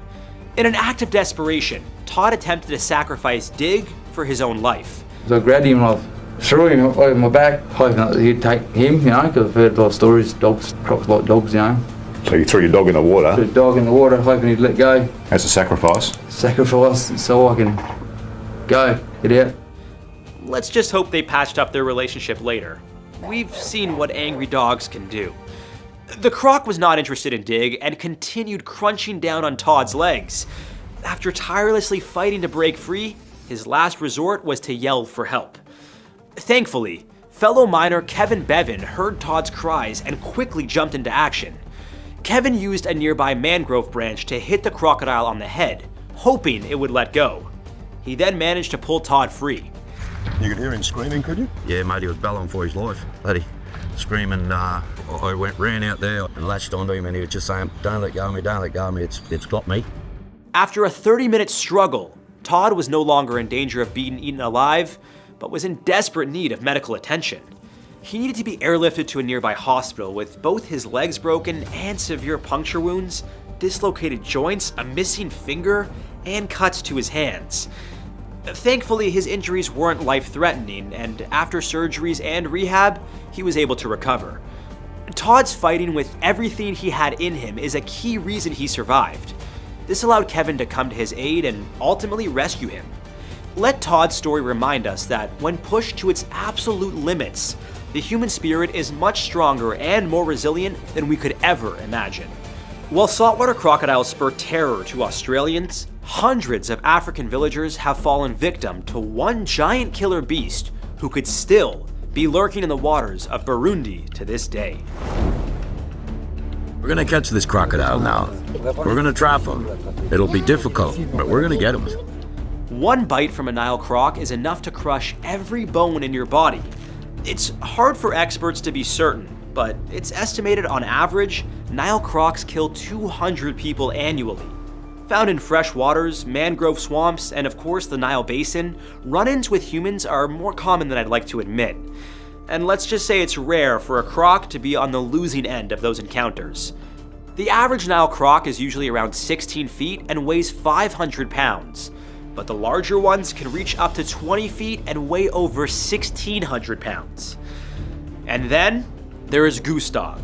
In an act of desperation, Todd attempted to sacrifice Dig for his own life. So I grabbed him and I threw him over my back, hoping that he'd take him, you know, because I've heard a lot of stories, crocs like dogs, you know. So you threw your dog in the water? Threw the dog in the water, hoping he'd let go. As a sacrifice? Sacrifice, so I can go, get out. Let's just hope they patched up their relationship later. We've seen what angry dogs can do. The croc was not interested in Dig and continued crunching down on Todd's legs. After tirelessly fighting to break free, his last resort was to yell for help. Thankfully, fellow miner Kevin Bevan heard Todd's cries and quickly jumped into action. Kevin used a nearby mangrove branch to hit the crocodile on the head, hoping it would let go. He then managed to pull Todd free. You could hear him screaming, could you? Yeah, mate, he was bellowing for his life. Bloody screaming. I ran out there and latched onto him and he was just saying, don't let go of me, don't let go of me, it's got me. After a 30-minute struggle, Todd was no longer in danger of being eaten alive, but was in desperate need of medical attention. He needed to be airlifted to a nearby hospital with both his legs broken and severe puncture wounds, dislocated joints, a missing finger, and cuts to his hands. Thankfully, his injuries weren't life-threatening, and after surgeries and rehab, he was able to recover. Todd's fighting with everything he had in him is a key reason he survived. This allowed Kevin to come to his aid and ultimately rescue him. Let Todd's story remind us that when pushed to its absolute limits, the human spirit is much stronger and more resilient than we could ever imagine. While saltwater crocodiles spur terror to Australians, hundreds of African villagers have fallen victim to one giant killer beast who could still be lurking in the waters of Burundi to this day. We're gonna catch this crocodile now. We're gonna trap him. It'll be difficult, but we're gonna get him. One bite from a Nile croc is enough to crush every bone in your body. It's hard for experts to be certain, but it's estimated on average, Nile crocs kill 200 people annually. Found in fresh waters, mangrove swamps, and of course the Nile Basin, run-ins with humans are more common than I'd like to admit. And let's just say it's rare for a croc to be on the losing end of those encounters. The average Nile croc is usually around 16 feet and weighs 500 pounds. But the larger ones can reach up to 20 feet and weigh over 1,600 pounds. And then there is Gustav,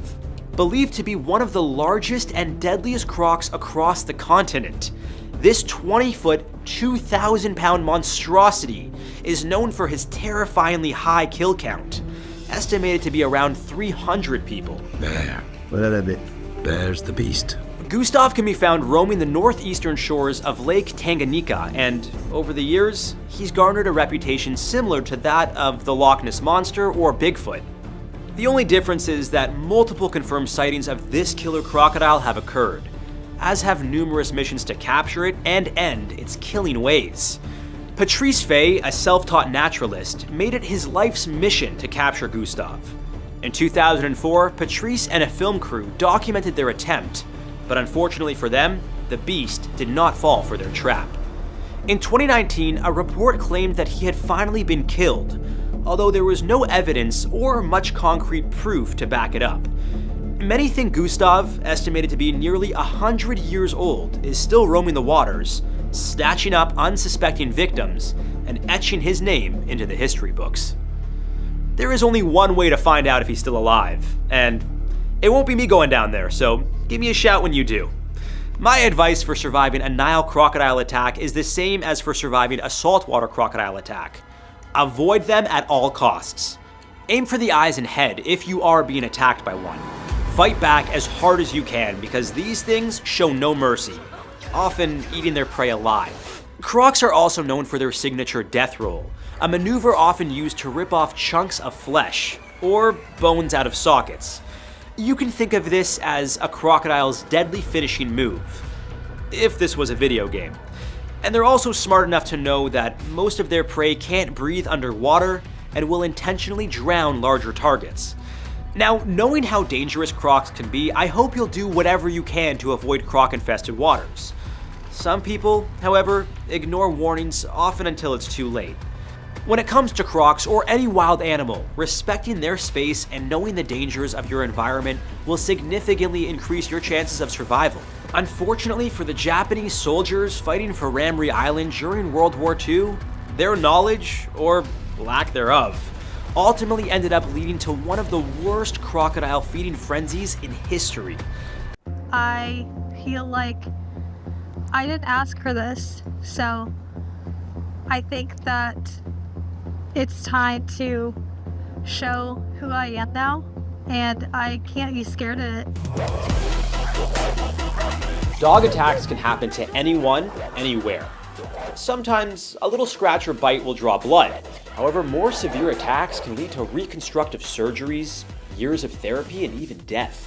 believed to be one of the largest and deadliest crocs across the continent. This 20-foot, 2,000-pound monstrosity is known for his terrifyingly high kill count, estimated to be around 300 people. There's the beast. Gustav can be found roaming the northeastern shores of Lake Tanganyika, and over the years, he's garnered a reputation similar to that of the Loch Ness Monster or Bigfoot. The only difference is that multiple confirmed sightings of this killer crocodile have occurred, as have numerous missions to capture it and end its killing ways. Patrice Fay, a self-taught naturalist, made it his life's mission to capture Gustav. In 2004, Patrice and a film crew documented their attempt, but unfortunately for them, the beast did not fall for their trap. In 2019, a report claimed that he had finally been killed, although there was no evidence or much concrete proof to back it up. Many think Gustav, estimated to be nearly 100 years old, is still roaming the waters, snatching up unsuspecting victims and etching his name into the history books. There is only one way to find out if he's still alive, and it won't be me going down there, so give me a shout when you do. My advice for surviving a Nile crocodile attack is the same as for surviving a saltwater crocodile attack. Avoid them at all costs. Aim for the eyes and head if you are being attacked by one. Fight back as hard as you can because these things show no mercy, often eating their prey alive. Crocs are also known for their signature death roll, a maneuver often used to rip off chunks of flesh or bones out of sockets. You can think of this as a crocodile's deadly finishing move, if this was a video game. And they're also smart enough to know that most of their prey can't breathe underwater and will intentionally drown larger targets. Now, knowing how dangerous crocs can be, I hope you'll do whatever you can to avoid croc-infested waters. Some people, however, ignore warnings often until it's too late. When it comes to crocs or any wild animal, respecting their space and knowing the dangers of your environment will significantly increase your chances of survival. Unfortunately for the Japanese soldiers fighting for Ramree Island during World War II, their knowledge, or lack thereof, ultimately ended up leading to one of the worst crocodile feeding frenzies in history. I feel like I didn't ask for this, so I think that it's time to show who I am now, and I can't be scared of it. Dog attacks can happen to anyone, anywhere. Sometimes a little scratch or bite will draw blood. However, more severe attacks can lead to reconstructive surgeries, years of therapy, and even death.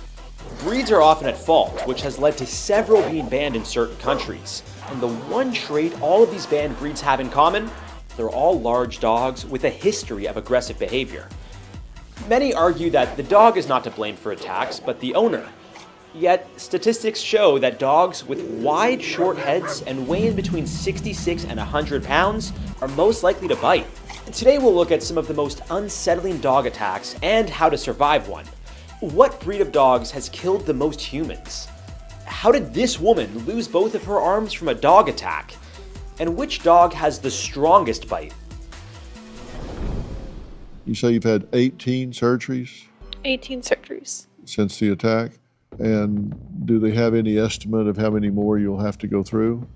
Breeds are often at fault, which has led to several being banned in certain countries. And the one trait all of these banned breeds have in common, they're all large dogs with a history of aggressive behavior. Many argue that the dog is not to blame for attacks, but the owner. Yet, statistics show that dogs with wide, short heads and weighing between 66 and 100 pounds are most likely to bite. Today we'll look at some of the most unsettling dog attacks and how to survive one. What breed of dogs has killed the most humans? How did this woman lose both of her arms from a dog attack? And which dog has the strongest bite? You say you've had 18 surgeries? 18 surgeries. Since the attack? And do they have any estimate of how many more you'll have to go through?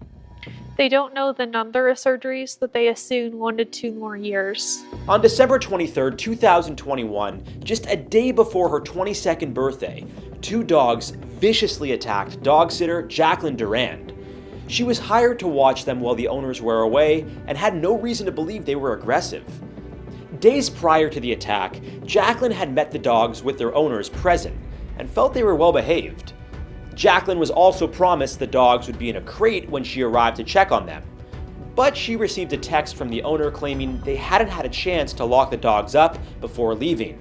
They don't know the number of surgeries, but they assume 1 to 2 more years. On December 23rd, 2021, just a day before her 22nd birthday, 2 dogs viciously attacked dog sitter Jacqueline Durand. She was hired to watch them while the owners were away and had no reason to believe they were aggressive. Days prior to the attack, Jacqueline had met the dogs with their owners present and felt they were well behaved. Jacqueline was also promised the dogs would be in a crate when she arrived to check on them, but she received a text from the owner claiming they hadn't had a chance to lock the dogs up before leaving.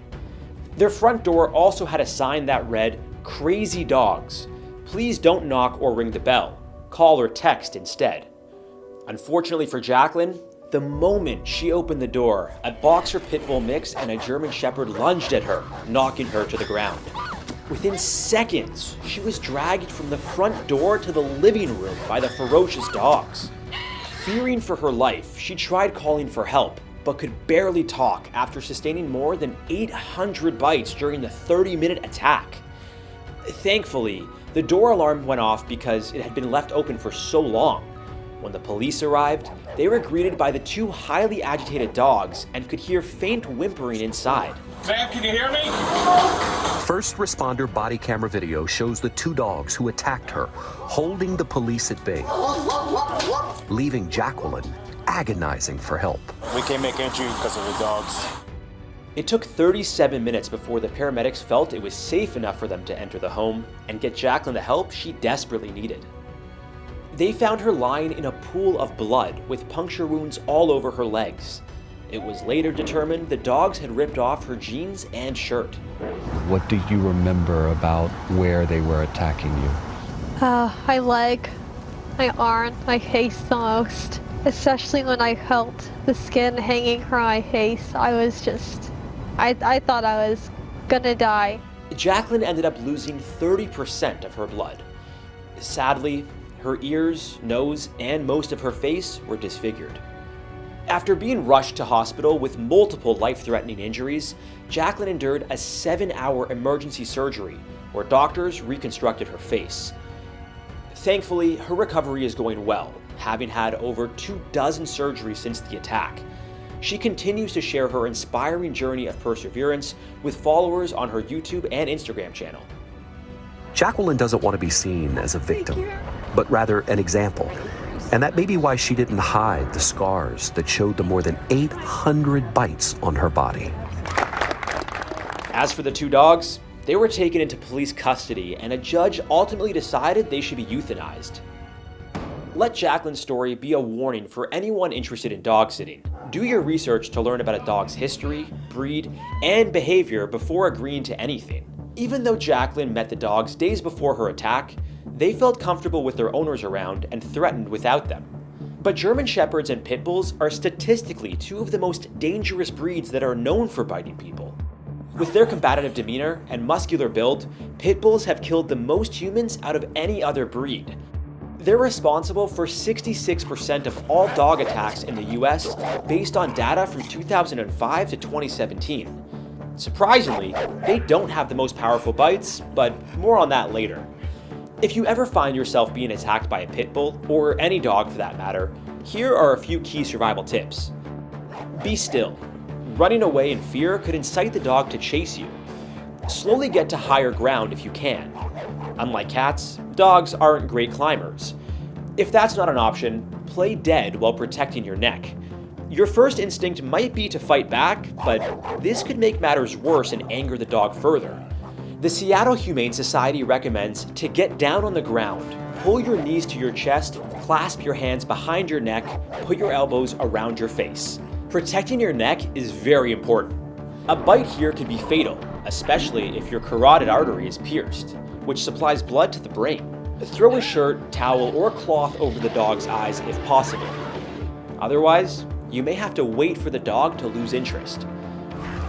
Their front door also had a sign that read, "Crazy dogs. Please don't knock or ring the bell. Call or text instead." Unfortunately for Jacqueline, the moment she opened the door, a boxer pit bull mix and a German shepherd lunged at her, knocking her to the ground. Within seconds, she was dragged from the front door to the living room by the ferocious dogs. Fearing for her life, she tried calling for help, but could barely talk after sustaining more than 800 bites during the 30-minute attack. Thankfully, the door alarm went off because it had been left open for so long. When the police arrived, they were greeted by the 2 highly agitated dogs and could hear faint whimpering inside. Ma'am, can you hear me? First responder body camera video shows the 2 dogs who attacked her, holding the police at bay, leaving Jacqueline agonizing for help. We can't make entry because of the dogs. It took 37 minutes before the paramedics felt it was safe enough for them to enter the home and get Jacqueline the help she desperately needed. They found her lying in a pool of blood with puncture wounds all over her legs. It was later determined the dogs had ripped off her jeans and shirt. What do you remember about where they were attacking you? My leg, my arm, my face the most. Especially when I felt the skin hanging from my face. I was just, I thought I was gonna die. Jacqueline ended up losing 30% of her blood. Sadly, her ears, nose, and most of her face were disfigured. After being rushed to hospital with multiple life-threatening injuries, Jacqueline endured a 7-hour emergency surgery where doctors reconstructed her face. Thankfully, her recovery is going well, having had over 24 surgeries since the attack. She continues to share her inspiring journey of perseverance with followers on her YouTube and Instagram channel. Jacqueline doesn't want to be seen as a victim, but rather an example. And that may be why she didn't hide the scars that showed the more than 800 bites on her body. As for the 2 dogs, they were taken into police custody and a judge ultimately decided they should be euthanized. Let Jacqueline's story be a warning for anyone interested in dog sitting. Do your research to learn about a dog's history, breed, and behavior before agreeing to anything. Even though Jacqueline met the dogs days before her attack, they felt comfortable with their owners around and threatened without them. But German Shepherds and Pit Bulls are statistically two of the most dangerous breeds that are known for biting people. With their combative demeanor and muscular build, Pit Bulls have killed the most humans out of any other breed. They're responsible for 66% of all dog attacks in the US based on data from 2005 to 2017. Surprisingly, they don't have the most powerful bites, but more on that later. If you ever find yourself being attacked by a pit bull, or any dog for that matter, here are a few key survival tips. Be still. Running away in fear could incite the dog to chase you. Slowly get to higher ground if you can. Unlike cats, dogs aren't great climbers. If that's not an option, play dead while protecting your neck. Your first instinct might be to fight back, but this could make matters worse and anger the dog further. The Seattle Humane Society recommends to get down on the ground, pull your knees to your chest, clasp your hands behind your neck, put your elbows around your face. Protecting your neck is very important. A bite here can be fatal, especially if your carotid artery is pierced, which supplies blood to the brain. Throw a shirt, towel, or cloth over the dog's eyes if possible. Otherwise, you may have to wait for the dog to lose interest.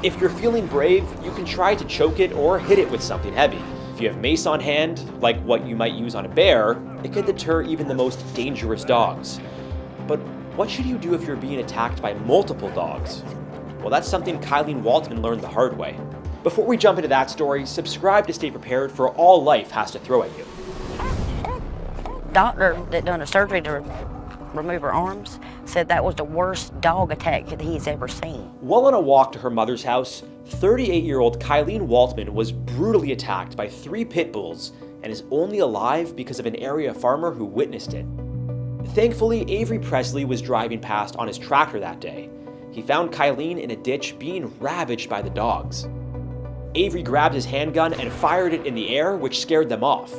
If you're feeling brave, you can try to choke it or hit it with something heavy. If you have mace on hand, like what you might use on a bear, it could deter even the most dangerous dogs. But what should you do if you're being attacked by multiple dogs? Well, that's something Kylene Waltman learned the hard way. Before we jump into that story, subscribe to stay prepared for all life has to throw at you. Doctor that done a surgery to remove her arms said that was the worst dog attack that he's ever seen. While on a walk to her mother's house, 38-year-old Kylene Waltman was brutally attacked by 3 pit bulls and is only alive because of an area farmer who witnessed it. Thankfully, Avery Presley was driving past on his tractor that day. He found Kylene in a ditch being ravaged by the dogs. Avery grabbed his handgun and fired it in the air, which scared them off.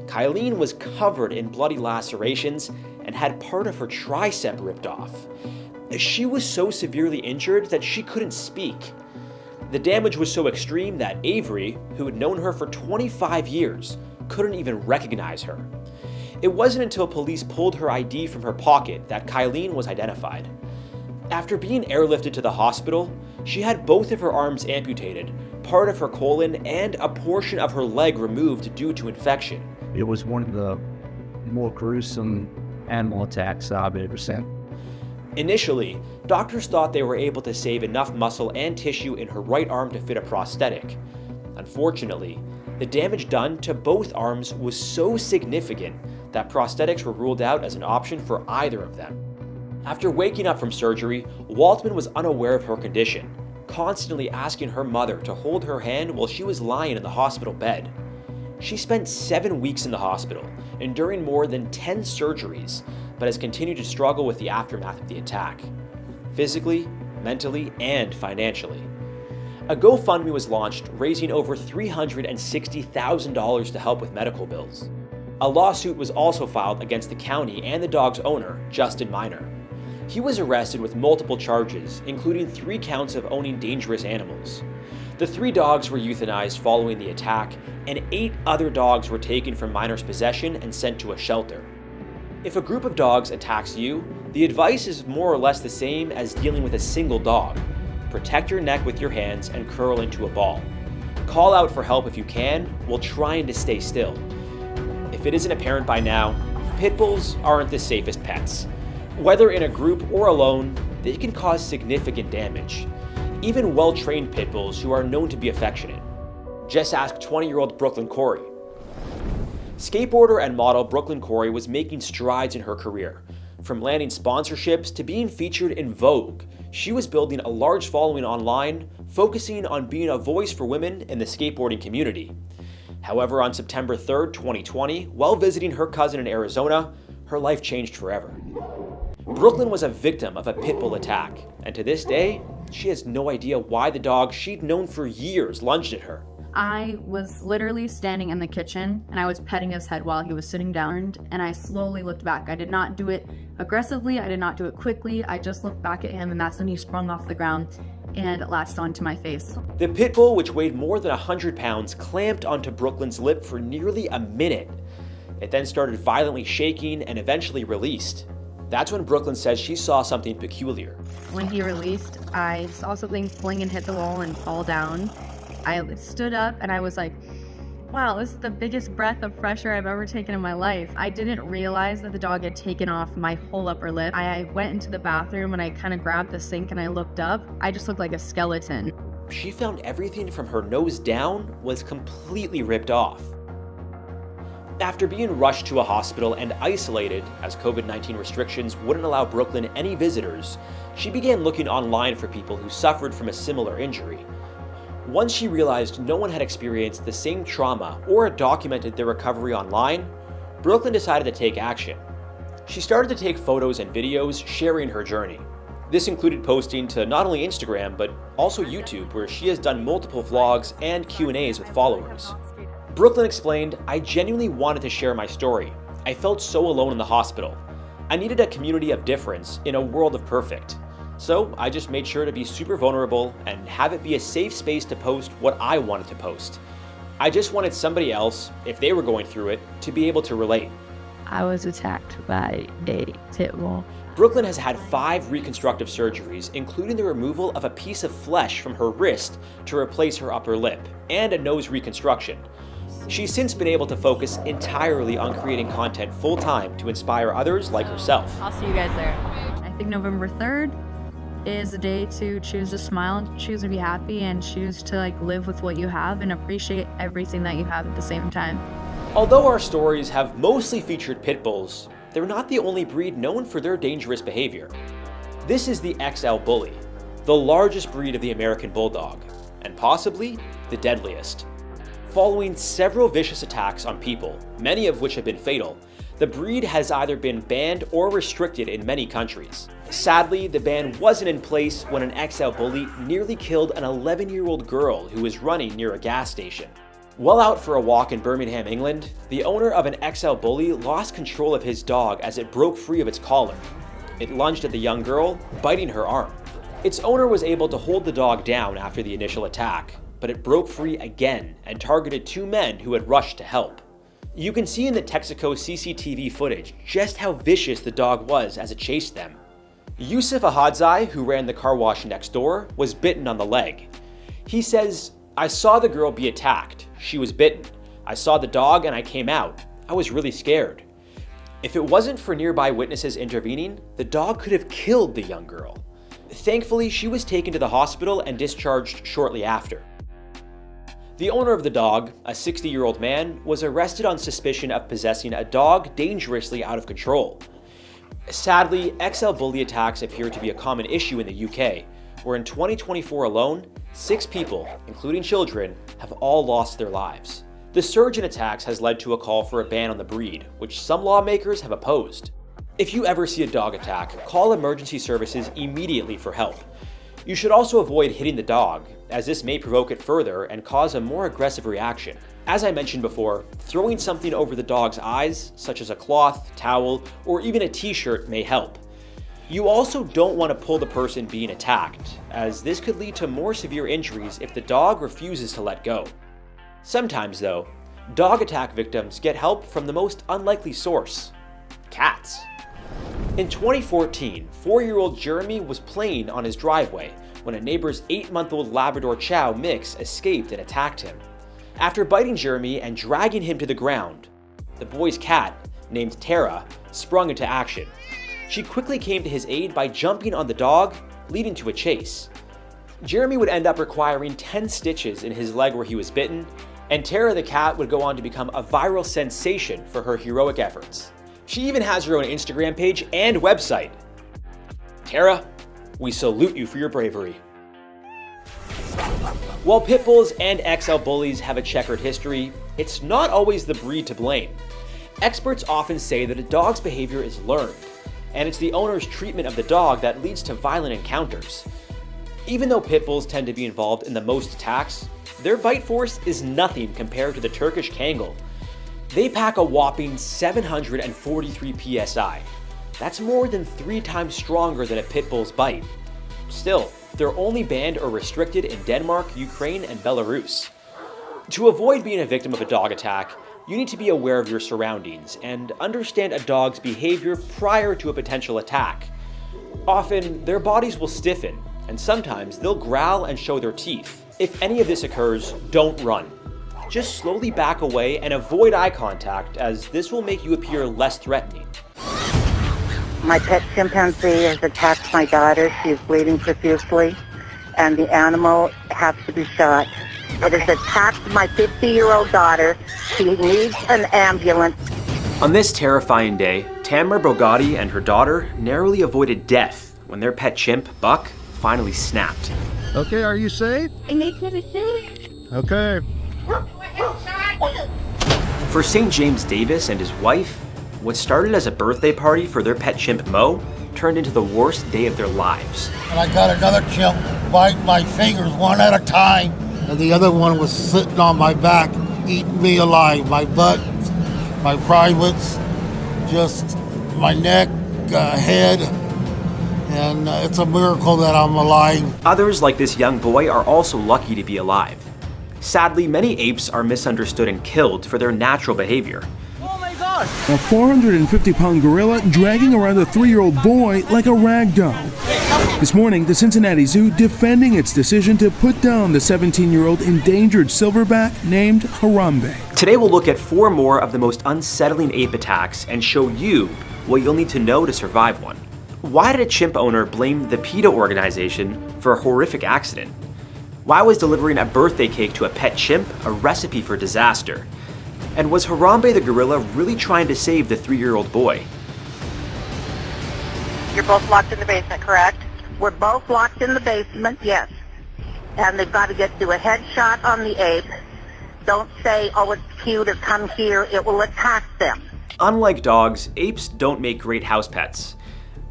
Kylene was covered in bloody lacerations and had part of her tricep ripped off. She was so severely injured that she couldn't speak. The damage was so extreme that Avery, who had known her for 25 years, couldn't even recognize her. It wasn't until police pulled her ID from her pocket that Kylene was identified. After being airlifted to the hospital, she had both of her arms amputated, part of her colon, and a portion of her leg removed due to infection. It was one of the more gruesome animal attacks I've ever seen. Initially, doctors thought they were able to save enough muscle and tissue in her right arm to fit a prosthetic. Unfortunately, the damage done to both arms was so significant that prosthetics were ruled out as an option for either of them. After waking up from surgery, Waltman was unaware of her condition, constantly asking her mother to hold her hand while she was lying in the hospital bed. She spent 7 weeks in the hospital, enduring more than 10 surgeries, but has continued to struggle with the aftermath of the attack, physically, mentally, and financially. A GoFundMe was launched, raising over $360,000 to help with medical bills. A lawsuit was also filed against the county and the dog's owner, Justin Miner. He was arrested with multiple charges, including 3 counts of owning dangerous animals. The 3 dogs were euthanized following the attack, and 8 other dogs were taken from Miner's possession and sent to a shelter. If a group of dogs attacks you, the advice is more or less the same as dealing with a single dog. Protect your neck with your hands and curl into a ball. Call out for help if you can, while trying to stay still. If it isn't apparent by now, pit bulls aren't the safest pets. Whether in a group or alone, they can cause significant damage. Even well-trained pit bulls who are known to be affectionate. Just ask 20-year-old Brooklyn Corey. Skateboarder and model Brooklyn Corey was making strides in her career. From landing sponsorships to being featured in Vogue, she was building a large following online, focusing on being a voice for women in the skateboarding community. However, on September 3rd, 2020, while visiting her cousin in Arizona, her life changed forever. Brooklyn was a victim of a pit bull attack, and to this day, she has no idea why the dog she'd known for years lunged at her. I was literally standing in the kitchen and I was petting his head while he was sitting down, and I slowly looked back. I did not do it aggressively, I did not do it quickly, I just looked back at him, and that's when he sprung off the ground and latched onto my face. The pit bull, which weighed more than 100 pounds, clamped onto Brooklyn's lip for nearly a minute. It then started violently shaking and eventually released. That's when Brooklyn says she saw something peculiar. When he released, I saw something fling and hit the wall and fall down. I stood up and I was like, wow, this is the biggest breath of fresh air I've ever taken in my life. I didn't realize that the dog had taken off my whole upper lip. I went into the bathroom and I kind of grabbed the sink and I looked up. I just looked like a skeleton. She found everything from her nose down was completely ripped off. After being rushed to a hospital and isolated, as COVID-19 restrictions wouldn't allow Brooklyn any visitors, she began looking online for people who suffered from a similar injury. Once she realized no one had experienced the same trauma or documented their recovery online, Brooklyn decided to take action. She started to take photos and videos sharing her journey. This included posting to not only Instagram, but also YouTube, where she has done multiple vlogs and Q&As with followers. Brooklyn explained, "I genuinely wanted to share my story. I felt so alone in the hospital. I needed a community of difference in a world of perfect. So I just made sure to be super vulnerable and have it be a safe space to post what I wanted to post. I just wanted somebody else, if they were going through it, to be able to relate." I was attacked by a pit bull. Brooklyn has had 5 reconstructive surgeries, including the removal of a piece of flesh from her wrist to replace her upper lip, and a nose reconstruction. She's since been able to focus entirely on creating content full-time to inspire others like herself. I'll see you guys there. I think November 3rd is a day to choose to smile, choose to be happy, and choose to live with what you have and appreciate everything that you have at the same time. Although our stories have mostly featured pit bulls, they're not the only breed known for their dangerous behavior. This is the XL Bully, the largest breed of the American Bulldog, and possibly the deadliest. Following several vicious attacks on people, many of which have been fatal, the breed has either been banned or restricted in many countries. Sadly, the ban wasn't in place when an XL Bully nearly killed an 11-year-old girl who was running near a gas station. While out for a walk in Birmingham, England, the owner of an XL Bully lost control of his dog as it broke free of its collar. It lunged at the young girl, biting her arm. Its owner was able to hold the dog down after the initial attack, but it broke free again and targeted 2 men who had rushed to help. You can see in the Texaco CCTV footage just how vicious the dog was as it chased them. Yusuf Ahadzai, who ran the car wash next door, was bitten on the leg. He says, "I saw the girl be attacked. She was bitten. I saw the dog and I came out. I was really scared. If it wasn't for nearby witnesses intervening, the dog could have killed the young girl." Thankfully, she was taken to the hospital and discharged shortly after. The owner of the dog, a 60-year-old man, was arrested on suspicion of possessing a dog dangerously out of control. Sadly, XL Bully attacks appear to be a common issue in the UK, where in 2024 alone, 6 people, including children, have all lost their lives. The surge in attacks has led to a call for a ban on the breed, which some lawmakers have opposed. If you ever see a dog attack, call emergency services immediately for help. You should also avoid hitting the dog, as this may provoke it further and cause a more aggressive reaction. As I mentioned before, throwing something over the dog's eyes, such as a cloth, towel, or even a t-shirt, may help. You also don't want to pull the person being attacked, as this could lead to more severe injuries if the dog refuses to let go. Sometimes, though, dog attack victims get help from the most unlikely source: cats. In 2014, 4-year-old Jeremy was playing on his driveway when a neighbor's 8-month-old Labrador Chow mix escaped and attacked him. After biting Jeremy and dragging him to the ground, the boy's cat, named Tara, sprung into action. She quickly came to his aid by jumping on the dog, leading to a chase. Jeremy would end up requiring 10 stitches in his leg where he was bitten, and Tara the cat would go on to become a viral sensation for her heroic efforts. She even has her own Instagram page and website. Tara, we salute you for your bravery. While pit bulls and XL bullies have a checkered history, it's not always the breed to blame. Experts often say that a dog's behavior is learned, and it's the owner's treatment of the dog that leads to violent encounters. Even though pit bulls tend to be involved in the most attacks, their bite force is nothing compared to the Turkish Kangal. They pack a whopping 743 psi. That's more than 3 times stronger than a pit bull's bite. Still, they're only banned or restricted in Denmark, Ukraine, and Belarus. To avoid being a victim of a dog attack, you need to be aware of your surroundings and understand a dog's behavior prior to a potential attack. Often, their bodies will stiffen, and sometimes they'll growl and show their teeth. If any of this occurs, don't run. Just slowly back away and avoid eye contact, as this will make you appear less threatening. My pet chimpanzee has attacked my daughter. She is bleeding profusely, and the animal has to be shot. It has attacked my 50-year-old daughter. She needs an ambulance. On this terrifying day, Tamara Bogatti and her daughter narrowly avoided death when their pet chimp, Buck, finally snapped. Okay, are you safe? Okay. For St. James Davis and his wife, what started as a birthday party for their pet chimp Mo turned into the worst day of their lives. And I got another chimp bite my fingers one at a time, and the other one was sitting on my back, eating me alive. My butt, my privates, just my neck, head, and it's a miracle that I'm alive. Others, like this young boy, are also lucky to be alive. Sadly, many apes are misunderstood and killed for their natural behavior. A 450-pound gorilla dragging around a 3-year-old boy like a rag doll. This morning, the Cincinnati Zoo defending its decision to put down the 17-year-old endangered silverback named Harambe. Today we'll look at 4 more of the most unsettling ape attacks and show you what you'll need to know to survive one. Why did a chimp owner blame the PETA organization for a horrific accident? Why was delivering a birthday cake to a pet chimp a recipe for disaster? And was Harambe the gorilla really trying to save the 3-year-old boy? You're both locked in the basement, correct? We're both locked in the basement, yes. And they've got to do a headshot on the ape. Don't say, oh, it's cute, or come here. It will attack them. Unlike dogs, apes don't make great house pets.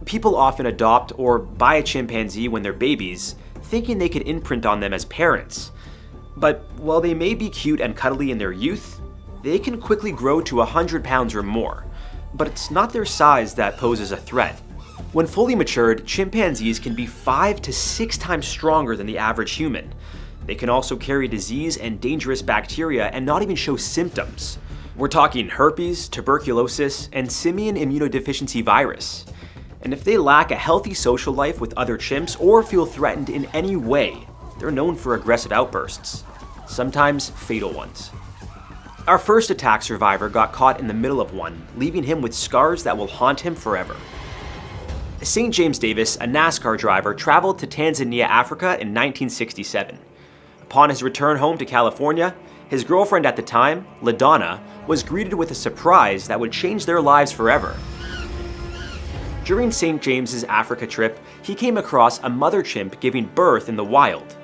People often adopt or buy a chimpanzee when they're babies, thinking they could imprint on them as parents. But while they may be cute and cuddly in their youth, they can quickly grow to 100 pounds or more. But it's not their size that poses a threat. When fully matured, chimpanzees can be 5 to 6 times stronger than the average human. They can also carry disease and dangerous bacteria and not even show symptoms. We're talking herpes, tuberculosis, and simian immunodeficiency virus. And if they lack a healthy social life with other chimps or feel threatened in any way, they're known for aggressive outbursts, sometimes fatal ones. Our first attack survivor got caught in the middle of one, leaving him with scars that will haunt him forever. St. James Davis, a NASCAR driver, traveled to Tanzania, Africa in 1967. Upon his return home to California, his girlfriend at the time, LaDonna, was greeted with a surprise that would change their lives forever. During St. James's Africa trip, he came across a mother chimp giving birth in the wild.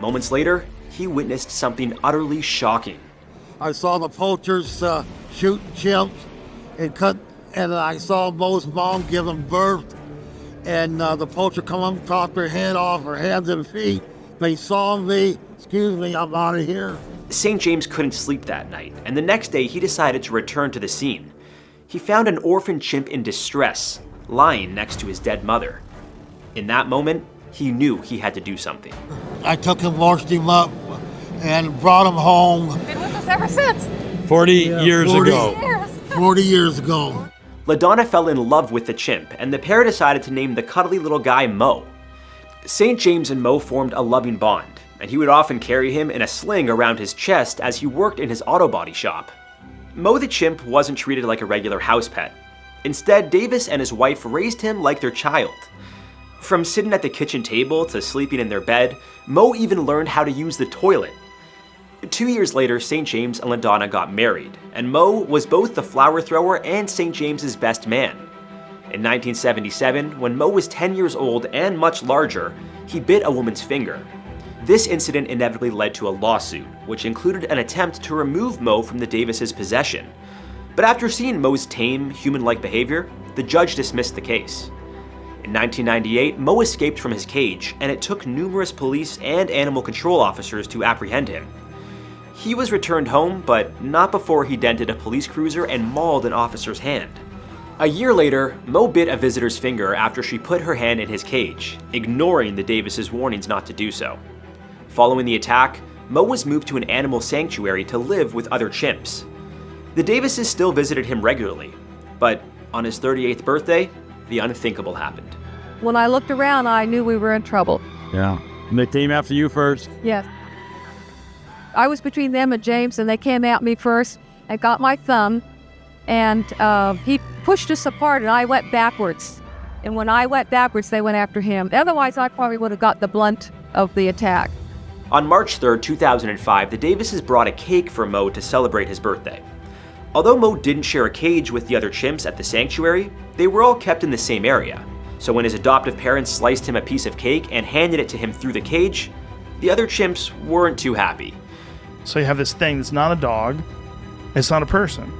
Moments later, he witnessed something utterly shocking. I saw the poachers shooting chimps and I saw Mo's mom give them birth, and the poacher come up, chop their head off, her hands and feet. They saw me. Excuse me, I'm out of here. St. James couldn't sleep that night, and the next day he decided to return to the scene. He found an orphan chimp in distress, lying next to his dead mother. In that moment, he knew he had to do something. I took him, washed him up, and brought him home. Been with us ever since. 40 years ago. 40 years ago. LaDonna fell in love with the chimp, and the pair decided to name the cuddly little guy Mo. St. James and Mo formed a loving bond, and he would often carry him in a sling around his chest as he worked in his auto body shop. Mo the chimp wasn't treated like a regular house pet. Instead, Davis and his wife raised him like their child. From sitting at the kitchen table to sleeping in their bed, Mo even learned how to use the toilet. 2 years later, St. James and LaDonna got married, and Mo was both the flower thrower and St. James's best man. In 1977, when Mo was 10 years old and much larger, he bit a woman's finger. This incident inevitably led to a lawsuit, which included an attempt to remove Mo from the Davises' possession. But after seeing Mo's tame, human-like behavior, the judge dismissed the case. In 1998, Mo escaped from his cage, and it took numerous police and animal control officers to apprehend him. He was returned home, but not before he dented a police cruiser and mauled an officer's hand. A year later, Mo bit a visitor's finger after she put her hand in his cage, ignoring the Davises' warnings not to do so. Following the attack, Mo was moved to an animal sanctuary to live with other chimps. The Davises still visited him regularly, but on his 38th birthday, the unthinkable happened. When I looked around, I knew we were in trouble. Yeah. And they came after you first? Yes. I was between them and James, and they came at me first and got my thumb, and he pushed us apart, and I went backwards. And when I went backwards, they went after him. Otherwise, I probably would have got the blunt of the attack. On March 3, 2005, the Davises brought a cake for Mo to celebrate his birthday. Although Mo didn't share a cage with the other chimps at the sanctuary, they were all kept in the same area. So when his adoptive parents sliced him a piece of cake and handed it to him through the cage, the other chimps weren't too happy. So you have this thing that's not a dog, it's not a person.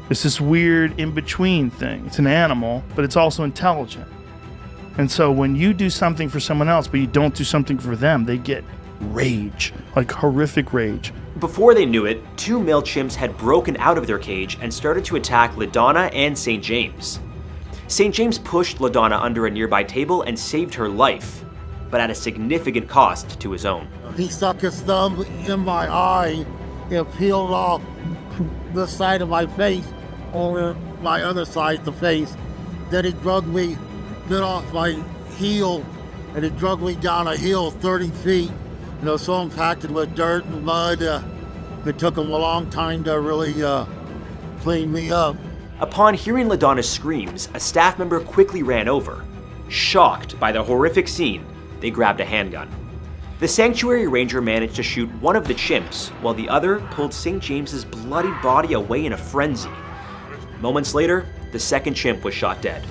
It's this weird in-between thing. It's an animal, but it's also intelligent. And so when you do something for someone else, but you don't do something for them, they get rage, like horrific rage. Before they knew it, two male chimps had broken out of their cage and started to attack LaDonna and St. James. St. James pushed LaDonna under a nearby table and saved her life, but at a significant cost to his own. He stuck his thumb in my eye and peeled off this side of my face over my other side, the face. Then he drugged me, bit off my heel, and he drugged me down a hill 30 feet. So impacted with dirt and mud. It took him a long time to really clean me up. Upon hearing LaDonna's screams, a staff member quickly ran over. Shocked by the horrific scene, they grabbed a handgun. The sanctuary ranger managed to shoot one of the chimps, while the other pulled St. James's bloody body away in a frenzy. Moments later, the second chimp was shot dead.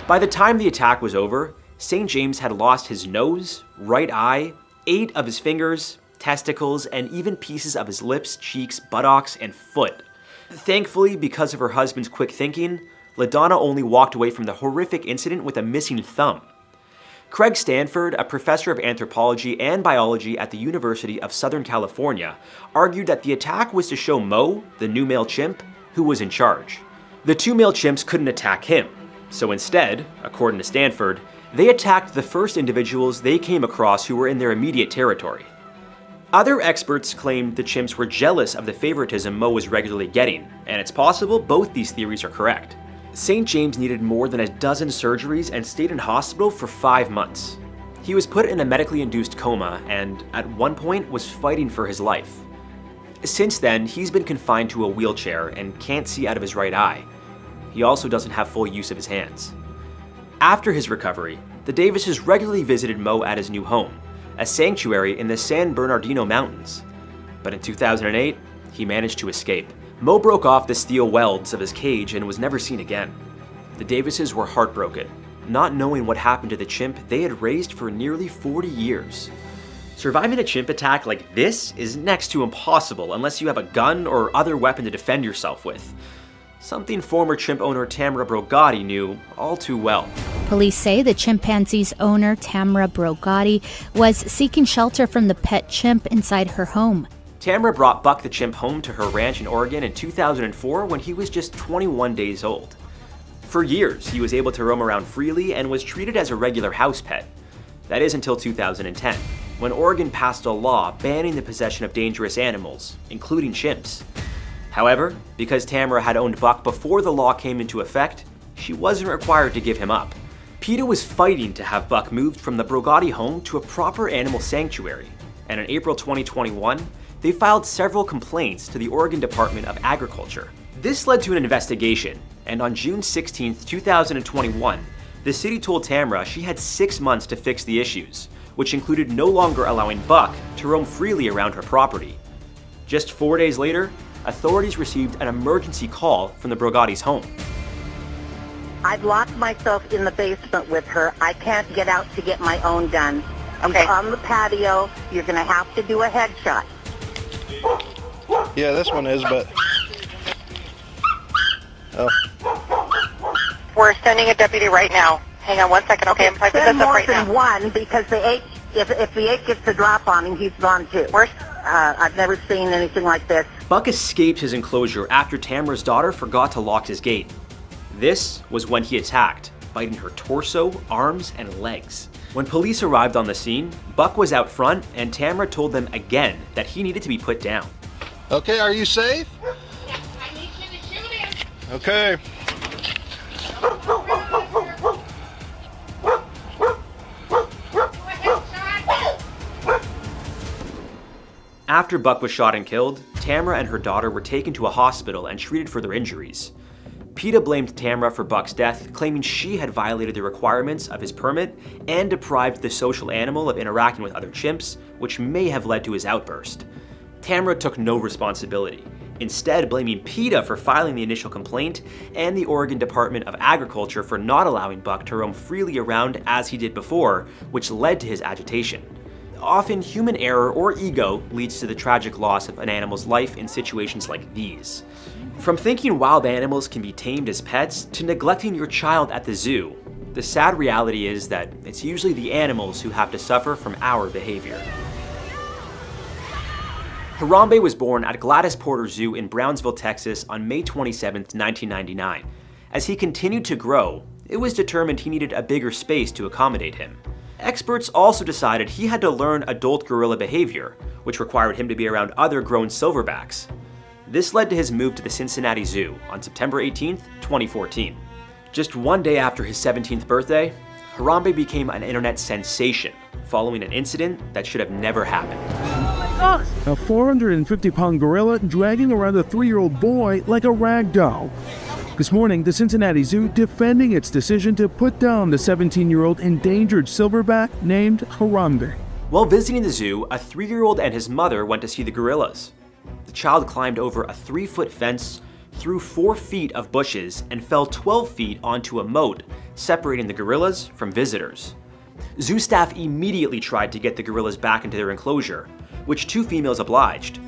By the time the attack was over, St. James had lost his nose, right eye, 8 of his fingers, testicles, and even pieces of his lips, cheeks, buttocks, and foot. Thankfully, because of her husband's quick thinking, LaDonna only walked away from the horrific incident with a missing thumb. Craig Stanford, a professor of anthropology and biology at the University of Southern California, argued that the attack was to show Mo, the new male chimp, who was in charge. The two male chimps couldn't attack him, so instead, according to Stanford, they attacked the first individuals they came across who were in their immediate territory. Other experts claimed the chimps were jealous of the favoritism Mo was regularly getting, and it's possible both these theories are correct. St. James needed more than a dozen surgeries and stayed in hospital for 5 months. He was put in a medically induced coma and, at one point, was fighting for his life. Since then, he's been confined to a wheelchair and can't see out of his right eye. He also doesn't have full use of his hands. After his recovery, the Davises regularly visited Mo at his new home, a sanctuary in the San Bernardino Mountains. But in 2008, he managed to escape. Mo broke off the steel welds of his cage and was never seen again. The Davises were heartbroken, not knowing what happened to the chimp they had raised for nearly 40 years. Surviving a chimp attack like this is next to impossible unless you have a gun or other weapon to defend yourself with. Something former chimp owner Tamara Brogatti knew all too well. Police say the chimpanzee's owner, Tamara Brogatti, was seeking shelter from the pet chimp inside her home. Tamara brought Buck the chimp home to her ranch in Oregon in 2004 when he was just 21 days old. For years, he was able to roam around freely and was treated as a regular house pet. That is until 2010, when Oregon passed a law banning the possession of dangerous animals, including chimps. However, because Tamara had owned Buck before the law came into effect, she wasn't required to give him up. PETA was fighting to have Buck moved from the Brogatti home to a proper animal sanctuary, and in April 2021, they filed several complaints to the Oregon Department of Agriculture. This led to an investigation, and on June 16, 2021, the city told Tamara she had 6 months to fix the issues, which included no longer allowing Buck to roam freely around her property. Just 4 days later, authorities received an emergency call from the Brogatti's home. I've locked myself in the basement with her. I can't get out to get my own gun. Okay. On the patio, you're going to have to do a headshot. Yeah, this one is, but... Oh. We're sending a deputy right now. Hang on 1 second. Okay, I'm typing this up right now. More than one, because the ape, if the ape gets the drop on him, he's gone too. I've never seen anything like this. Buck escaped his enclosure after Tamara's daughter forgot to lock his gate. This was when he attacked, biting her torso, arms, and legs. When police arrived on the scene, Buck was out front, and Tamara told them again that he needed to be put down. Okay, are you safe? Yes, I need you to shoot him. Okay. After Buck was shot and killed, Tamara and her daughter were taken to a hospital and treated for their injuries. PETA blamed Tamara for Buck's death, claiming she had violated the requirements of his permit and deprived the social animal of interacting with other chimps, which may have led to his outburst. Tamara took no responsibility, instead blaming PETA for filing the initial complaint and the Oregon Department of Agriculture for not allowing Buck to roam freely around as he did before, which led to his agitation. Often, human error or ego leads to the tragic loss of an animal's life in situations like these. From thinking wild animals can be tamed as pets to neglecting your child at the zoo, the sad reality is that it's usually the animals who have to suffer from our behavior. Harambe was born at Gladys Porter Zoo in Brownsville, Texas on May 27, 1999. As he continued to grow, it was determined he needed a bigger space to accommodate him. Experts also decided he had to learn adult gorilla behavior, which required him to be around other grown silverbacks. This led to his move to the Cincinnati Zoo on September 18, 2014. Just one day after his 17th birthday, Harambe became an internet sensation following an incident that should have never happened. A 450-pound gorilla dragging around a 3-year-old boy like a rag doll. This morning, the Cincinnati Zoo defending its decision to put down the 17-year-old endangered silverback named Harambe. While visiting the zoo, a 3-year-old and his mother went to see the gorillas. The child climbed over a 3-foot fence, through 4 feet of bushes, and fell 12 feet onto a moat, separating the gorillas from visitors. Zoo staff immediately tried to get the gorillas back into their enclosure, which 2 females obliged.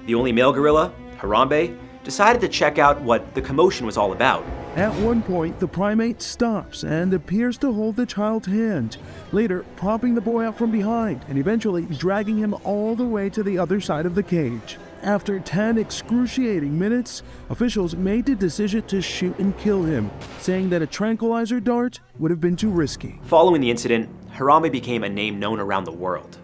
The only male gorilla, Harambe, decided to check out what the commotion was all about. At one point, the primate stops and appears to hold the child's hand, later propping the boy up from behind and eventually dragging him all the way to the other side of the cage. After 10 excruciating minutes, officials made the decision to shoot and kill him, saying that a tranquilizer dart would have been too risky. Following the incident, Harambe became a name known around the world.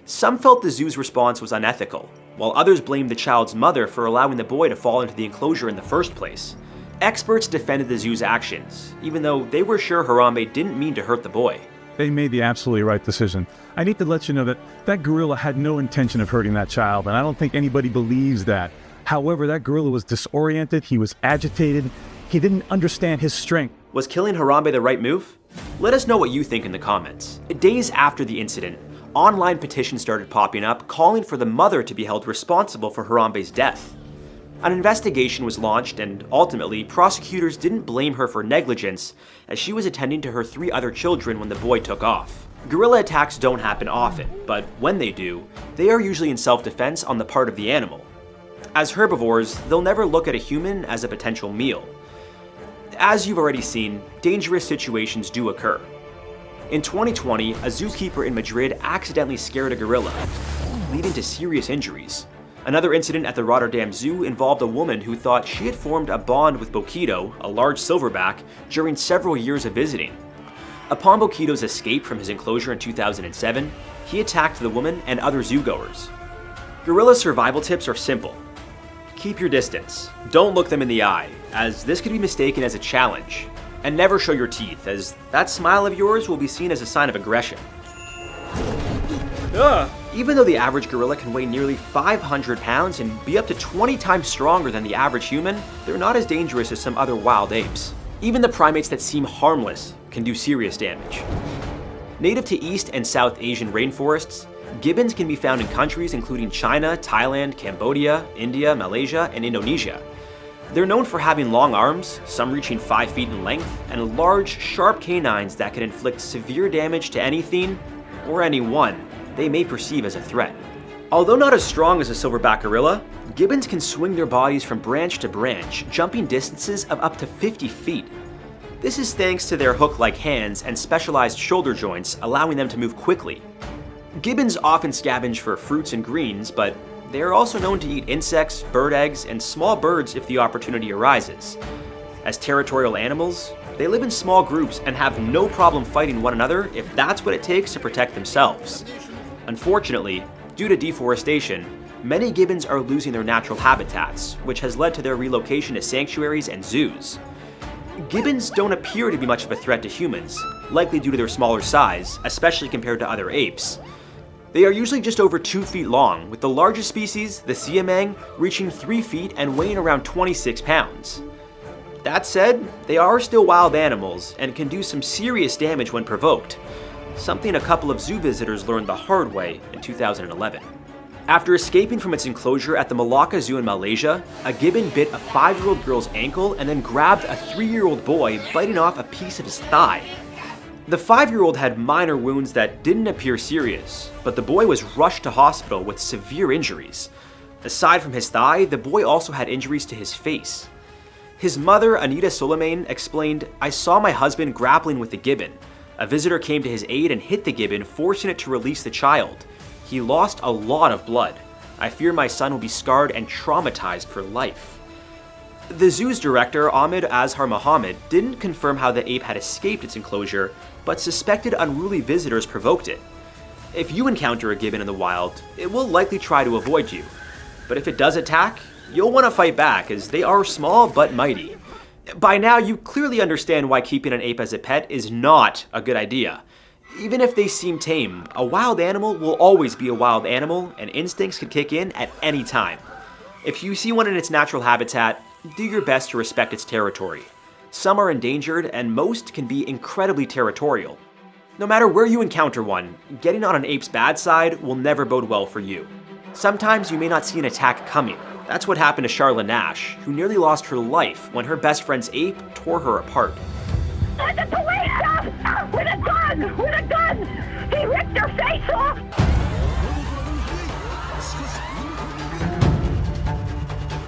Some felt the zoo's response was unethical, while others blamed the child's mother for allowing the boy to fall into the enclosure in the first place. Experts defended the zoo's actions, even though they were sure Harambe didn't mean to hurt the boy. They made the absolutely right decision. I need to let you know that that gorilla had no intention of hurting that child, and I don't think anybody believes that. However, that gorilla was disoriented, he was agitated, he didn't understand his strength. Was killing Harambe the right move? Let us know what you think in the comments. Days after the incident, online petitions started popping up calling for the mother to be held responsible for Harambe's death. An investigation was launched, and ultimately, prosecutors didn't blame her for negligence, as she was attending to her 3 other children when the boy took off. Gorilla attacks don't happen often, but when they do, they are usually in self-defense on the part of the animal. As herbivores, they'll never look at a human as a potential meal. As you've already seen, dangerous situations do occur. In 2020, a zookeeper in Madrid accidentally scared a gorilla, leading to serious injuries. Another incident at the Rotterdam Zoo involved a woman who thought she had formed a bond with Bokido, a large silverback, during several years of visiting. Upon Bokido's escape from his enclosure in 2007, he attacked the woman and other zoogoers. Gorilla survival tips are simple. Keep your distance. Don't look them in the eye, as this could be mistaken as a challenge. And never show your teeth, as that smile of yours will be seen as a sign of aggression. Even though the average gorilla can weigh nearly 500 pounds and be up to 20 times stronger than the average human, they're not as dangerous as some other wild apes. Even the primates that seem harmless can do serious damage. Native to East and South Asian rainforests, gibbons can be found in countries including China, Thailand, Cambodia, India, Malaysia, and Indonesia. They're known for having long arms, some reaching 5 feet in length, and large, sharp canines that can inflict severe damage to anything or anyone they may perceive as a threat. Although not as strong as a silverback gorilla, gibbons can swing their bodies from branch to branch, jumping distances of up to 50 feet. This is thanks to their hook-like hands and specialized shoulder joints, allowing them to move quickly. Gibbons often scavenge for fruits and greens, but they are also known to eat insects, bird eggs, and small birds if the opportunity arises. As territorial animals, they live in small groups and have no problem fighting one another if that's what it takes to protect themselves. Unfortunately, due to deforestation, many gibbons are losing their natural habitats, which has led to their relocation to sanctuaries and zoos. Gibbons don't appear to be much of a threat to humans, likely due to their smaller size, especially compared to other apes. They are usually just over 2 feet long, with the largest species, the siamang, reaching 3 feet and weighing around 26 pounds. That said, they are still wild animals and can do some serious damage when provoked, something a couple of zoo visitors learned the hard way in 2011. After escaping from its enclosure at the Malacca Zoo in Malaysia, a gibbon bit a 5-year-old girl's ankle and then grabbed a 3-year-old boy, biting off a piece of his thigh. The 5-year-old had minor wounds that didn't appear serious, but the boy was rushed to hospital with severe injuries. Aside from his thigh, the boy also had injuries to his face. His mother, Anita Suleiman, explained, "I saw my husband grappling with the gibbon. A visitor came to his aid and hit the gibbon, forcing it to release the child. He lost a lot of blood. I fear my son will be scarred and traumatized for life." The zoo's director, Ahmed Azhar Mohammed, didn't confirm how the ape had escaped its enclosure, but suspected unruly visitors provoked it. If you encounter a gibbon in the wild, it will likely try to avoid you. But if it does attack, you'll want to fight back, as they are small but mighty. By now, you clearly understand why keeping an ape as a pet is not a good idea. Even if they seem tame, a wild animal will always be a wild animal, and instincts can kick in at any time. If you see one in its natural habitat, do your best to respect its territory. Some are endangered, and most can be incredibly territorial. No matter where you encounter one, getting on an ape's bad side will never bode well for you. Sometimes you may not see an attack coming. That's what happened to Charla Nash, who nearly lost her life when her best friend's ape tore her apart. With a gun! With a gun! He ripped her face off!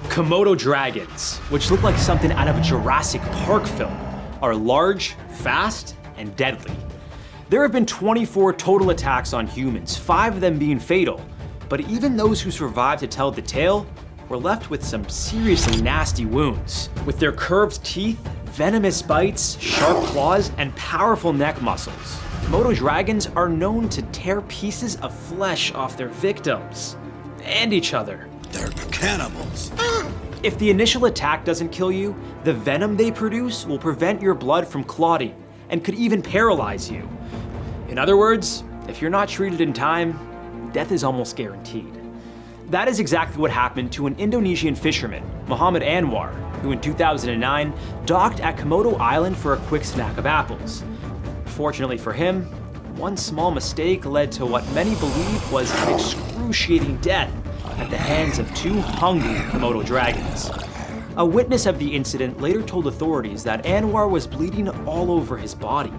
Komodo dragons, which look like something out of a Jurassic Park film, are large, fast, and deadly. There have been 24 total attacks on humans, 5 of them being fatal, but even those who survived to tell the tale were left with some seriously nasty wounds. With their curved teeth, venomous bites, sharp claws, and powerful neck muscles, Komodo dragons are known to tear pieces of flesh off their victims and each other. They're cannibals. If the initial attack doesn't kill you, the venom they produce will prevent your blood from clotting and could even paralyze you. In other words, if you're not treated in time, death is almost guaranteed. That is exactly what happened to an Indonesian fisherman, Muhammad Anwar, who in 2009 docked at Komodo Island for a quick snack of apples. Fortunately for him, one small mistake led to what many believe was an excruciating death at the hands of 2 hungry Komodo dragons. A witness of the incident later told authorities that Anwar was bleeding all over his body.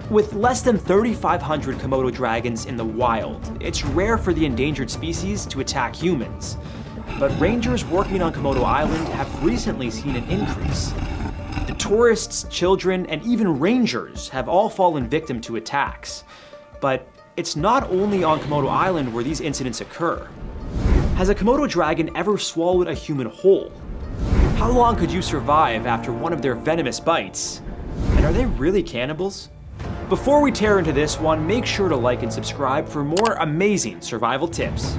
With less than 3,500 Komodo dragons in the wild, it's rare for the endangered species to attack humans. But rangers working on Komodo Island have recently seen an increase. The tourists, children, and even rangers have all fallen victim to attacks. But it's not only on Komodo Island where these incidents occur. Has a Komodo dragon ever swallowed a human whole? How long could you survive after one of their venomous bites? And are they really cannibals? Before we tear into this one, make sure to like and subscribe for more amazing survival tips.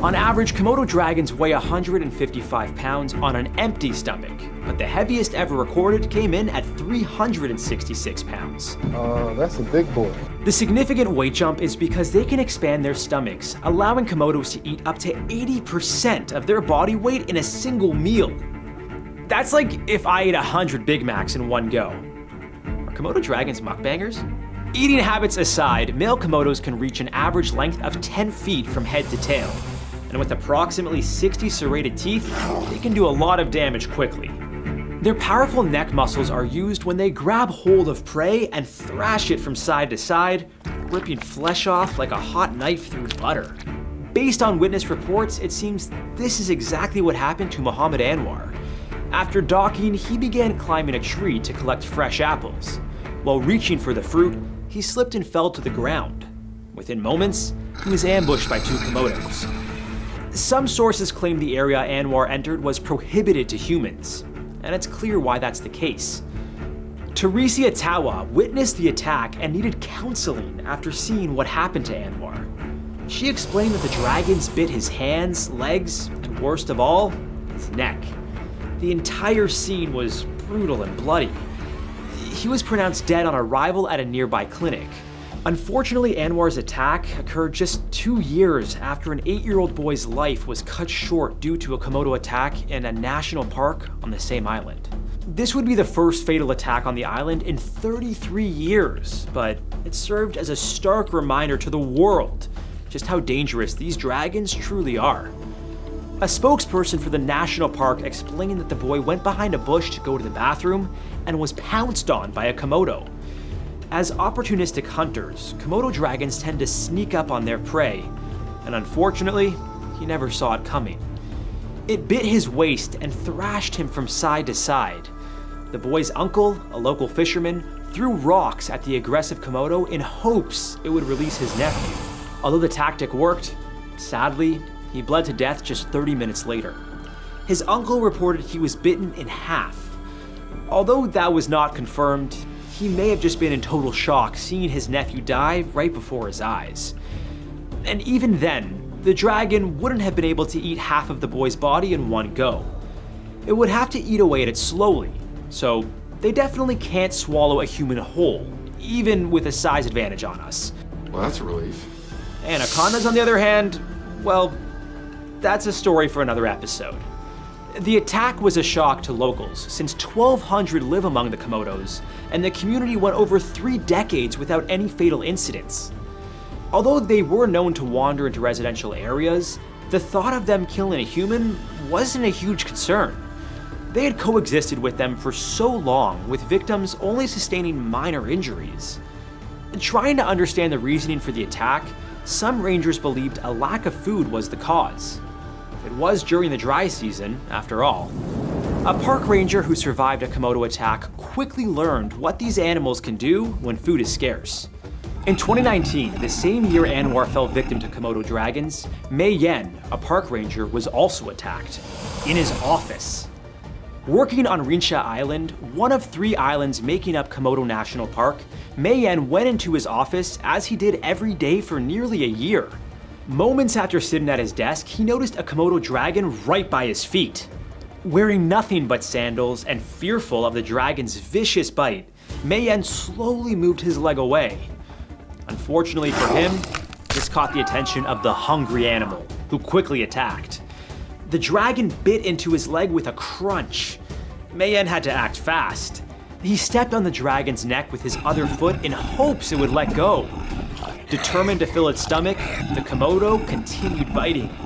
On average, Komodo dragons weigh 155 pounds on an empty stomach, but the heaviest ever recorded came in at 366 pounds. That's a big boy. The significant weight jump is because they can expand their stomachs, allowing Komodos to eat up to 80% of their body weight in a single meal. That's like if I ate 100 Big Macs in one go. Are Komodo dragons mukbangers? Eating habits aside, male Komodos can reach an average length of 10 feet from head to tail. And with approximately 60 serrated teeth, they can do a lot of damage quickly. Their powerful neck muscles are used when they grab hold of prey and thrash it from side to side, ripping flesh off like a hot knife through butter. Based on witness reports, it seems this is exactly what happened to Muhammad Anwar. After docking, he began climbing a tree to collect fresh apples. While reaching for the fruit, he slipped and fell to the ground. Within moments, he was ambushed by 2 Komodos. Some sources claim the area Anwar entered was prohibited to humans, and it's clear why that's the case. Teresia Tawa witnessed the attack and needed counseling after seeing what happened to Anwar. She explained that the dragons bit his hands, legs, and worst of all, his neck. The entire scene was brutal and bloody. He was pronounced dead on arrival at a nearby clinic. Unfortunately, Anwar's attack occurred just 2 years after an 8-year-old boy's life was cut short due to a Komodo attack in a national park on the same island. This would be the first fatal attack on the island in 33 years, but it served as a stark reminder to the world just how dangerous these dragons truly are. A spokesperson for the national park explained that the boy went behind a bush to go to the bathroom and was pounced on by a Komodo. As opportunistic hunters, Komodo dragons tend to sneak up on their prey, and unfortunately, he never saw it coming. It bit his waist and thrashed him from side to side. The boy's uncle, a local fisherman, threw rocks at the aggressive Komodo in hopes it would release his nephew. Although the tactic worked, sadly, he bled to death just 30 minutes later. His uncle reported he was bitten in half. Although that was not confirmed, he may have just been in total shock seeing his nephew die right before his eyes. And even then, the dragon wouldn't have been able to eat half of the boy's body in one go. It would have to eat away at it slowly, so they definitely can't swallow a human whole, even with a size advantage on us. Well, that's a relief. Anacondas, on the other hand, well, that's a story for another episode. The attack was a shock to locals, since 1,200 live among the Komodos, and the community went over 3 decades without any fatal incidents. Although they were known to wander into residential areas, the thought of them killing a human wasn't a huge concern. They had coexisted with them for so long, with victims only sustaining minor injuries. Trying to understand the reasoning for the attack, some rangers believed a lack of food was the cause. It was during the dry season, after all. A park ranger who survived a Komodo attack quickly learned what these animals can do when food is scarce. In 2019, the same year Anwar fell victim to Komodo dragons, Mei Yen, a park ranger, was also attacked in his office. Working on Rincha Island, one of 3 islands making up Komodo National Park, Mei Yen went into his office as he did every day for nearly a year. Moments after sitting at his desk, he noticed a Komodo dragon right by his feet. Wearing nothing but sandals and fearful of the dragon's vicious bite, Mei Yen slowly moved his leg away. Unfortunately for him, this caught the attention of the hungry animal, who quickly attacked. The dragon bit into his leg with a crunch. Mei Yen had to act fast. He stepped on the dragon's neck with his other foot in hopes it would let go. Determined to fill its stomach, the Komodo continued biting.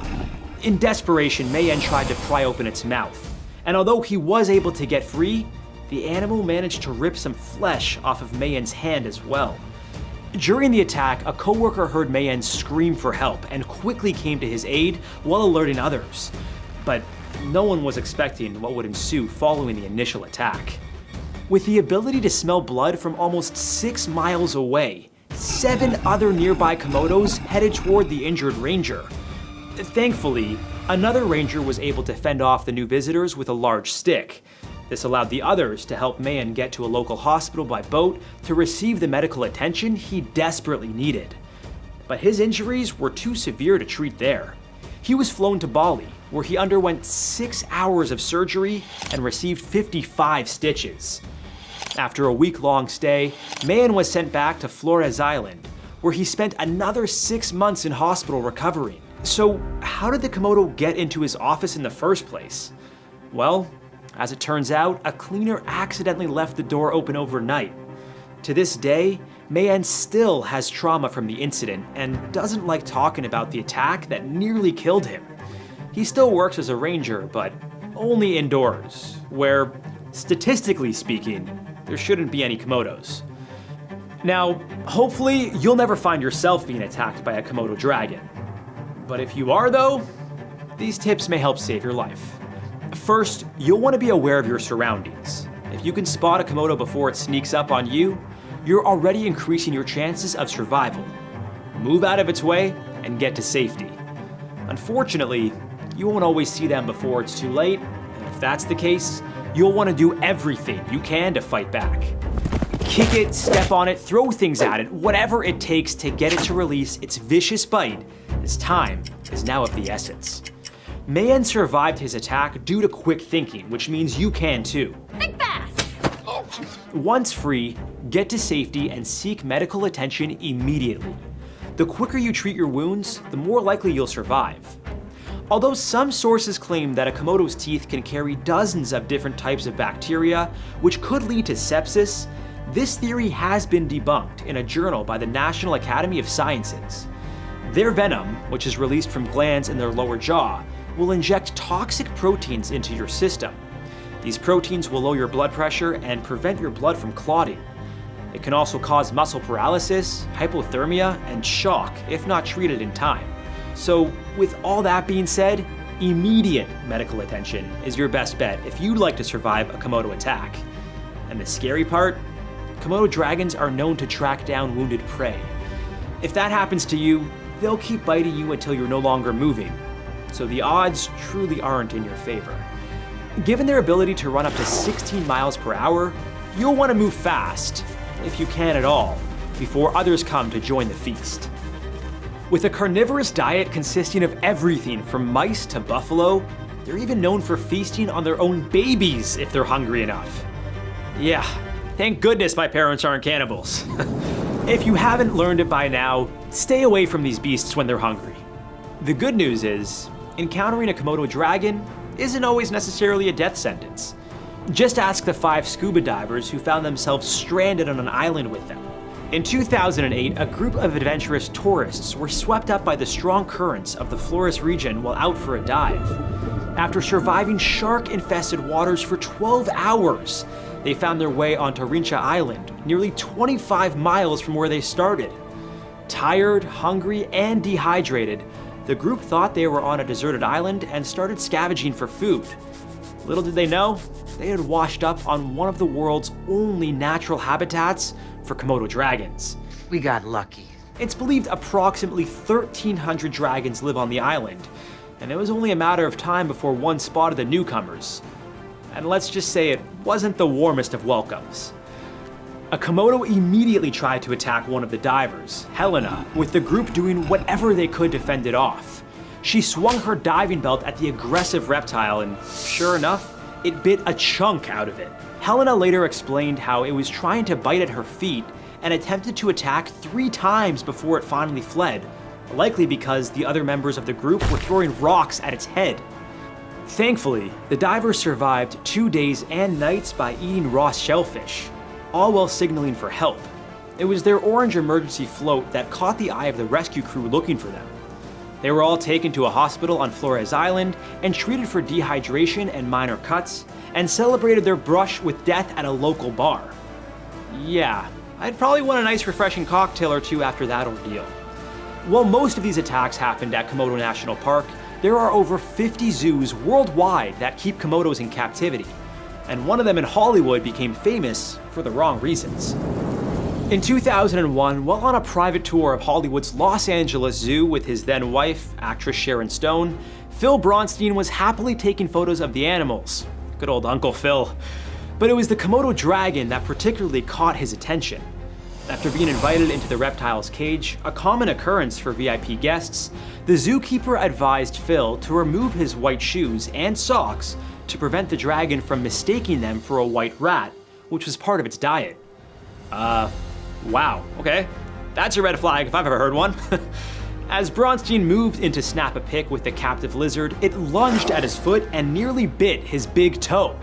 In desperation, Mei Yen tried to pry open its mouth, and although he was able to get free, the animal managed to rip some flesh off of Mei Yen's hand as well. During the attack, a coworker heard Mei Yen scream for help and quickly came to his aid while alerting others. But no one was expecting what would ensue following the initial attack. With the ability to smell blood from almost 6 miles away, 7 other nearby Komodos headed toward the injured ranger. Thankfully, another ranger was able to fend off the new visitors with a large stick. This allowed the others to help Mei Yen get to a local hospital by boat to receive the medical attention he desperately needed. But his injuries were too severe to treat there. He was flown to Bali, where he underwent 6 hours of surgery and received 55 stitches. After a week-long stay, Mei Yen was sent back to Flores Island, where he spent another 6 months in hospital recovering. So how did the Komodo get into his office in the first place? Well, as it turns out, a cleaner accidentally left the door open overnight. To this day, Mei Yen still has trauma from the incident and doesn't like talking about the attack that nearly killed him. He still works as a ranger, but only indoors, where, statistically speaking, there shouldn't be any Komodos. Now, hopefully, you'll never find yourself being attacked by a Komodo dragon. But if you are though, these tips may help save your life. First, you'll want to be aware of your surroundings. If you can spot a Komodo before it sneaks up on you, you're already increasing your chances of survival. Move out of its way and get to safety. Unfortunately, you won't always see them before it's too late, and if that's the case, you'll want to do everything you can to fight back. Kick it, step on it, throw things at it, whatever it takes to get it to release its vicious bite, as time is now of the essence. Mayan survived his attack due to quick thinking, which means you can too. Think fast! Once free, get to safety and seek medical attention immediately. The quicker you treat your wounds, the more likely you'll survive. Although some sources claim that a Komodo's teeth can carry dozens of different types of bacteria, which could lead to sepsis, this theory has been debunked in a journal by the National Academy of Sciences. Their venom, which is released from glands in their lower jaw, will inject toxic proteins into your system. These proteins will lower your blood pressure and prevent your blood from clotting. It can also cause muscle paralysis, hypothermia, and shock if not treated in time. So, with all that being said, immediate medical attention is your best bet if you'd like to survive a Komodo attack. And the scary part? Komodo dragons are known to track down wounded prey. If that happens to you, they'll keep biting you until you're no longer moving. So the odds truly aren't in your favor. Given their ability to run up to 16 miles per hour, you'll want to move fast, if you can at all, before others come to join the feast. With a carnivorous diet consisting of everything from mice to buffalo, they're even known for feasting on their own babies if they're hungry enough. Yeah, thank goodness my parents aren't cannibals. If you haven't learned it by now, stay away from these beasts when they're hungry. The good news is, encountering a Komodo dragon isn't always necessarily a death sentence. Just ask the 5 scuba divers who found themselves stranded on an island with them. In 2008, a group of adventurous tourists were swept up by the strong currents of the Flores region while out for a dive. After surviving shark-infested waters for 12 hours, they found their way onto Rincha Island, nearly 25 miles from where they started. Tired, hungry, and dehydrated, the group thought they were on a deserted island and started scavenging for food. Little did they know, they had washed up on one of the world's only natural habitats for Komodo dragons. We got lucky. It's believed approximately 1,300 dragons live on the island, and it was only a matter of time before one spotted the newcomers. And let's just say it wasn't the warmest of welcomes. A Komodo immediately tried to attack one of the divers, Helena, with the group doing whatever they could to fend it off. She swung her diving belt at the aggressive reptile and, sure enough, it bit a chunk out of it. Helena later explained how it was trying to bite at her feet and attempted to attack 3 times before it finally fled, likely because the other members of the group were throwing rocks at its head. Thankfully, the divers survived 2 days and nights by eating raw shellfish, all while signaling for help. It was their orange emergency float that caught the eye of the rescue crew looking for them. They were all taken to a hospital on Flores Island and treated for dehydration and minor cuts, and celebrated their brush with death at a local bar. Yeah, I'd probably want a nice refreshing cocktail or two after that ordeal. While most of these attacks happened at Komodo National Park, there are over 50 zoos worldwide that keep Komodos in captivity, and one of them in Hollywood became famous for the wrong reasons. In 2001, while on a private tour of Hollywood's Los Angeles Zoo with his then wife, actress Sharon Stone, Phil Bronstein was happily taking photos of the animals. Good old Uncle Phil. But it was the Komodo dragon that particularly caught his attention. After being invited into the reptile's cage, a common occurrence for VIP guests, the zookeeper advised Phil to remove his white shoes and socks to prevent the dragon from mistaking them for a white rat, which was part of its diet. Wow, okay. That's a red flag if I've ever heard one. As Bronstein moved in to snap a pic with the captive lizard, it lunged at his foot and nearly bit his big toe.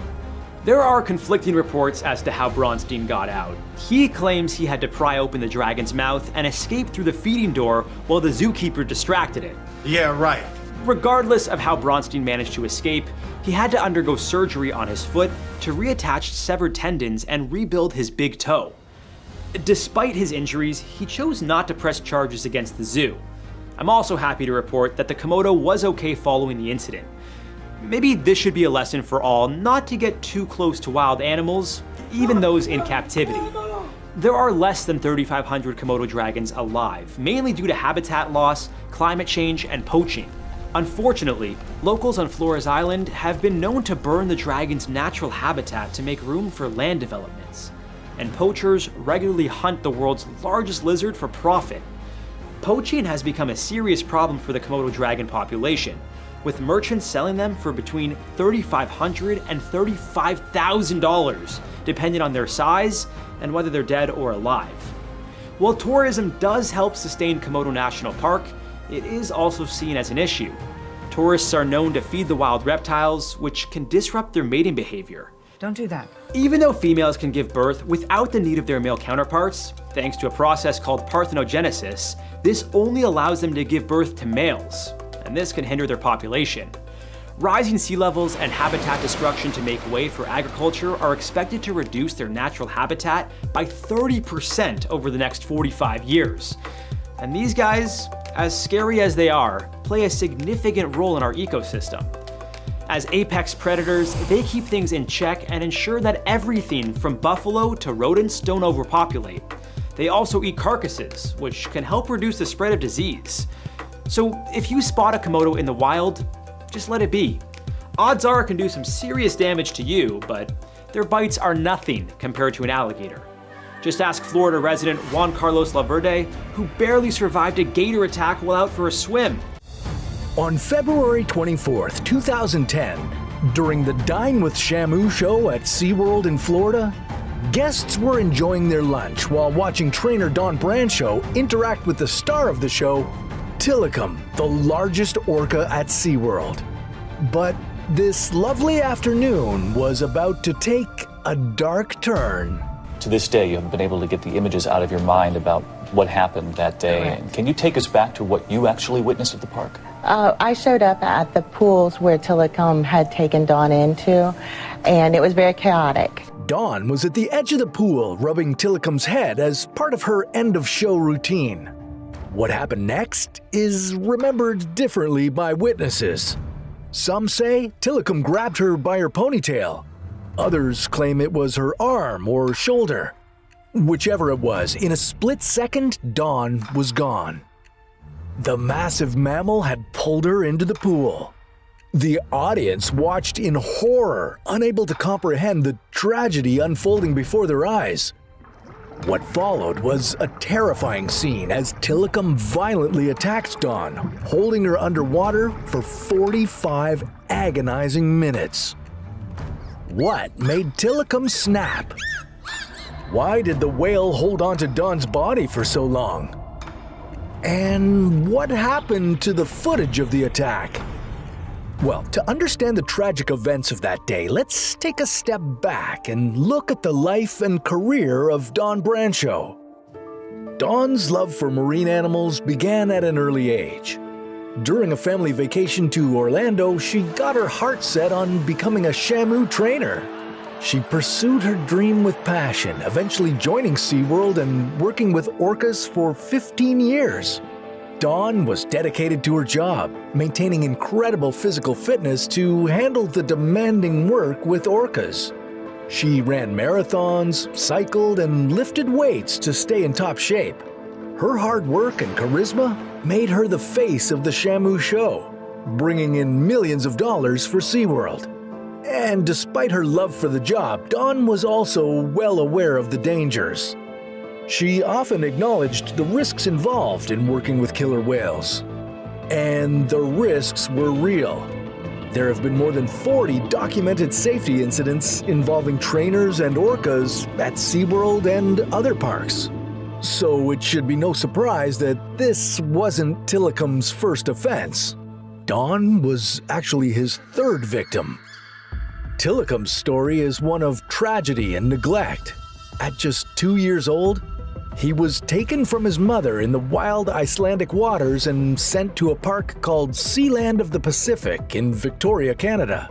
There are conflicting reports as to how Bronstein got out. He claims he had to pry open the dragon's mouth and escape through the feeding door while the zookeeper distracted it. Yeah, right. Regardless of how Bronstein managed to escape, he had to undergo surgery on his foot to reattach severed tendons and rebuild his big toe. Despite his injuries, he chose not to press charges against the zoo. I'm also happy to report that the Komodo was okay following the incident. Maybe this should be a lesson for all not to get too close to wild animals, even those in captivity. There are less than 3,500 Komodo dragons alive, mainly due to habitat loss, climate change, and poaching. Unfortunately, locals on Plura's island have been known to burn the dragon's natural habitat to make room for land developments. And poachers regularly hunt the world's largest lizard for profit. Poaching has become a serious problem for the Komodo dragon population, with merchants selling them for between $3,500 and $35,000, depending on their size and whether they're dead or alive. While tourism does help sustain Komodo National Park, it is also seen as an issue. Tourists are known to feed the wild reptiles, which can disrupt their mating behavior. Don't do that. Even though females can give birth without the need of their male counterparts, thanks to a process called parthenogenesis, this only allows them to give birth to males, and this can hinder their population. Rising sea levels and habitat destruction to make way for agriculture are expected to reduce their natural habitat by 30% over the next 45 years. And these guys, as scary as they are, play a significant role in our ecosystem. As apex predators, they keep things in check and ensure that everything from buffalo to rodents don't overpopulate. They also eat carcasses, which can help reduce the spread of disease. So if you spot a Komodo in the wild, just let it be. Odds are it can do some serious damage to you, but their bites are nothing compared to an alligator. Just ask Florida resident Juan Carlos Laverde, who barely survived a gator attack while out for a swim. On February 24th, 2010, during the Dine with Shamu show at SeaWorld in Florida, guests were enjoying their lunch while watching trainer Don Brancho interact with the star of the show, Tilikum, the largest orca at SeaWorld. But this lovely afternoon was about to take a dark turn. To this day, you haven't been able to get the images out of your mind about what happened that day. Correct. Can you take us back to what you actually witnessed at the park? I showed up at the pools where Tilikum had taken Dawn into, and it was very chaotic. Dawn was at the edge of the pool rubbing Tilikum's head as part of her end-of-show routine. What happened next is remembered differently by witnesses. Some say Tilikum grabbed her by her ponytail. Others claim it was her arm or shoulder. Whichever it was, in a split second, Dawn was gone. The massive mammal had pulled her into the pool. The audience watched in horror, unable to comprehend the tragedy unfolding before their eyes. What followed was a terrifying scene as Tilikum violently attacked Dawn, holding her underwater for 45 agonizing minutes. What made Tilikum snap? Why did the whale hold on to Dawn's body for so long? And what happened to the footage of the attack? Well, to understand the tragic events of that day, let's take a step back and look at the life and career of Dawn Brancho. Dawn's love for marine animals began at an early age. During a family vacation to Orlando, she got her heart set on becoming a Shamu trainer. She pursued her dream with passion, eventually joining SeaWorld and working with orcas for 15 years. Dawn was dedicated to her job, maintaining incredible physical fitness to handle the demanding work with orcas. She ran marathons, cycled, and lifted weights to stay in top shape. Her hard work and charisma made her the face of the Shamu show, bringing in millions of dollars for SeaWorld. And despite her love for the job, Dawn was also well aware of the dangers. She often acknowledged the risks involved in working with killer whales. And the risks were real. There have been more than 40 documented safety incidents involving trainers and orcas at SeaWorld and other parks. So it should be no surprise that this wasn't Tilikum's first offense. Dawn was actually his third victim. Tilikum's story is one of tragedy and neglect. At just 2 years old, he was taken from his mother in the wild Icelandic waters and sent to a park called Sealand of the Pacific in Victoria, Canada.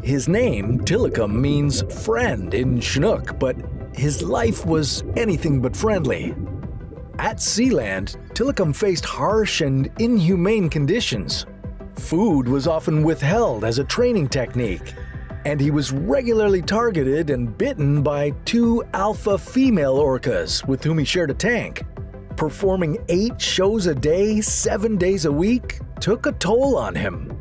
His name, Tilikum, means friend in Chinook, but his life was anything but friendly. At Sealand, Tilikum faced harsh and inhumane conditions. Food was often withheld as a training technique, and he was regularly targeted and bitten by 2 alpha female orcas with whom he shared a tank. Performing 8 shows a day, 7 days a week, took a toll on him.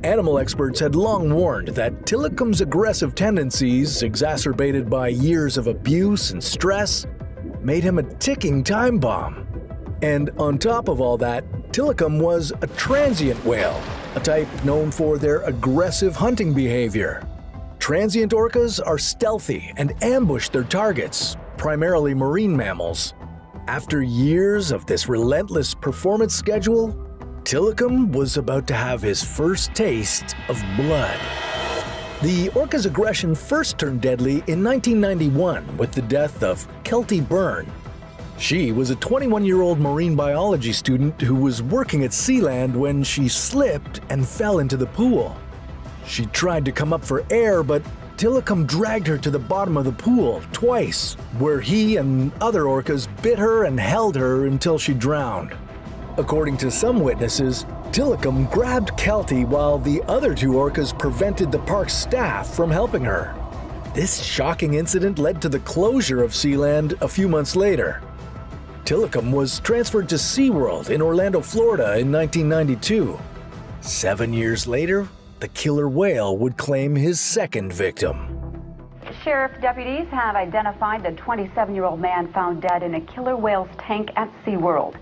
Animal experts had long warned that Tilikum's aggressive tendencies, exacerbated by years of abuse and stress, made him a ticking time bomb. And on top of all that, Tilikum was a transient whale, a type known for their aggressive hunting behavior. Transient orcas are stealthy and ambush their targets, primarily marine mammals. After years of this relentless performance schedule, Tilikum was about to have his first taste of blood. The orca's aggression first turned deadly in 1991 with the death of Kelty Byrne. She was a 21-year-old marine biology student who was working at Sealand when she slipped and fell into the pool. She tried to come up for air, but Tilikum dragged her to the bottom of the pool twice, where he and other orcas bit her and held her until she drowned. According to some witnesses, Tilikum grabbed Kelty while the other 2 orcas prevented the park's staff from helping her. This shocking incident led to the closure of Sealand a few months later. Tilikum was transferred to SeaWorld in Orlando, Florida in 1992. 7 years later, the killer whale would claim his second victim. Sheriff deputies have identified the 27-year-old man found dead in a killer whale's tank at SeaWorld.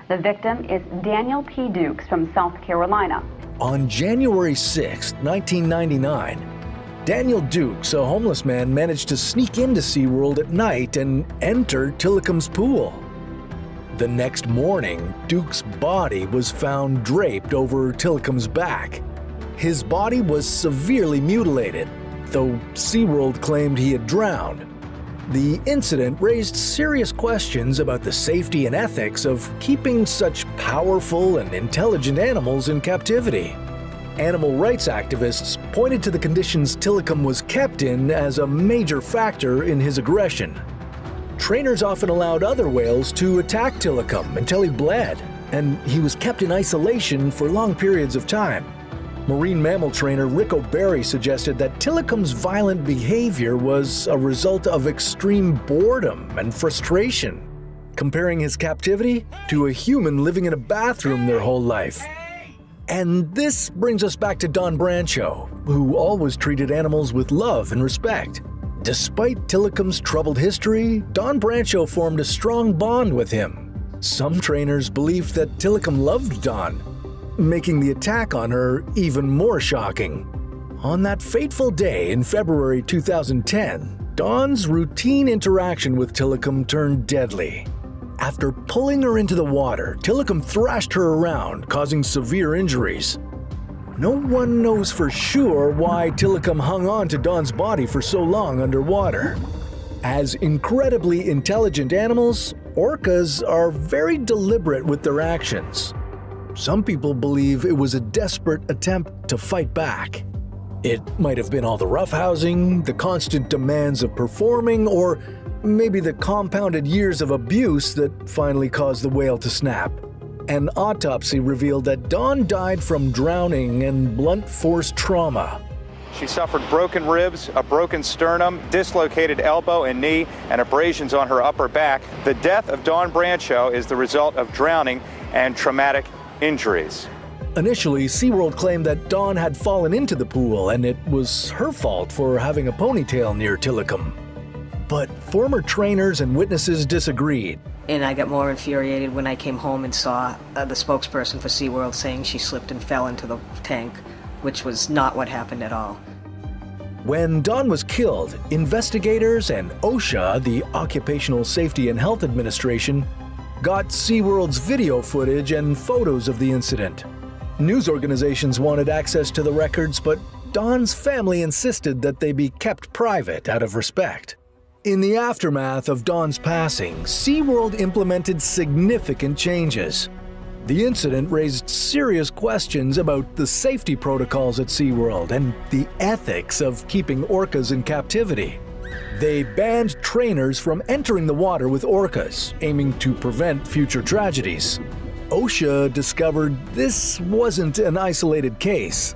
The victim is Daniel P. Dukes from South Carolina. On January 6, 1999, Daniel Dukes, a homeless man, managed to sneak into SeaWorld at night and enter Tilikum's pool. The next morning, Dukes' body was found draped over Tilikum's back. His body was severely mutilated, though SeaWorld claimed he had drowned. The incident raised serious questions about the safety and ethics of keeping such powerful and intelligent animals in captivity. Animal rights activists pointed to the conditions Tilikum was kept in as a major factor in his aggression. Trainers often allowed other whales to attack Tilikum until he bled, and he was kept in isolation for long periods of time. Marine mammal trainer Rick O'Berry suggested that Tilikum's violent behavior was a result of extreme boredom and frustration, comparing his captivity to a human living in a bathroom their whole life. And this brings us back to Don Brancho, who always treated animals with love and respect. Despite Tilikum's troubled history, Don Brancho formed a strong bond with him. Some trainers believed that Tilikum loved Don, making the attack on her even more shocking. On that fateful day in February 2010, Don's routine interaction with Tilikum turned deadly. After pulling her into the water, Tilikum thrashed her around, causing severe injuries. No one knows for sure why Tilikum hung on to Don's body for so long underwater. As incredibly intelligent animals, orcas are very deliberate with their actions. Some people believe it was a desperate attempt to fight back. It might have been all the roughhousing, the constant demands of performing, or maybe the compounded years of abuse that finally caused the whale to snap. An autopsy revealed that Dawn died from drowning and blunt force trauma. She suffered broken ribs, a broken sternum, dislocated elbow and knee, and abrasions on her upper back. The death of Dawn Brancho is the result of drowning and traumatic injuries. Initially, SeaWorld claimed that Dawn had fallen into the pool and it was her fault for having a ponytail near Tilikum. But former trainers and witnesses disagreed. And I got more infuriated when I came home and saw the spokesperson for SeaWorld saying she slipped and fell into the tank, which was not what happened at all. When Dawn was killed, investigators and OSHA, the Occupational Safety and Health Administration, got SeaWorld's video footage and photos of the incident. News organizations wanted access to the records, but Dawn's family insisted that they be kept private out of respect. In the aftermath of Dawn's passing, SeaWorld implemented significant changes. The incident raised serious questions about the safety protocols at SeaWorld and the ethics of keeping orcas in captivity. They banned trainers from entering the water with orcas, aiming to prevent future tragedies. OSHA discovered this wasn't an isolated case.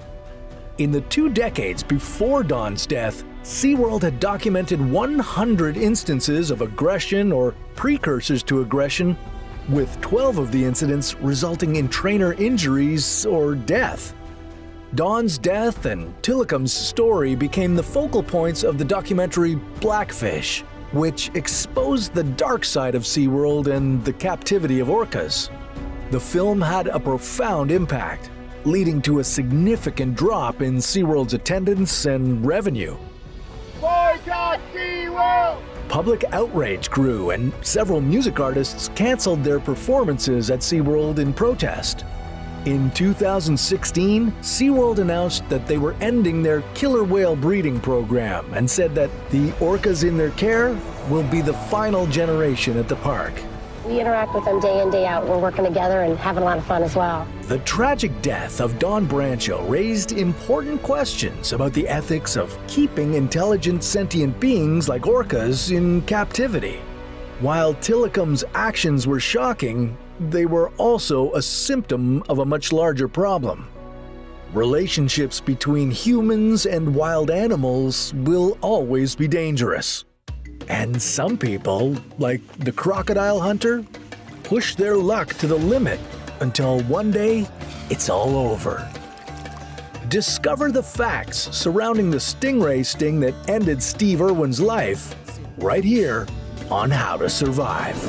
In the 2 decades before Dawn's death, SeaWorld had documented 100 instances of aggression or precursors to aggression, with 12 of the incidents resulting in trainer injuries or death. Dawn's death and Tillicum's story became the focal points of the documentary Blackfish, which exposed the dark side of SeaWorld and the captivity of orcas. The film had a profound impact, leading to a significant drop in SeaWorld's attendance and revenue. Boycott SeaWorld! Public outrage grew, and several music artists canceled their performances at SeaWorld in protest. In 2016, SeaWorld announced that they were ending their killer whale breeding program and said that the orcas in their care will be the final generation at the park. We interact with them day in, day out. We're working together and having a lot of fun as well. The tragic death of Dawn Brancho raised important questions about the ethics of keeping intelligent sentient beings like orcas in captivity. While Tillicum's actions were shocking, they were also a symptom of a much larger problem. Relationships between humans and wild animals will always be dangerous. And some people, like the crocodile hunter, push their luck to the limit until one day it's all over. Discover the facts surrounding the stingray sting that ended Steve Irwin's life right here on How to Survive.